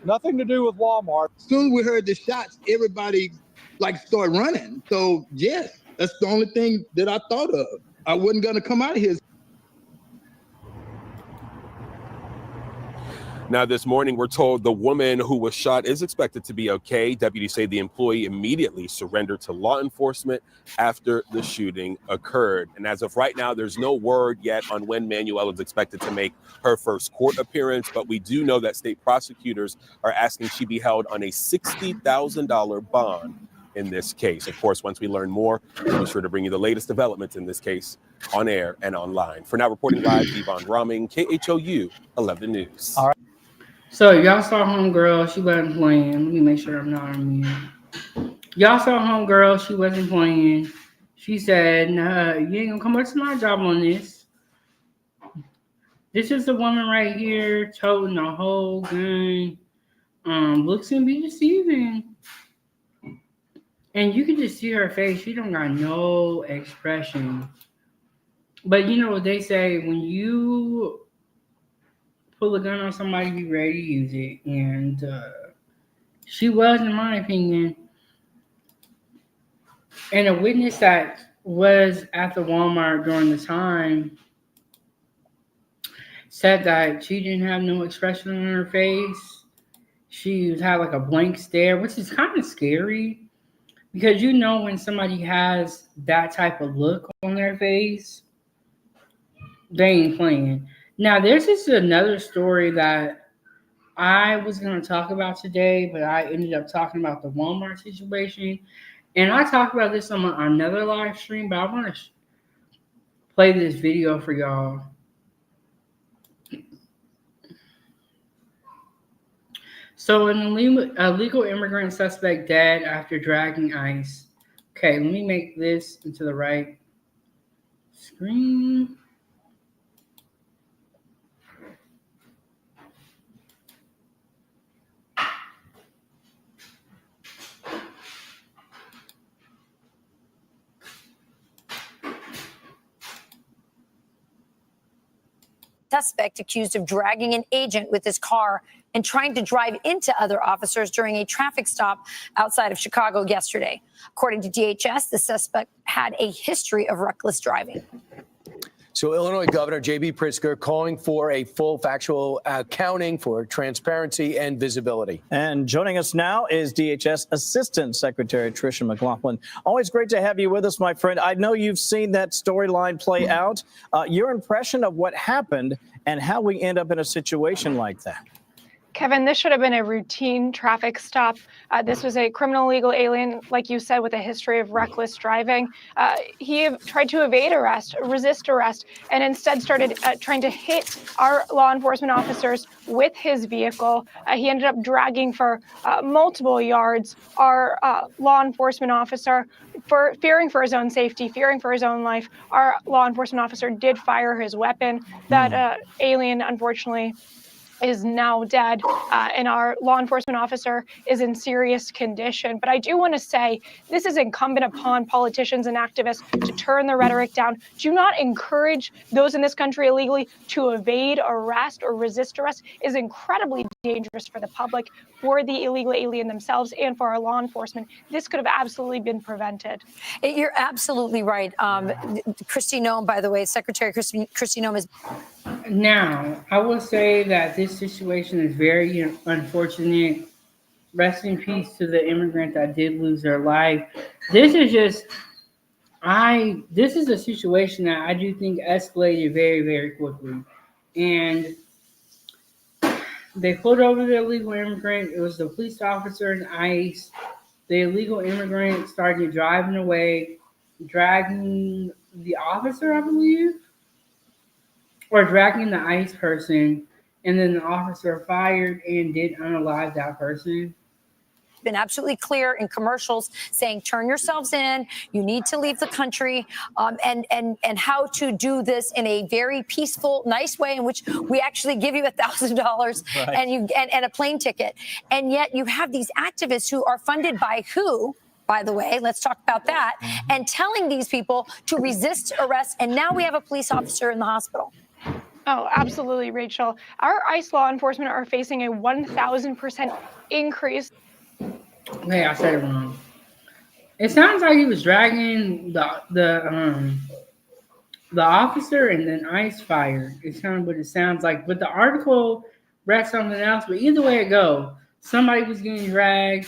Nothing to do with Walmart. As soon as we heard the shots, everybody started running. So yes, that's the only thing that I thought of. I wasn't gonna come out of here. Now, this morning, we're told the woman who was shot is expected to be okay. Deputies say the employee immediately surrendered to law enforcement after the shooting occurred. And as of right now, there's no word yet on when Manuel is expected to make her first court appearance, but we do know that state prosecutors are asking she be held on a $60,000 bond in this case. Of course, once we learn more, we'll be sure to bring you the latest developments in this case on air and online. For now, reporting live, Devon Rahming, KHOU 11 News. All right. So y'all saw homegirl, she wasn't playing. Let me make sure I'm not on mute. Y'all saw homegirl, she wasn't playing. She said, nah, you ain't gonna come up to my job on this. This is the woman right here toting a whole gun. Looks can be deceiving. And you can just see her face. She don't got no expression. But you know what they say, when you pull a gun on somebody, be ready to use it. And she was, in my opinion. And a witness that was at the Walmart during the time said that she didn't have no expression on her face. She had like a blank stare, which is kind of scary because you know when somebody has that type of look on their face, they ain't playing. Now, there's just another story that I was going to talk about today, but I ended up talking about the Walmart situation. And I talked about this on another live stream, but I want to play this video for y'all. So an illegal immigrant suspect dead after dragging ICE. Okay, let me make this into the right screen. Suspect accused of dragging an agent with his car and trying to drive into other officers during a traffic stop outside of Chicago yesterday. According to DHS, the suspect had a history of reckless driving. So Illinois Governor J.B. Pritzker calling for a full factual accounting for transparency and visibility. And joining us now is DHS Assistant Secretary Tricia McLaughlin. Always great to have you with us, my friend. I know you've seen that storyline play out. Your impression of what happened and how we end up in a situation like that. Kevin, this should have been a routine traffic stop. This was a criminal illegal alien, like you said, with a history of reckless driving. He tried to evade arrest, resist arrest, and instead started trying to hit our law enforcement officers with his vehicle. He ended up dragging for multiple yards our law enforcement officer. Fearing for his own safety, fearing for his own life, our law enforcement officer did fire his weapon. That alien, unfortunately, is now dead, and our law enforcement officer is in serious condition. But I do want to say this is incumbent upon politicians and activists to turn the rhetoric down. Do not encourage those in this country illegally to evade arrest or resist arrest. It is incredibly dangerous for the public, for the illegal alien themselves, and for our law enforcement. This could have absolutely been prevented. You're absolutely right. Kristi Noem, by the way, Secretary Kristi Noem is. Now, I will say that this situation is very unfortunate. Rest in peace to the immigrant that did lose their life. This is a situation that I do think escalated very, very quickly. And they pulled over the illegal immigrant. It was the police officer and ICE. The illegal immigrant started driving away, dragging the officer, I believe, or dragging the ICE person, and then the officer fired and did unalive that person. Been absolutely clear in commercials saying turn yourselves in, you need to leave the country, and how to do this in a very peaceful, nice way in which we actually give you $1,000 and a plane ticket. And yet you have these activists who are funded by who? By the way, let's talk about that, and telling these people to resist arrest. And now we have a police officer in the hospital. Oh, absolutely, Rachel. Our ICE law enforcement are facing a 1,000% increase. Hey, I said it wrong. It sounds like he was dragging the officer and then ICE fired. It's kind of what it sounds like. But the article read something else. But either way it go, somebody was getting dragged.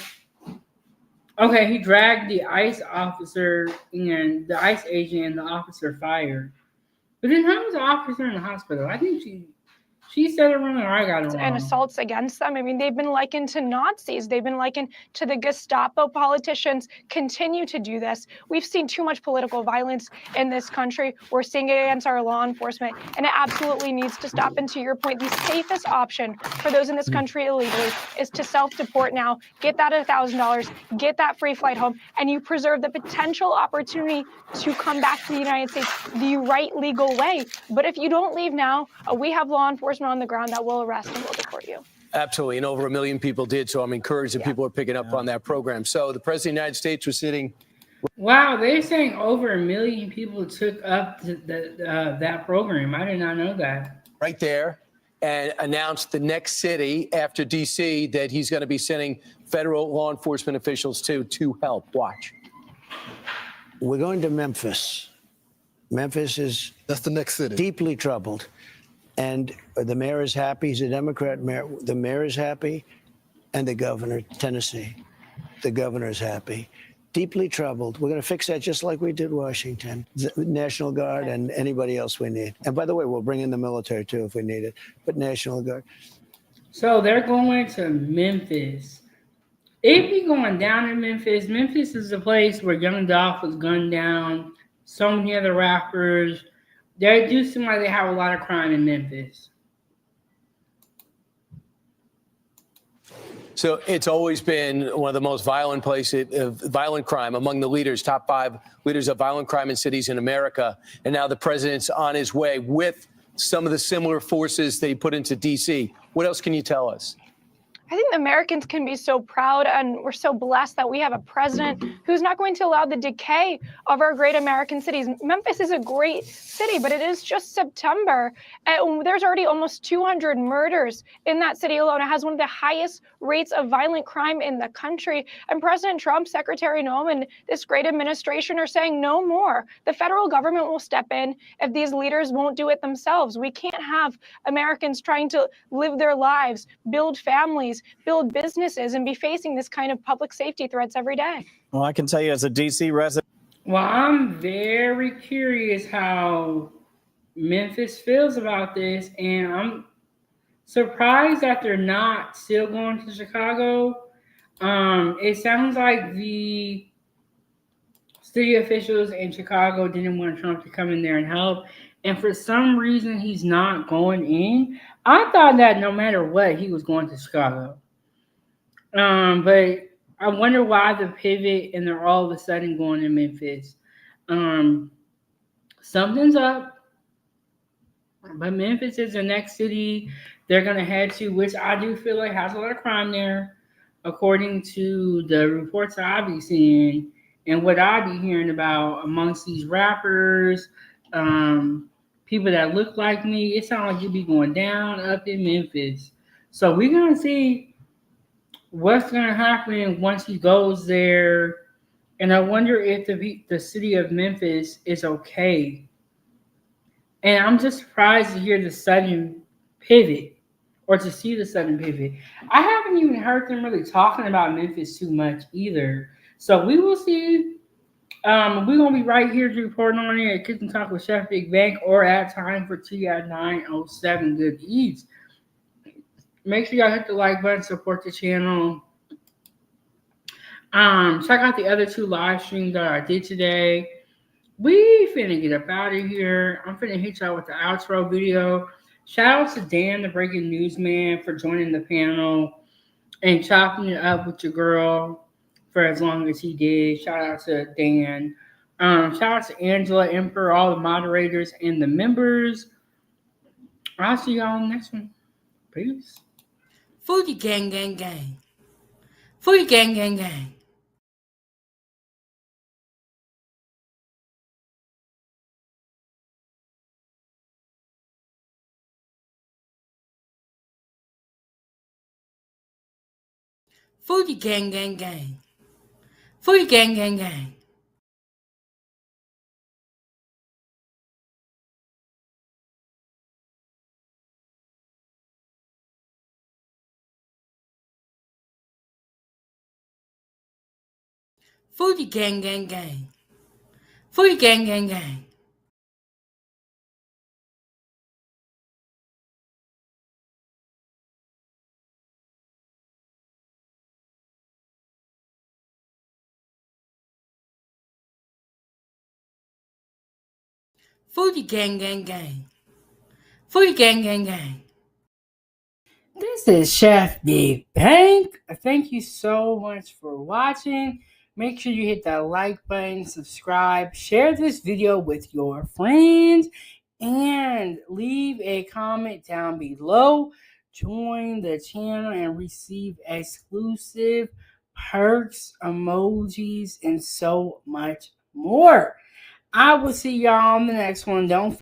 Okay, he dragged the ICE officer and the ICE agent, and the officer fired. But then how was the officer in the hospital? I think She said it wrong, or I got it and wrong. assaults against them. I mean, they've been likened to Nazis. They've been likened to the Gestapo. Politicians continue to do this. We've seen too much political violence in this country. We're seeing it against our law enforcement, and it absolutely needs to stop. And to your point, the safest option for those in this country illegally is to self-deport now, get that $1,000, get that free flight home, and you preserve the potential opportunity to come back to the United States the right legal way. But if you don't leave now, we have law enforcement on the ground that will arrest and will deport you. Absolutely, and over 1 million people did, so I'm encouraged that people are picking up on that program. So the President of the United States was sitting... Wow, they're saying over 1 million people took up that program. I did not know that. Right there, and announced the next city after D.C. that he's going to be sending federal law enforcement officials to help. Watch. We're going to Memphis. Memphis is... That's the next city. Deeply troubled. And the mayor is happy. He's a Democrat mayor. The mayor is happy. And the governor, Tennessee, the governor is happy. Deeply troubled. We're going to fix that just like we did Washington. The National Guard and anybody else we need. And by the way, we'll bring in the military, too, if we need it. But National Guard. So they're going to Memphis. It be going down in Memphis. Memphis is the place where Young Dolph was gunned down. So many other rappers. They do seem like they have a lot of crime in Memphis. So it's always been one of the most violent places of violent crime among the leaders, top 5 leaders of violent crime in cities in America. And now the president's on his way with some of the similar forces that he put into D.C. What else can you tell us? I think Americans can be so proud, and we're so blessed that we have a president who's not going to allow the decay of our great American cities. Memphis is a great city, but it is just September, and there's already almost 200 murders in that city alone. It has one of the highest rates of violent crime in the country. And President Trump, Secretary Noem, and this great administration are saying no more. The federal government will step in if these leaders won't do it themselves. We can't have Americans trying to live their lives, build families, build businesses, and be facing this kind of public safety threats every day. Well, I can tell you as a D.C. resident. Well, I'm very curious how Memphis feels about this, and I'm surprised that they're not still going to Chicago. It sounds like the city officials in Chicago didn't want Trump to come in there and help, and for some reason he's not going in. I thought that no matter what, he was going to Chicago. But I wonder why the pivot and they're all of a sudden going to Memphis. Something's up. But Memphis is the next city they're going to head to, which I do feel like has a lot of crime there, according to the reports I be seeing and what I be hearing about amongst these rappers, people that look like me. It sounds like you be going down up in Memphis. So we're going to see what's going to happen once he goes there. And I wonder if the city of Memphis is okay. And I'm just surprised to hear the sudden pivot or to see the sudden pivot. I haven't even heard them really talking about Memphis too much either. So we will see. We're going to be right here to report on it at Kitchen Talk with Chef Big Bank or at Time for Tea at 9:07 Good Eats. Make sure y'all hit the like button, support the channel. Check out the other 2 live streams that I did today. We finna get up out of here. I'm finna hit y'all with the outro video. Shout out to Dan, the breaking news man, for joining the panel and chopping it up with your girl for as long as he did. Shout out to Dan. Shout out to Angela, Emperor, all the moderators and the members. I'll see y'all on the next one. Peace. Foodie gang, gang, gang. Foodie gang, gang, gang. Foodie gang, gang, gang. Foodie gang, gang, gang. Foodie gang, gang, gang. Foodie gang, gang, gang. Foodie gang, gang, gang. Foodie gang, gang, gang. This is Chef Big Bang. Thank you so much for watching. Make sure you hit that like button, subscribe, share this video with your friends, and leave a comment down below. Join the channel and receive exclusive perks, emojis, and so much more. I will see y'all on the next one. Don't